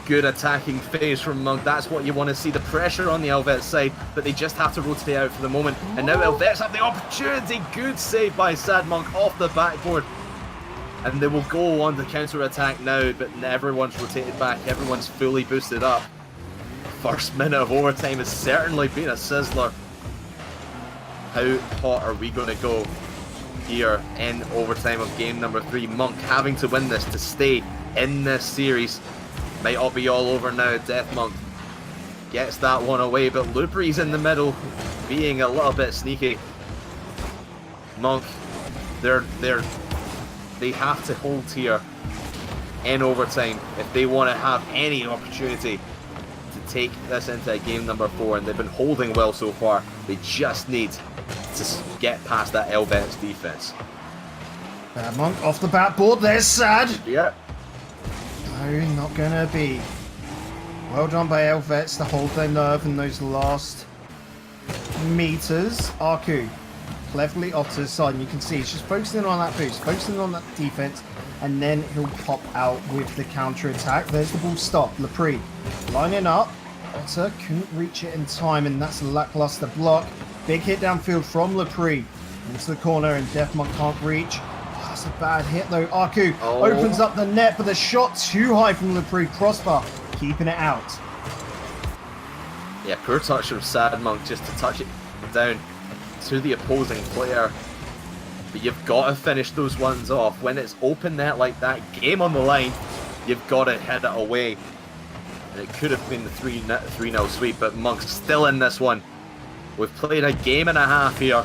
Good attacking phase from Monk. That's what you want to see. The pressure on the Helvets side, but they just have to rotate out for the moment. And now Helvets have the opportunity. Good save by Sad Monk off the backboard. And they will go on the counter-attack now, but everyone's rotated back. Everyone's fully boosted up. First minute of overtime has certainly been a sizzler. How hot are we going to go here in overtime of game number 3? Monk having to win this to stay in this series. Might all be all over now. Death Monk gets that one away, but Lupre's in the middle, being a little bit sneaky. Monk, they have to hold here in overtime if they want to have any opportunity to take this into game number 4, and they've been holding well so far. They just need to get past that Helvets defense. Bad Monk off the backboard. There's Sad. Yeah. No, not gonna be. Well done by Helvets to hold their nerve in those last meters. Aku cleverly off to the side, and you can see he's just focusing on that boost, focusing on that defense, and then he'll pop out with the counter attack. There's the ball stop. Lepre lining up. Otter couldn't reach it in time, and that's a lackluster block. Big hit downfield from Lepre into the corner, and Deathmonk can't reach. Oh, that's a bad hit though. Aku opens up the net, but the shot too high from Lepre. Crossbar keeping it out. Yeah, poor touch from Sad Monk just to touch it down to the opposing player. But you've got to finish those ones off. When it's open net like that, game on the line, you've got to head it away. And it could have been the 3-0 sweep, but Monk's still in this one. We've played a game and a half here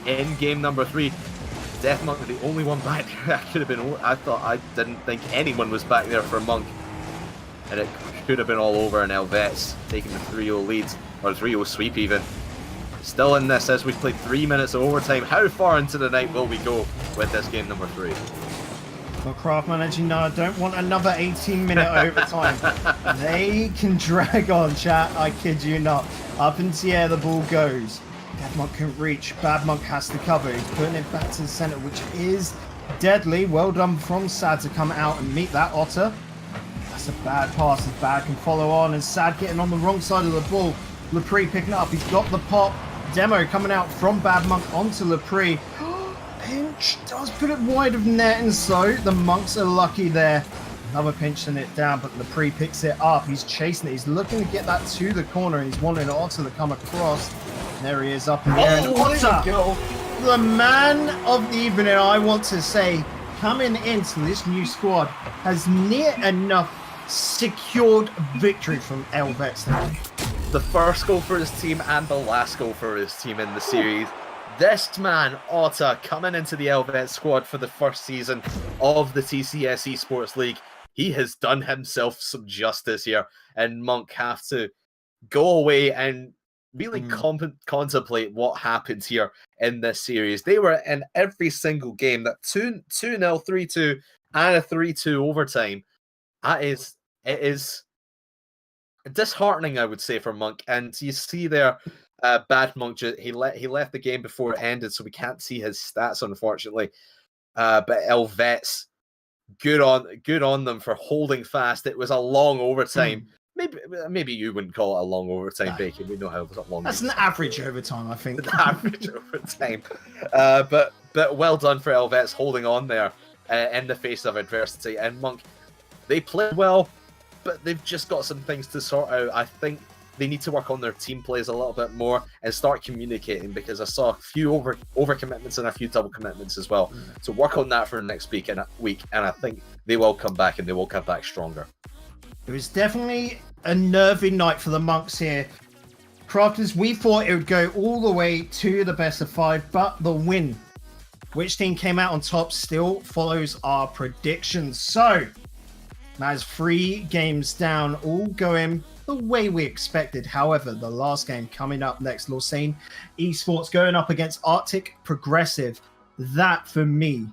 in game number 3. Deathmonk, the only one back there. I could have been. I didn't think anyone was back there for Monk. And it could have been all over, and Helvets taking the 3-0 lead, or 3-0 sweep even. Still in this as we played 3 minutes of overtime. How far into the night will we go with this game number 3? Well, Craftman, as you know, I don't want another 18-minute overtime. They can drag on, chat. I kid you not. Up into the air, the ball goes. Deathmonk couldn't reach. Bad Monk has to cover. He's putting it back to the center, which is deadly. Well done from Sad to come out and meet that Otter. That's a bad pass. As Bad can follow on, and Sad getting on the wrong side of the ball. Lepre picking it up. He's got the pop. Demo coming out from Bad Monk onto Lepre. Pinch does put it wide of net, and so the Monks are lucky there. Another pinch and it down, but Lepre picks it up. He's chasing it. He's looking to get that to the corner, and he's wanting Otter to come across. And there he is up in the air. And Otter, the man of the evening, I want to say, coming into this new squad, has near enough secured victory from Helvets now. The first goal for his team and the last goal for his team in the series. This man, Otter, coming into the Helvets squad for the first season of the TCS eSports League. He has done himself some justice here, and Monk have to go away and really contemplate what happens here in this series. They were in every single game, that 2-0, 3-2, and a 3-2 overtime. It is disheartening, I would say, for Monk. And you see there, Bad Monk, he left the game before it ended, so we can't see his stats, unfortunately. But Helvets, good on them for holding fast. It was a long overtime. Maybe you wouldn't call it a long overtime, Bacon. We know how long. That's an average overtime, I think. An average overtime. But well done for Helvets holding on there in the face of adversity. And Monk, they played well, but they've just got some things to sort out. I think they need to work on their team plays a little bit more and start communicating, because I saw a few over commitments and a few double commitments as well. So work on that for next week, and I think they will come back, and they will come back stronger. It was definitely a nervy night for the Monks here. Crafters, we thought it would go all the way to the best of 5, but the win, which team came out on top, still follows our predictions. So, that's 3 games down, all going the way we expected. However, the last game coming up next, Lausanne eSports going up against Arctic Progressive. That, for me,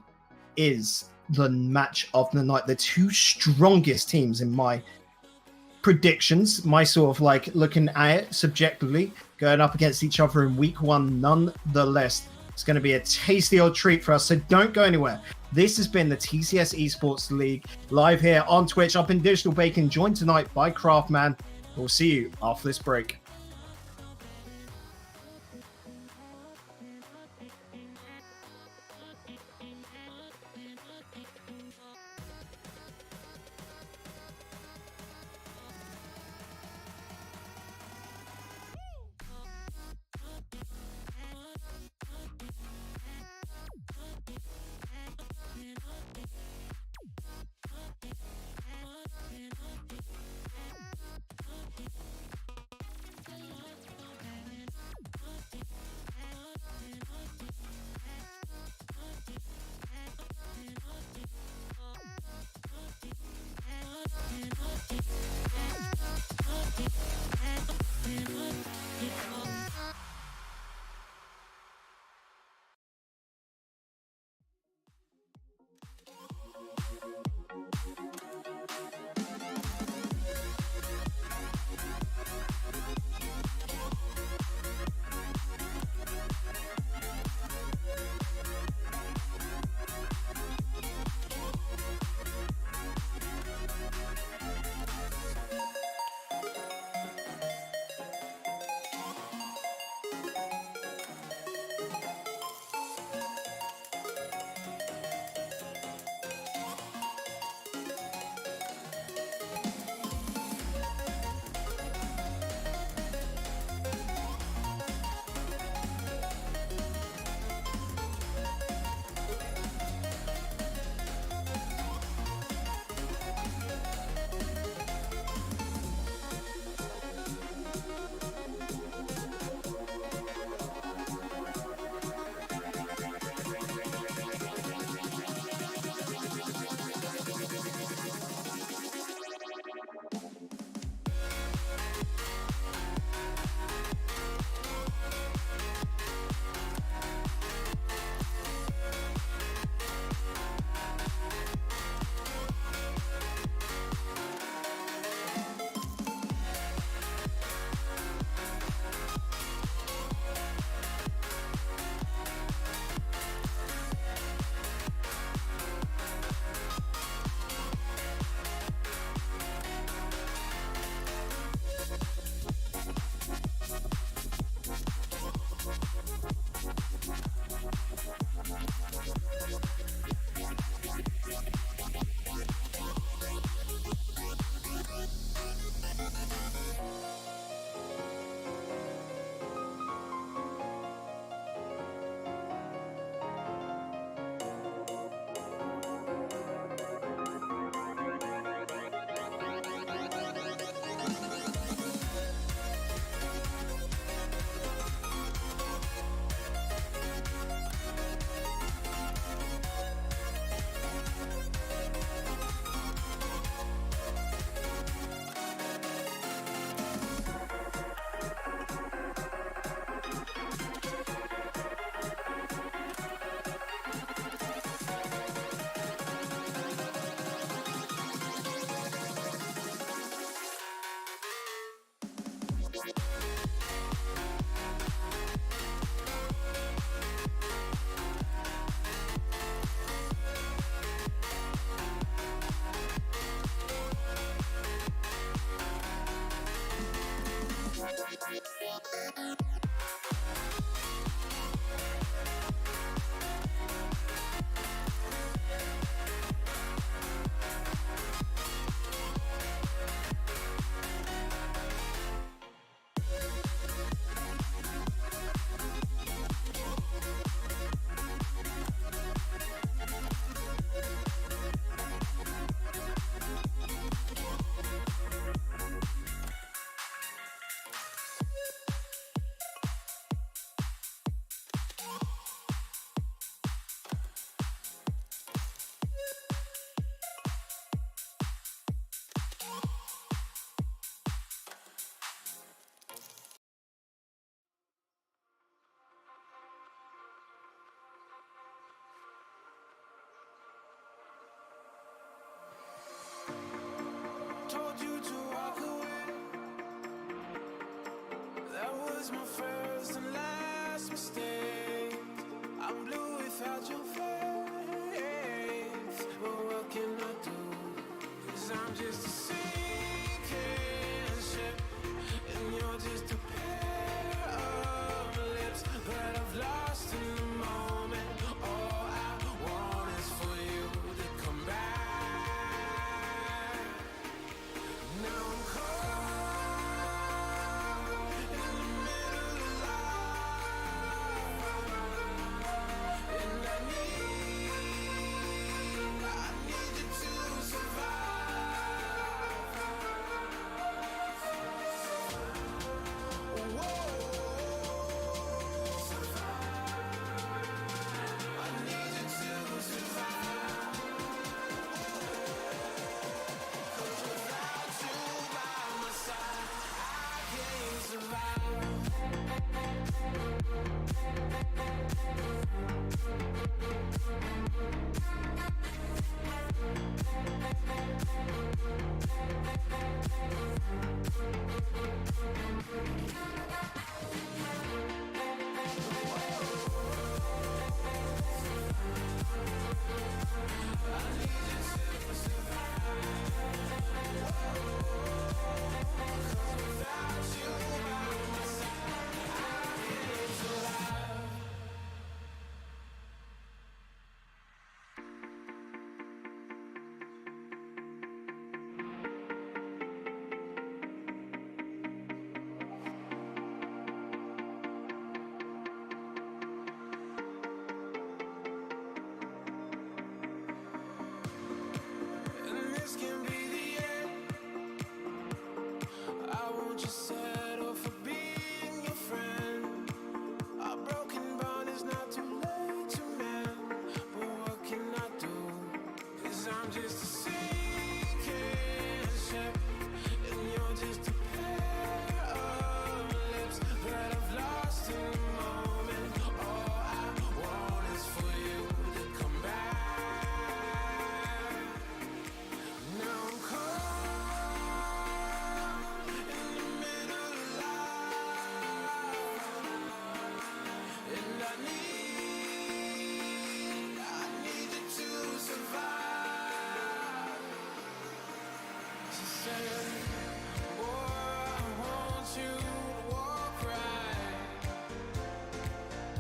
is the match of the night. The 2 strongest teams in my predictions, my sort of like looking at it subjectively, going up against each other in week 1 nonetheless. It's going to be a tasty old treat for us, so don't go anywhere. This has been the TCS Esports League, live here on Twitch, up in Digital Bacon, joined tonight by Craftman. We'll see you after this break.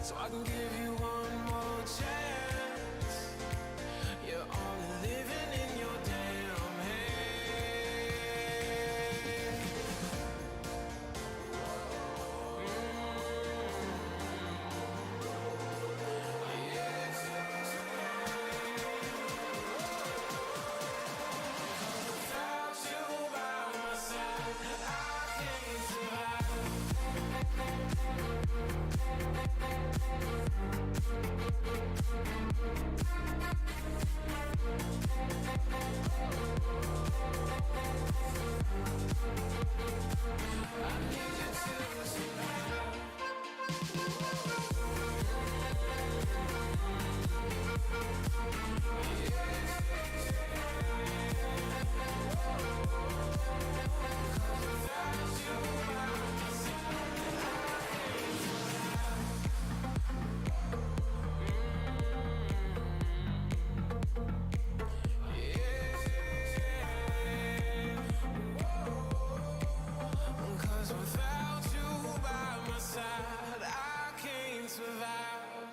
so I can give you one more chance. You're only living in your damn head. Without you by my side, I can't survive. Cause without you by my side, I can't survive.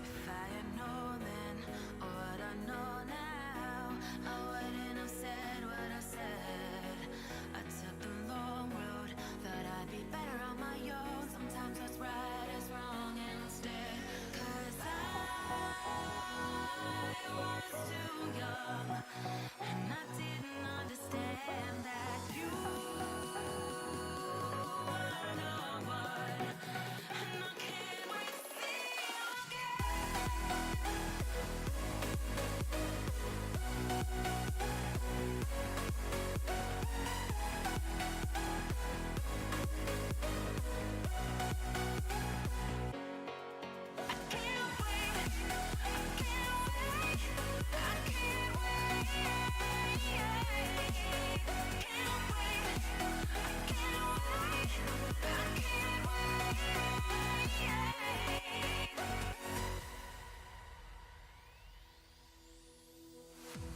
If I had known then what I know now, I wouldn't have said what I said. I took the long road, thought I'd be better on my own. Sometimes what's right is wrong instead. Cause I was too young, and I didn't understand that you were no one. And I can't wait to see you again.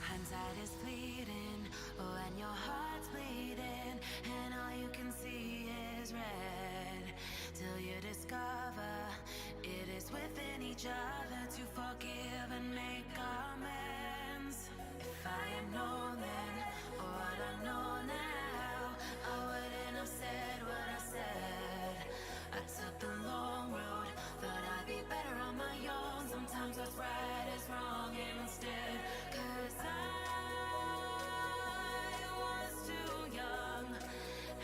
Hindsight is fleeting when your heart's bleeding and all you can see is red. Till you discover it is within each other to forgive and make amends. If I had known then what I know now, I wouldn't have said what I said. I took the long road, thought I'd be better on my own. Sometimes what's right is wrong instead. Cause I was too young,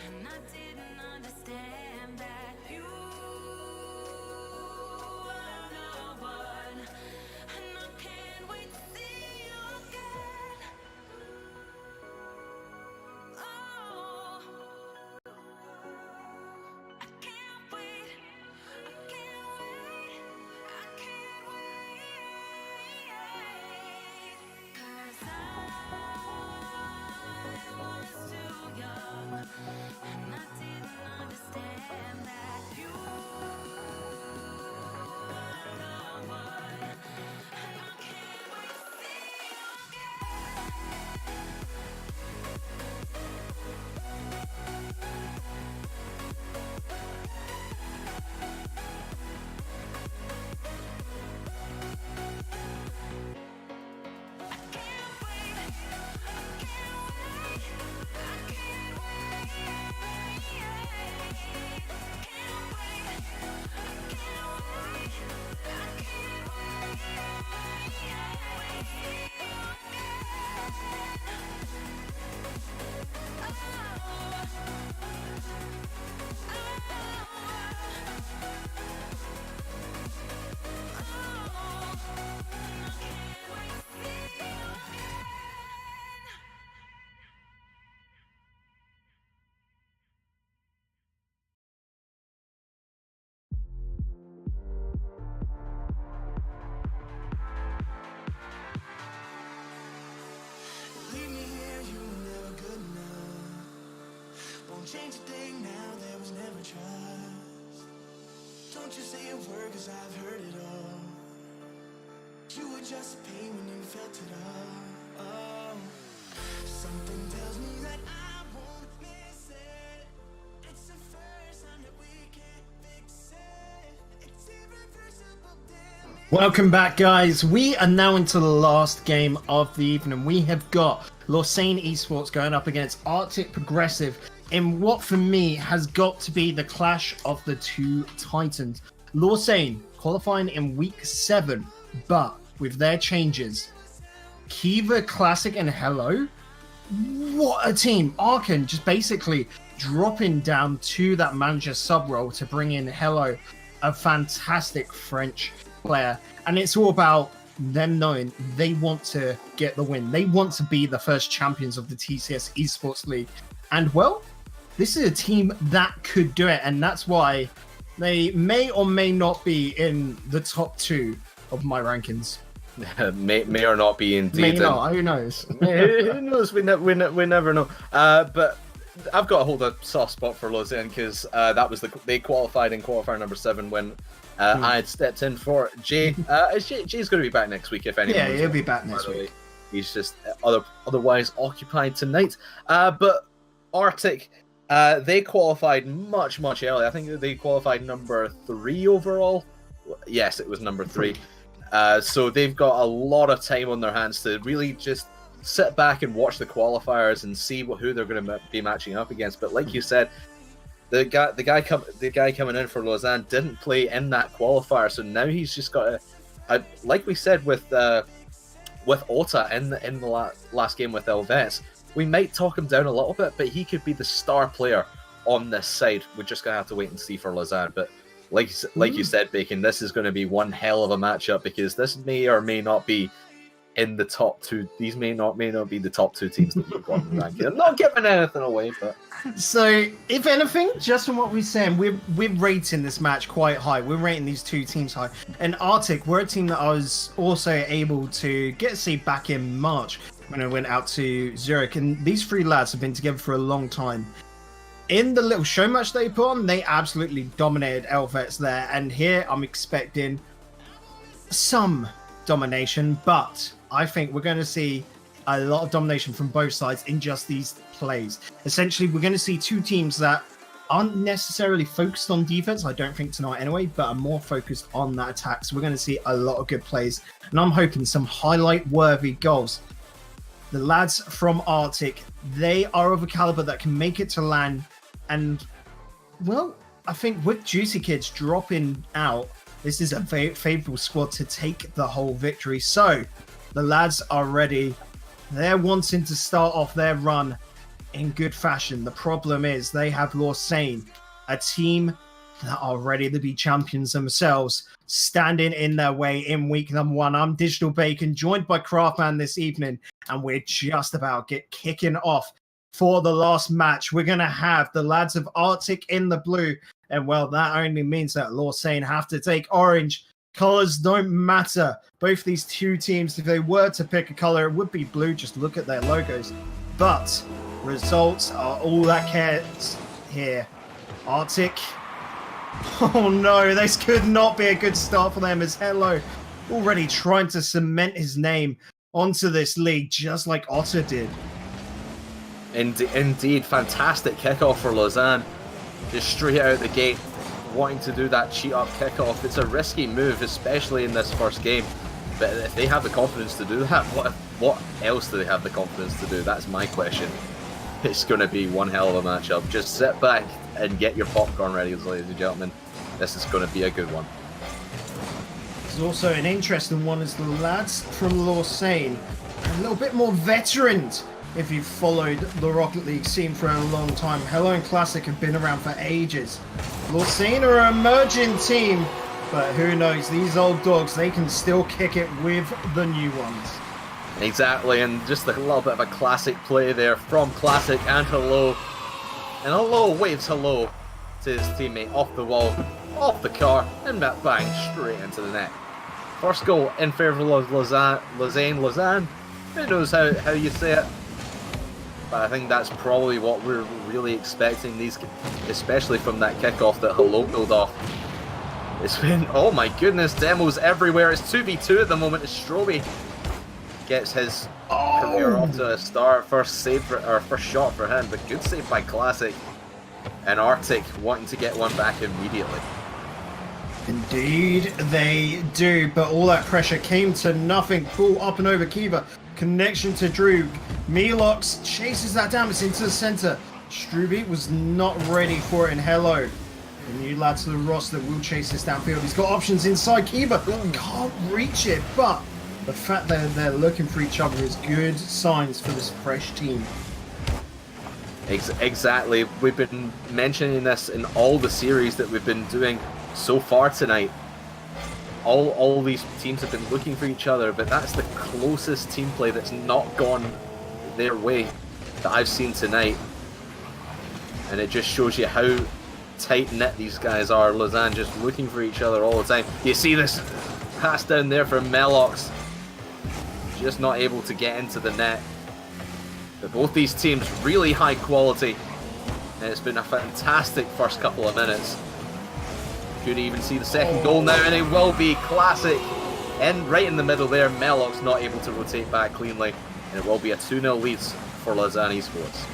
and I didn't understand that you were no one. And I can't wait to see you again. Oh, I can't wait. I can't trust. Don't you say a word, cause I've heard it all. You were just pain when you felt it all. Oh. Something tells me that I won't miss it. It's the first time that we can't fix it. It's irreversible damage. Welcome back, guys. We are now into the last game of the evening. We have got Lausanne eSports going up against Arctic Progressive in what for me has got to be the clash of the two titans. Lausanne qualifying in week 7, but with their changes, Kiva, Classic, and Hello. What a team! Arkan just basically dropping down to that manager sub role to bring in Hello, a fantastic French player. And it's all about them knowing they want to get the win. They want to be the first champions of the TCS Esports League. And well, this is a team that could do it. And that's why they may or may not be in the top 2 of my rankings. may or not be indeed. May not, who knows? Who knows? We never know. But I've got to hold a soft spot for Lausanne because that was they qualified in qualifier number 7 when I had stepped in for Jay. Jay's going to be back next week if anyone. Yeah, he'll be back next week. He's just otherwise occupied tonight. But Arctic, they qualified much earlier. I think they qualified number 3 overall. Yes, it was number 3. So they've got a lot of time on their hands to really just sit back and watch the qualifiers and see who they're going to be matching up against. But like you said, the guy coming in for Lausanne didn't play in that qualifier, so now he's just got to, like we said with Ota in the last game with Elvets, we might talk him down a little bit, but he could be the star player on this side. We're just gonna have to wait and see for Lausanne. But like you said, Bacon, this is going to be one hell of a matchup because this may or may not be in the top 2. These may not be the top 2 teams that you've got in the ranking. I'm not giving anything away, but so if anything, just from what we're saying, we're rating this match quite high. We're rating these two teams high. And Arctic, we're a team that I was also able to get to see back in March when I went out to Zurich. And these 3 lads have been together for a long time. In the little show match they put on, they absolutely dominated Elvets there. And here I'm expecting some domination, but I think we're going to see a lot of domination from both sides in just these plays. Essentially, we're going to see 2 teams that aren't necessarily focused on defense, I don't think tonight anyway, but are more focused on that attack. So we're going to see a lot of good plays, and I'm hoping some highlight-worthy goals. The lads from Arctic, they are of a caliber that can make it to LAN, and, well, I think with Juicy Kids dropping out, this is a favourable squad to take the whole victory. So, the lads are ready. They're wanting to start off their run in good fashion. The problem is they have Lausanne, a team that are ready to be champions themselves, standing in their way in week number 1. I'm Digital Bacon, joined by Craftman this evening, and we're just about kicking off for the last match. We're going to have the lads of Arctic in the blue, and well, that only means that Lausanne have to take orange. Colors don't matter. Both these 2 teams, if they were to pick a color, it would be blue. Just look at their logos. But results are all that cares here. Arctic. Oh no, this could not be a good start for them, as Hello already trying to cement his name onto this league, just like Otter did. Indeed, fantastic kickoff for Lausanne. Just straight out the gate, wanting to do that cheat-up kickoff. It's a risky move, especially in this first game. But if they have the confidence to do that, what else do they have the confidence to do? That's my question. It's going to be one hell of a matchup. Just sit back and get your popcorn ready, ladies and gentlemen. This is going to be a good one. There's also an interesting one as the lads from Lausanne, a little bit more veterans. If you've followed the Rocket League scene for a long time, Hello and Classic have been around for ages. Lausanne are an emerging team, but who knows, these old dogs, they can still kick it with the new ones. Exactly, and just a little bit of a classic play there from Classic and Hello. And Hello waves hello to his teammate off the wall, off the car, and that bang straight into the net. First goal in favour of Lausanne. Who knows how you say it? but I think that's probably what we're really expecting, these, especially from that kickoff that Hello pulled off. It's been, oh my goodness, demos everywhere. It's 2v2 at the moment as Stroby gets his career off to a start. First shot for him, but good save by Classic. And Arctic wanting to get one back immediately. Indeed they do, but all that pressure came to nothing. Pull up and over Kiva. Connection to Droog. Melox chases that down. It's into the center. Struby was not ready for it, and Hello, the new lad to the roster, will chase this downfield. He's got options inside. Kiva can't reach it, but the fact that they're looking for each other is good signs for this fresh team. Exactly. We've been mentioning this in all the series that we've been doing so far tonight. All these teams have been looking for each other, but that's the closest team play that's not gone their way that I've seen tonight. And it just shows you how tight-knit these guys are. Lausanne just looking for each other all the time. You see this pass down there from Melox. Just not able to get into the net. But both these teams really high quality. And it's been a fantastic first couple of minutes. Could even see the second goal now, and it will be Classic. And right in the middle there, Melox not able to rotate back cleanly. And it will be a 2-0 lead for Lausanne eSports.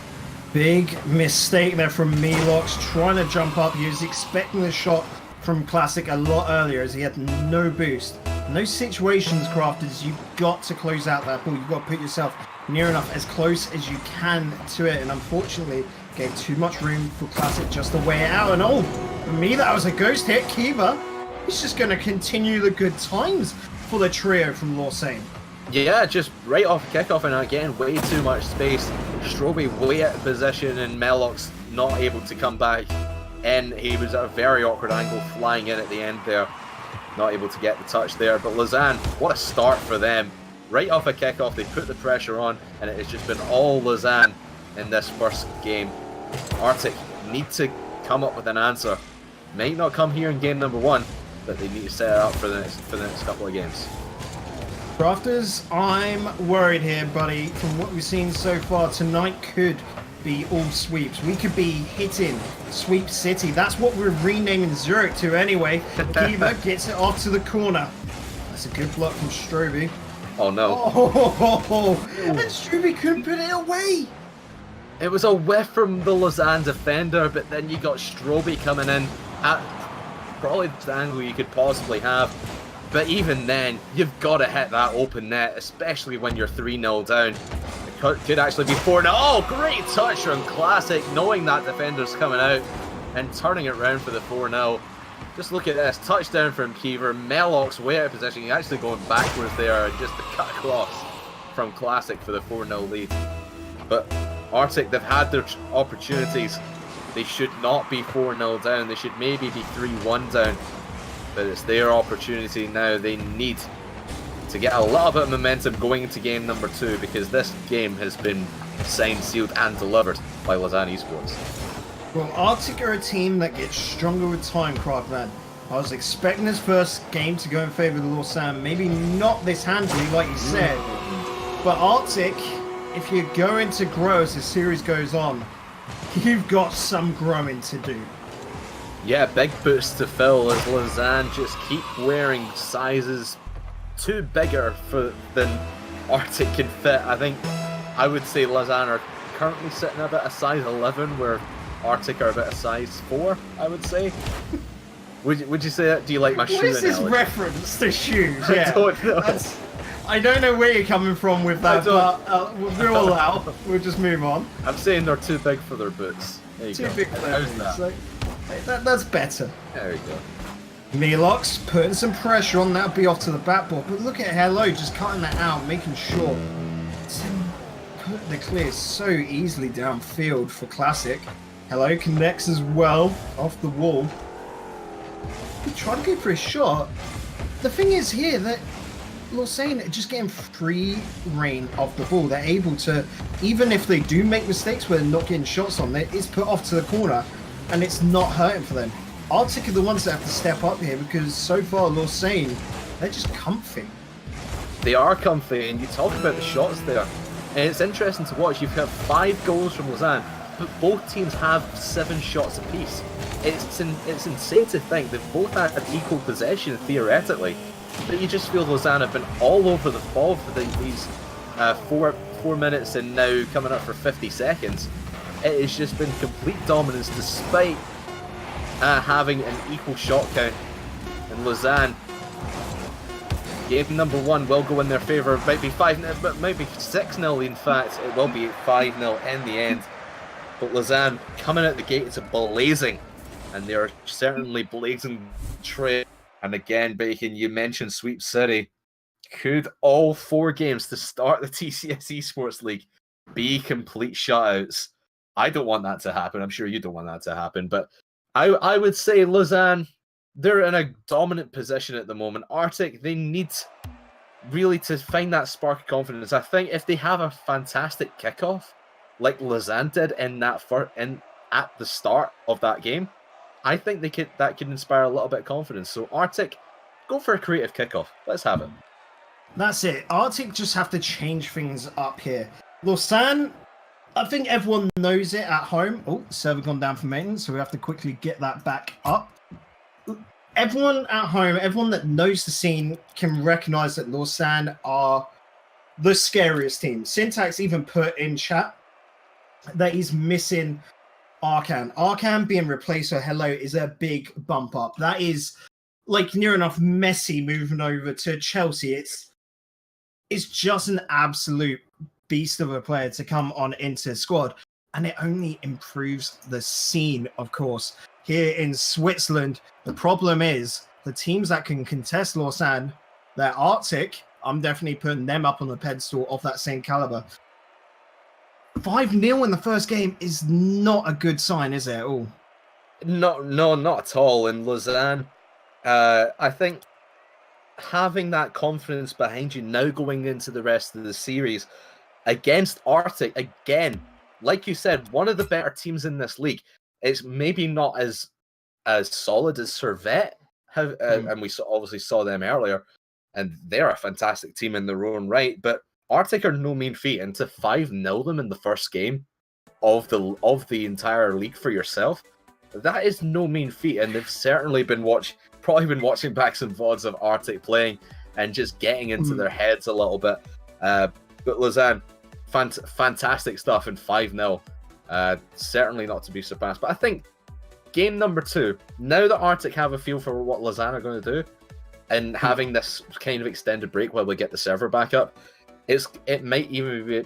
Big mistake there from Melox, trying to jump up. He was expecting the shot from Classic a lot earlier as he had no boost. In those situations, Crafters, you've got to close out that ball. You've got to put yourself near enough, as close as you can to it. And unfortunately, gave too much room for Classic just to weigh it out. And for me, that was a ghost hit. Kiva, he's just going to continue the good times for the trio from Lausanne. Yeah, just right off kickoff, and again, way too much space. Stroby way out of position, and Melox not able to come back. And he was at a very awkward angle, flying in at the end there. Not able to get the touch there. But Lausanne, what a start for them. Right off a kickoff, they put the pressure on, and it has just been all Lausanne in this first game. Arctic need to come up with an answer. Might not come here in game number 1, but they need to set it up for the next couple of games. Crafters, I'm worried here, buddy. From what we've seen so far, tonight could be all sweeps. We could be hitting Sweep City. That's what we're renaming Zurich to anyway. Kiva gets it off to the corner. That's a good block from Stroby. Oh no. And Stroby couldn't put it away. It was a whiff from the Lausanne defender, but then you got Stroby coming in at probably the angle you could possibly have. But even then, you've got to hit that open net, especially when you're 3-0 down. It could actually be 4-0. Oh, great touch from Classic, knowing that defender's coming out and turning it around for the 4-0. Just look at this, touchdown from Kiever. Melox way out of position, he's actually going backwards there, just the cut across from Classic for the 4-0 lead. But Arctic, they've had their opportunities. They should not be 4-0 down, they should maybe be 3-1 down. But it's their opportunity now. They need to get a little bit of momentum going into game number 2, because this game has been signed, sealed and delivered by Lausanne eSports. Well, Arctic are a team that gets stronger with time, Craftman. I was expecting this first game to go in favour of Lausanne. Maybe not this handily, like you said. But Arctic, if you're going to grow as the series goes on, you've got some growing to do. Yeah, big boots to fill as Lausanne just keep wearing sizes too bigger than Arctic can fit. I think I would say Lausanne are currently sitting a bit of size 11, where Arctic are a bit of size 4, I would say. Would you say that? Do you like my shoe analogy? What is this reference to shoes? I don't know. I don't know where you're coming from with that, but we'll allow. We'll just move on. I'm saying they're too big for their boots. There you go. Too big for their boots. So, that's better. There you go. Melox putting some pressure on, that'll be off to the backboard. But look at Hello just cutting that out, making sure to put the clear so easily downfield for Classic. Hello connects as well off the wall. He tried to go for a shot. The thing is here that Lausanne are just getting free reign of the ball. They're able to, even if they do make mistakes where they're not getting shots on, it's put off to the corner and it's not hurting for them. Arctic are the ones that have to step up here, because so far Lausanne, they're just comfy. They are comfy, and you talk about the shots there. And it's interesting to watch. You've got 5 goals from Lausanne, but both teams have 7 shots apiece. It's insane to think they've both had equal possession theoretically, but you just feel Lausanne have been all over the ball for these 4 minutes and now coming up for 50 seconds. It has just been complete dominance despite having an equal shot count. And Lausanne, game number 1 will go in their favour. It might be 5-0, but maybe 6-0 in fact. It will be 5-0 in the end. But Lausanne coming out the gates blazing, and they are certainly blazing trail. And again, Bacon, you mentioned Sweep City. Could all 4 games to start the TCS eSports League be complete shutouts? I don't want that to happen. I'm sure you don't want that to happen. But I would say Lausanne, they're in a dominant position at the moment. Arctic, they need really to find that spark of confidence. I think if they have a fantastic kickoff, like Lausanne did at the start of that game, I think that could inspire a little bit of confidence. So Arctic, go for a creative kickoff. Let's have it. That's it. Arctic just have to change things up here. Lausanne, I think everyone knows it at home. Oh, server gone down for maintenance, so we have to quickly get that back up. Everyone at home, everyone that knows the scene can recognize that Lausanne are the scariest team. Syntax even put in chat that he's missing Arcan. Arcan being replaced with Hello is a big bump up. That is like near enough Messi moving over to Chelsea. It's just an absolute beast of a player to come on into the squad, and it only improves the scene, of course. Here in Switzerland, the problem is the teams that can contest Lausanne, they're Arctic. I'm definitely putting them up on the pedestal of that same caliber. 5-0 in the first game is not a good sign, is it at all? No, not at all. In Lausanne, I think having that confidence behind you now going into the rest of the series against Arctic, again, like you said, one of the better teams in this league. It's maybe not as solid as Servette have, and we obviously saw them earlier, and they're a fantastic team in their own right. But Arctic are no mean feat, and to 5-0 them in the first game of the entire league for yourself, that is no mean feat. And they've certainly probably been watching back some VODs of Arctic playing and just getting into their heads a little bit. But Lausanne, fantastic stuff in 5-0. Certainly not to be surpassed. But I think game number 2, now that Arctic have a feel for what Lausanne are going to do, and having this kind of extended break while we get the server back up, it might even be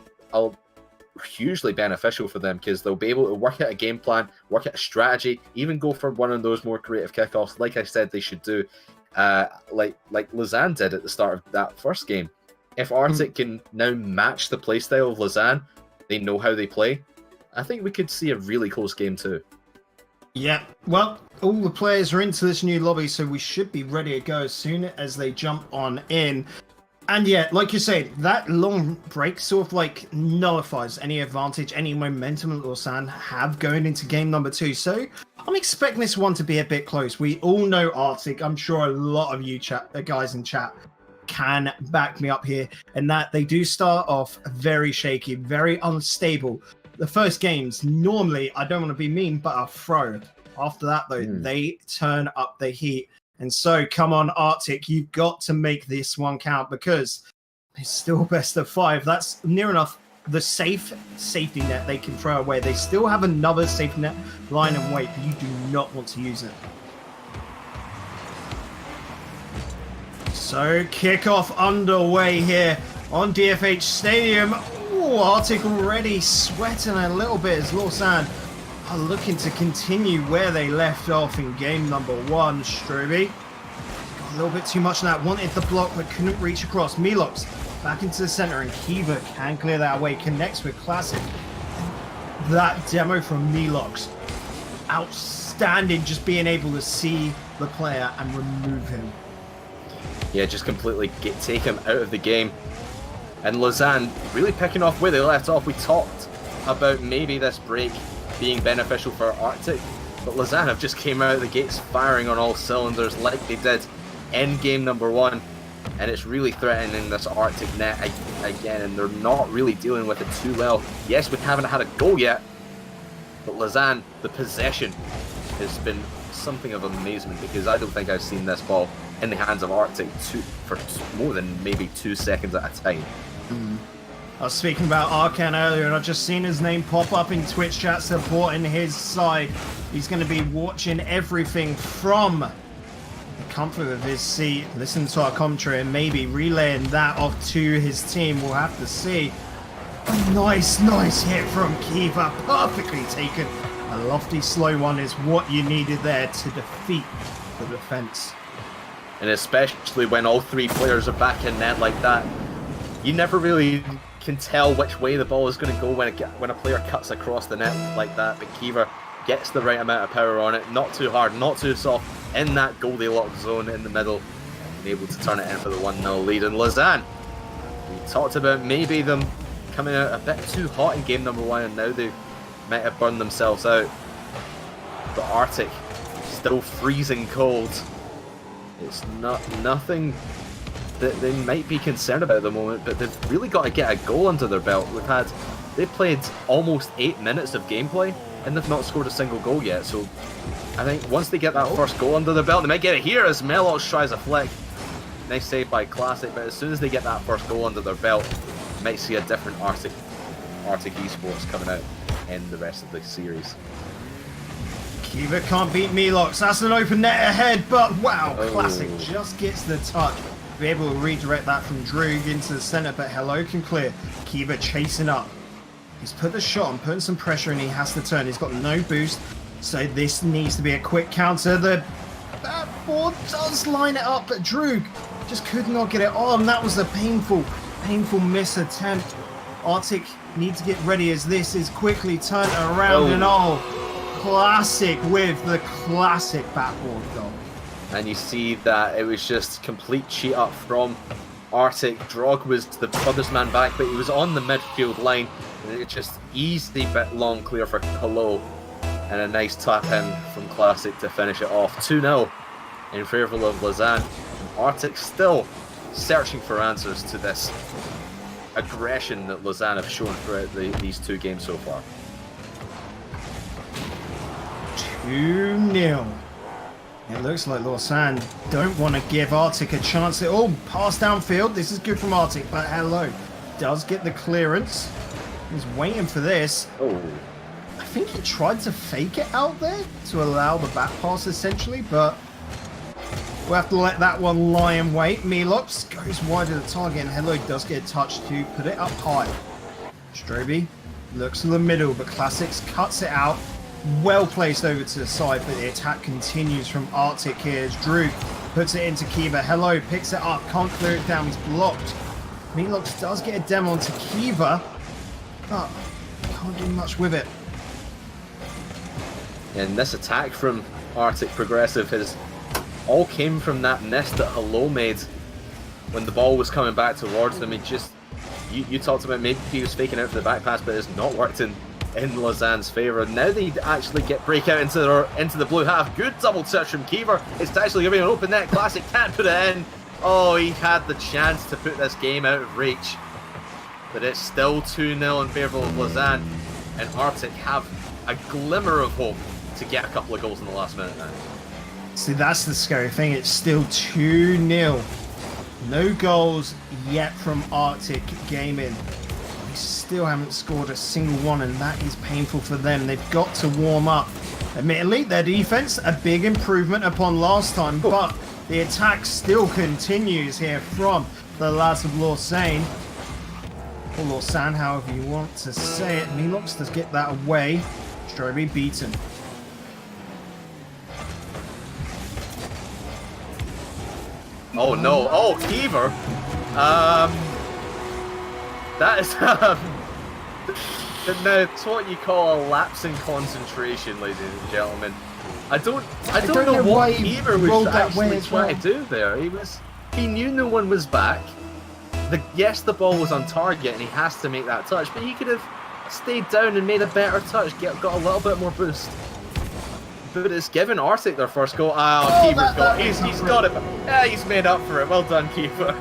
hugely beneficial for them, because they'll be able to work out a game plan, work out a strategy, even go for one of those more creative kickoffs, like I said they should do, like Lausanne did at the start of that first game. If Arctic can now match the playstyle of Lausanne, they know how they play, I think we could see a really close game too. Yeah, well, all the players are into this new lobby, so we should be ready to go as soon as they jump on in. And yeah, like you said, that long break sort of like nullifies any advantage, any momentum that Lausanne have going into game number 2. So I'm expecting this one to be a bit close. We all know Arctic. I'm sure a lot of you guys in chat can back me up here, and that they do start off very shaky, very unstable. The first games, normally, I don't want to be mean, but a throw. After that, though, they turn up the heat. And so, come on, Arctic, you've got to make this one count, because it's still best of 5. That's near enough the safety net they can throw away. They still have another safety net line and wait. You do not want to use it. So, kickoff underway here on DFH Stadium. Ooh, Arctic already sweating a little bit as Lausanne are looking to continue where they left off in game number 1. Stroby got a little bit too much of that. Wanted the block but couldn't reach across. Milox back into the center, and Kiva can clear that away. Connects with Classic. That demo from Milox, outstanding, just being able to see the player and remove him. Yeah, just completely take him out of the game. And Lausanne really picking off where they left off. We talked about maybe this break being beneficial for Arctic, but Lausanne have just came out of the gates firing on all cylinders like they did in game number 1. and it's really threatening this Arctic net again, and they're not really dealing with it too well. Yes, we haven't had a goal yet, but Lausanne, the possession has been something of amazement, because I don't think I've seen this ball in the hands of Arctic for more than maybe 2 seconds at a time. I was speaking about Arcan earlier, and I've just seen his name pop up in Twitch chat supporting his side. He's going to be watching everything from the comfort of his seat, listening to our commentary, and maybe relaying that off to his team. We'll have to see. A nice hit from Kiva, perfectly taken. A lofty slow one is what you needed there to defeat the defense. And especially when all 3 players are back in net like that, you never really can tell which way the ball is going to go when a player cuts across the net like that. But Kiva gets the right amount of power on it, not too hard, not too soft, in that Goldilocks zone in the middle, and able to turn it in for the 1-0 lead. And Lausanne, we talked about maybe them coming out a bit too hot in game number 1, and now they might have burned themselves out. But Arctic, still freezing cold. It's nothing that they might be concerned about at the moment, but they've really got to get a goal under their belt. They've played almost 8 minutes of gameplay, and they've not scored a single goal yet. So I think once they get that first goal under their belt, they might get it here as Melox tries a flick. Nice save by Classic, but as soon as they get that first goal under their belt, you might see a different Arctic eSports coming out in the rest of the series. Kiva can't beat Melox. That's an open net ahead, but wow, Classic just gets the touch. Be able to redirect that from Droog into the center, but Hello can clear. Kiva chasing up. He's put the shot on, putting some pressure, and he has to turn. He's got no boost, so this needs to be a quick counter. The backboard does line it up, but Droog just could not get it on. That was a painful miss attempt. Arctic need to get ready as this is quickly turned around, and Classic with the classic backboard goal. And you see that it was just complete cheat up from Arctic. Drog was the furthest man back, but he was on the midfield line, and it just easy bit long clear for Hello, and a nice tap in from Classic to finish it off. 2-0 in favour of Lausanne. Arctic still searching for answers to this aggression that Lausanne have shown throughout these 2 games so far. 2-0. It looks like Lausanne don't want to give Arctic a chance at all. Pass downfield. This is good from Arctic, but Hello does get the clearance. He's waiting for this. I think he tried to fake it out there to allow the back pass essentially, but we'll have to let that one lie in wait. Melox goes wide of the target, and Hello does get a touch to put it up high. Stroby looks to the middle, but Classics cuts it out. Well placed over to the side, but the attack continues from Arctic here as Drew puts it into Kiva. Hello picks it up, can't clear it down, he's blocked. Melox does get a demo onto Kiva, but can't do much with it. And this attack from Arctic Progressive has all came from that miss that Hello made when the ball was coming back towards them. He just, you talked about maybe he was faking out for the back pass, but it's not worked in Lausanne's favour. Now they actually get breakout into the blue half. Good double touch from Kiva. It's actually giving an open net. Classic can't put it in. Oh, he had the chance to put this game out of reach. But it's still 2-0 in favour of Lausanne. And Arctic have a glimmer of hope to get a couple of goals in the last minute now. See, that's the scary thing. It's still 2-0. No goals yet from Arctic Gaming. Still haven't scored a single one, and that is painful for them. They've got to warm up. Admittedly, their defense a big improvement upon last time, but the attack still continues here from the lads of Lausanne, or Lausanne, however you want to say it. Melox does get that away. Stroby beaten. Oh no! Oh, Kiva. That is now it's what you call a lapse in concentration, ladies and gentlemen. I don't know what Kiva was actually trying to do there. He knew no one was back. Yes, the ball was on target and he has to make that touch, but he could have stayed down and made a better touch, got a little bit more boost. but it's given Arctic their first goal. He's got it. Yeah, he's made up for it. Well done, Kiva.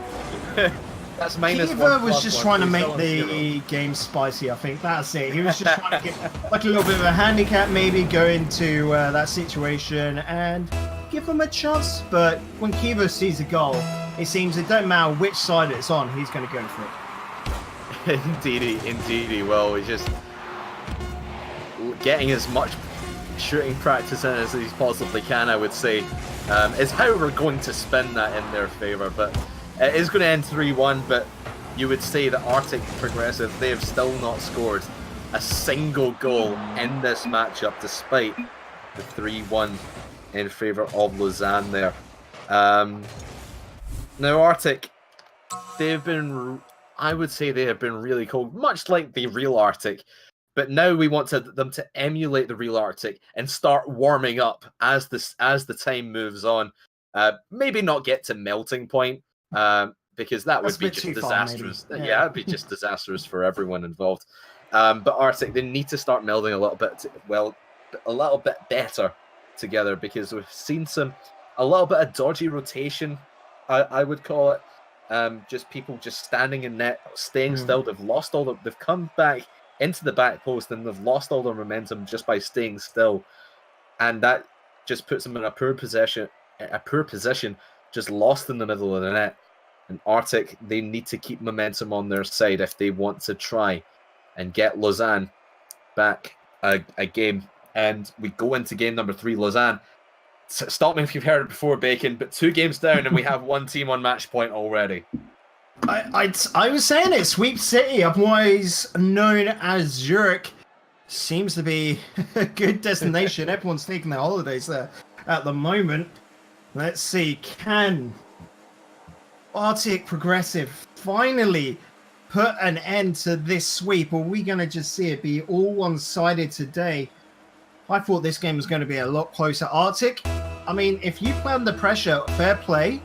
That's minus Kiva 1 was just trying to make the the game spicy, I think. That's it. He was just trying to get like a little bit of a handicap, maybe go into that situation and give them a chance. But when Kiva sees a goal, it seems it don't matter which side it's on, he's going to go for it. Indeed he will. He's just getting as much shooting practice in as he possibly can, I would say, is how we're going to spin that in their favour. But it is going to end 3-1, but you would say that Arctic Progressive, they have still not scored a single goal in this matchup, despite the 3-1 in favour of Lausanne there. Now Arctic, I would say they have been really cold, much like the real Arctic. But now we want them to emulate the real Arctic and start warming up as the time moves on. Maybe not get to melting point, because that would be just disastrous. Yeah, it'd be just disastrous for everyone involved. But Arctic, they need to start melding a little bit better together, because we've seen a little bit of dodgy rotation, I would call it. Just people just standing in net, staying still. They've come back into the back post and they've lost all their momentum just by staying still, and that just puts them in a poor position, just lost in the middle of the net. And Arctic, they need to keep momentum on their side if they want to try and get Lausanne back a game. And we go into game number 3. Lausanne, stop me if you've heard it before, Bacon, but 2 games down and we have one team on match point already. I was saying it, Sweep City, otherwise known as Zurich, seems to be a good destination. Everyone's taking their holidays there at the moment. Let's see, can Arctic Progressive finally put an end to this sweep, or are we going to just see it be all one-sided today? I thought this game was going to be a lot closer. Arctic, I mean, if you play under pressure, fair play,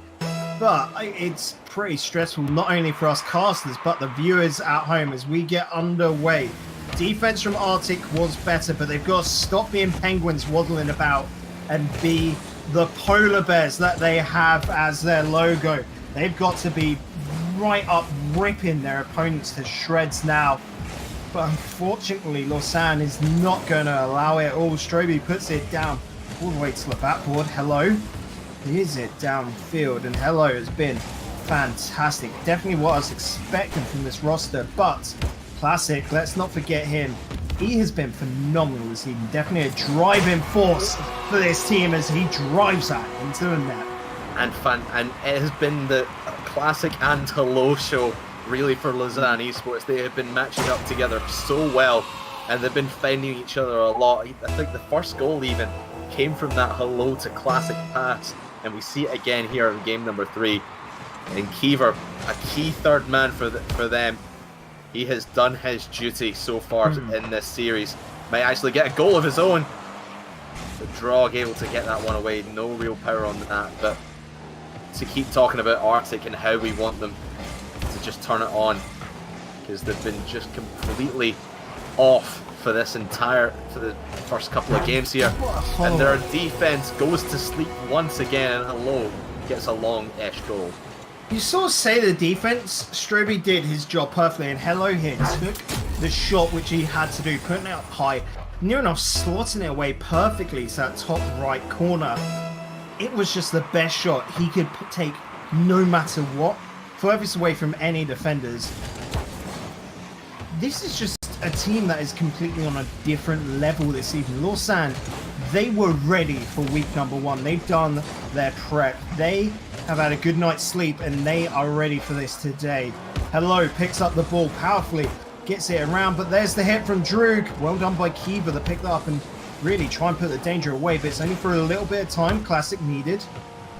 but it's pretty stressful, not only for us casters, but the viewers at home as we get underway. Defense from Arctic was better, but they've got to stop being penguins waddling about and be the polar bears that they have as their logo. They've got to be right up ripping their opponents to shreds now. But unfortunately, Lausanne is not going to allow it all. Stroby puts it down all the way to the backboard. Hello. Is it downfield? And Hello has been fantastic. Definitely what I was expecting from this roster. But Classic, let's not forget him. He has been phenomenal this season. Definitely a driving force for this team as he drives that into the net. And it has been the Classic and Hello show, really, for Lausanne eSports. They have been matching up together so well, and they've been finding each other a lot. I think the first goal even came from that Hello to Classic pass, and we see it again here in game number 3. And Kiever, a key third man for them. He has done his duty so far in this series. Might actually get a goal of his own. The Drog able to get that one away. No real power on that, but to keep talking about Arctic and how we want them to just turn it on, because they've been just completely off for the first couple of games here, and their defense goes to sleep once again, and Hello gets a long-ish goal. You sort of say the defense, Stroby did his job perfectly, and Hello here took the shot which he had to do, putting it up high, near enough slotting it away perfectly to that top right corner. It was just the best shot he could take no matter what, furthest away from any defenders. This is just a team that is completely on a different level this season. Lausanne, they were ready for week number 1. They've done their prep. They have had a good night's sleep and they are ready for this today. Hello picks up the ball powerfully, gets it around, but there's the hit from Droog. Well done by Kiva to pick that up and really try and put the danger away, but it's only for a little bit of time. Classic needed.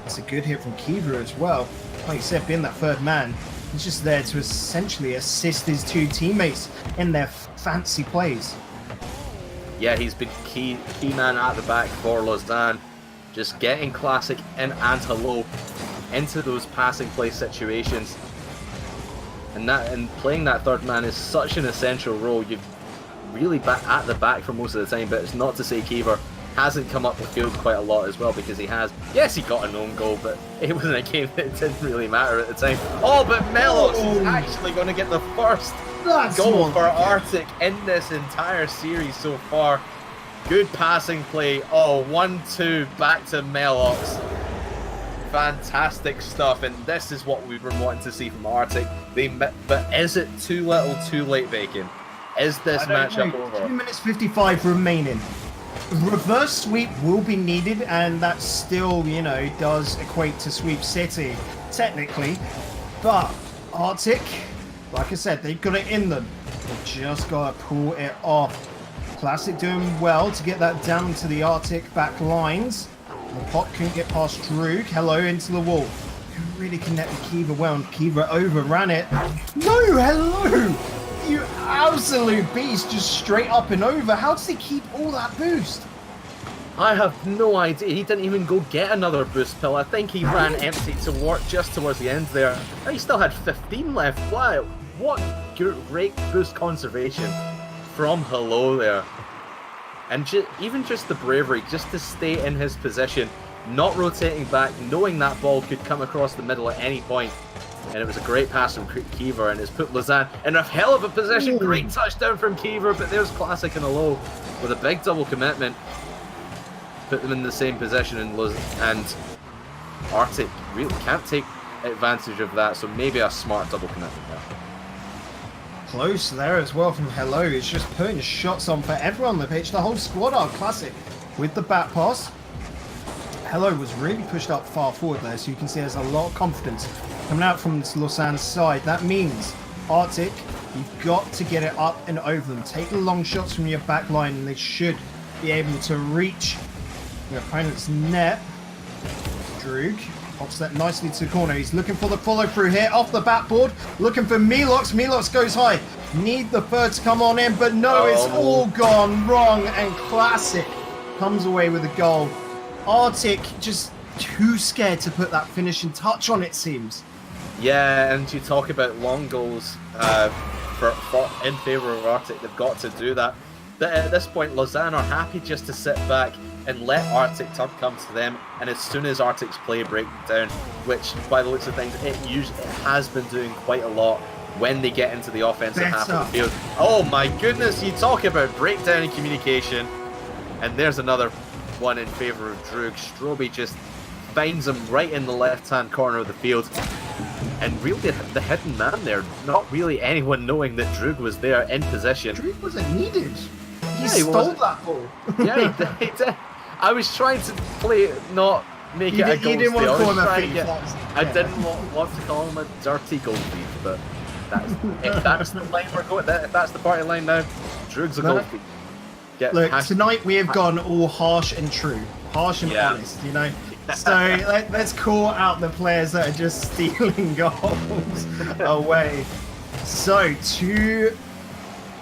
It's a good hit from Kiva as well. Like you said, being that third man, he's just there to essentially assist his 2 teammates in their fancy plays. Yeah, he's been key man at the back for Lausanne, just getting Classic and Hello into those passing play situations, and playing that third man is such an essential role. You've really at the back for most of the time, but it's not to say Kiever hasn't come up the field quite a lot as well, because he got an own goal, but it was in a game that didn't really matter at the time. Oh, but Melos is actually going to get the first goal for Arctic in this entire series so far. Good passing play. Oh, 1-2 back to Melos. Fantastic stuff, and this is what we've been wanting to see from Arctic. But is it too little, too late, Bacon? Is this matchup over? 2 minutes 55 remaining. Reverse sweep will be needed, and that still, does equate to sweep city, technically. But Arctic, like I said, they've got it in them. They've just got to pull it off. Classic doing well to get that down to the Arctic back lines. The pot couldn't get past Droog. Hello into the wall. Couldn't really connect with Kiva well, and Kiva overran it. No, hello! You absolute beast, just straight up and over. How does he keep all that boost? I have no idea. He didn't even go get another boost pill. I think he ran empty just towards the end there. And he still had 15 left. Wow, what great boost conservation from Hello there. And even just the bravery, just to stay in his position, not rotating back, knowing that ball could come across the middle at any point. And it was a great pass from Kiva, and it's put Lausanne in a hell of a position. Great touchdown from Kiva, but there's Classic in a low with a big double commitment. Put them in the same position, and Arctic really can't take advantage of that, so maybe a smart double commitment there. Close there as well from Hello. It's just putting shots on for everyone on the pitch. The whole squad are Classic with the back pass. Hello was really pushed up far forward there, so you can see there's a lot of confidence coming out from Lausanne's side. That means Arctic, you've got to get it up and over them. Take the long shots from your back line, and they should be able to reach your opponent's net. Droog pops that nicely to the corner. He's looking for the follow through here off the backboard. Looking for Melox. Melox goes high. Need the third to come on in, but no, it's all gone wrong, and Classic comes away with a goal. Arctic just too scared to put that finishing touch on, it seems. Yeah, and you talk about long goals in favour of Arctic. They've got to do that. At this point, Lausanne are happy just to sit back and let Arctic come to them. And as soon as Arctic's play breaks down, which by the looks of things, it has been doing quite a lot when they get into the offensive half of the field. Oh my goodness, you talk about breakdown in communication. And there's another one in favour of Droog. Strobe just finds him right in the left-hand corner of the field. And really the hidden man there, not really anyone knowing that Droog was there in position. Droog wasn't needed. He stole that ball. Yeah, he did. I was trying to play it, not make it a goal didn't want to call him a thief. I didn't want to call him a dirty goal thief, but if that's the line we're going, if that's the party line now, Droog's a goal thief. Look, tonight we have gone all harsh and true, harsh and honest, So let's call out the players that are just stealing goals away. So 2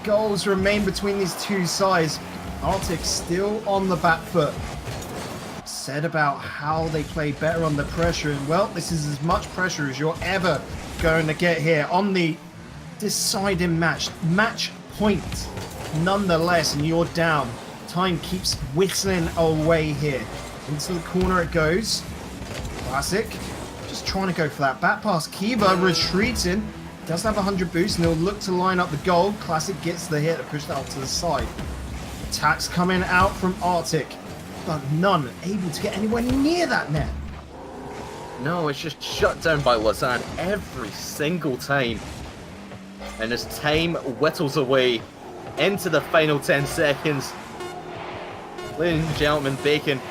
goals remain between these two sides. Arctic still on the back foot. Said about how they play better under pressure, and well, this is as much pressure as you're ever going to get here on the deciding match point. Nonetheless, and you're down. Time keeps whistling away here. Into the corner it goes. Classic. Just trying to go for that back pass. Kiva retreating. Does have 100 boost, and he'll look to line up the goal. Classic gets the hit to push that off to the side. Attacks coming out from Arctic, but none able to get anywhere near that net. No, it's just shut down by Lausanne every single time. And as time whittles away into the final 10 seconds, ladies and gentlemen, Bacon,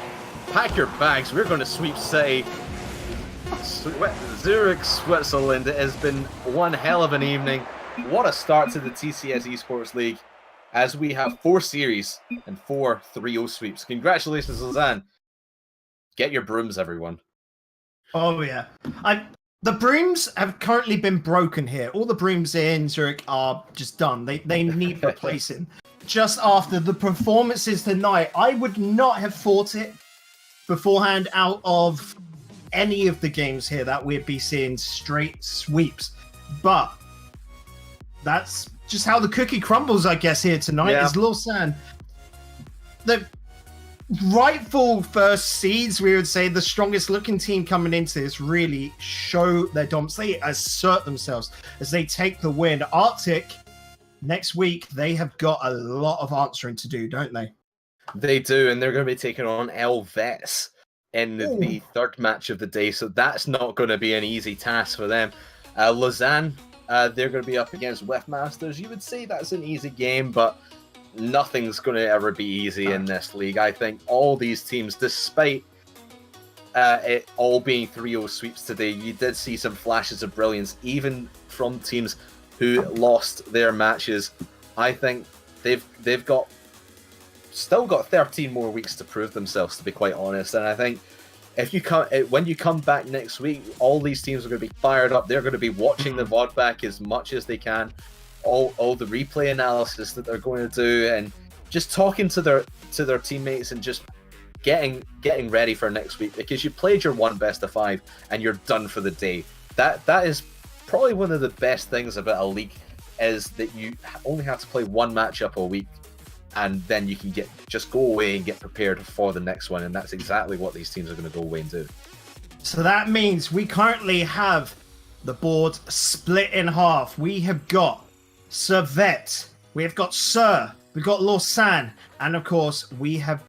pack your bags. We're going to sweep City. Zurich, Switzerland. It has been one hell of an evening. What a start to the TCS eSports League, as we have 4 series and 4 3-0 sweeps. Congratulations, Lausanne. Get your brooms, everyone. Oh, yeah. The brooms have currently been broken here. All the brooms in Zurich are just done. They need replacing. Just after the performances tonight, I would not have thought it beforehand out of any of the games here that we'd be seeing straight sweeps. But that's just how the cookie crumbles, I guess, here tonight. Is Lausanne. rightful first seeds, we would say the strongest looking team coming into this, really show their dominance. They assert themselves as they take the win. Arctic, next week, they have got a lot of answering to do, don't they? They do, and they're going to be taking on Elvets in the third match of the day, so that's not going to be an easy task for them. Lausanne, they're going to be up against Wefmasters. You would say that's an easy game, but nothing's going to ever be easy in this league. I think all these teams, despite it all being 3-0 sweeps today, you did see some flashes of brilliance, even from teams who lost their matches. I think they've still got 13 more weeks to prove themselves, to be quite honest. And I think if you when you come back next week, all these teams are going to be fired up. They're going to be watching the VOD back as much as they can, all the replay analysis that they're going to do, and just talking to their teammates and just getting ready for next week, because you played your one best of 5 and you're done for the day. That is probably one of the best things about a league, is that you only have to play one matchup a week, and then you can just go away and get prepared for the next one, and that's exactly what these teams are going to go away and do. So that means we currently have the board split in half. We have got Servette, we have got Sir, we've got Lausanne, and of course we have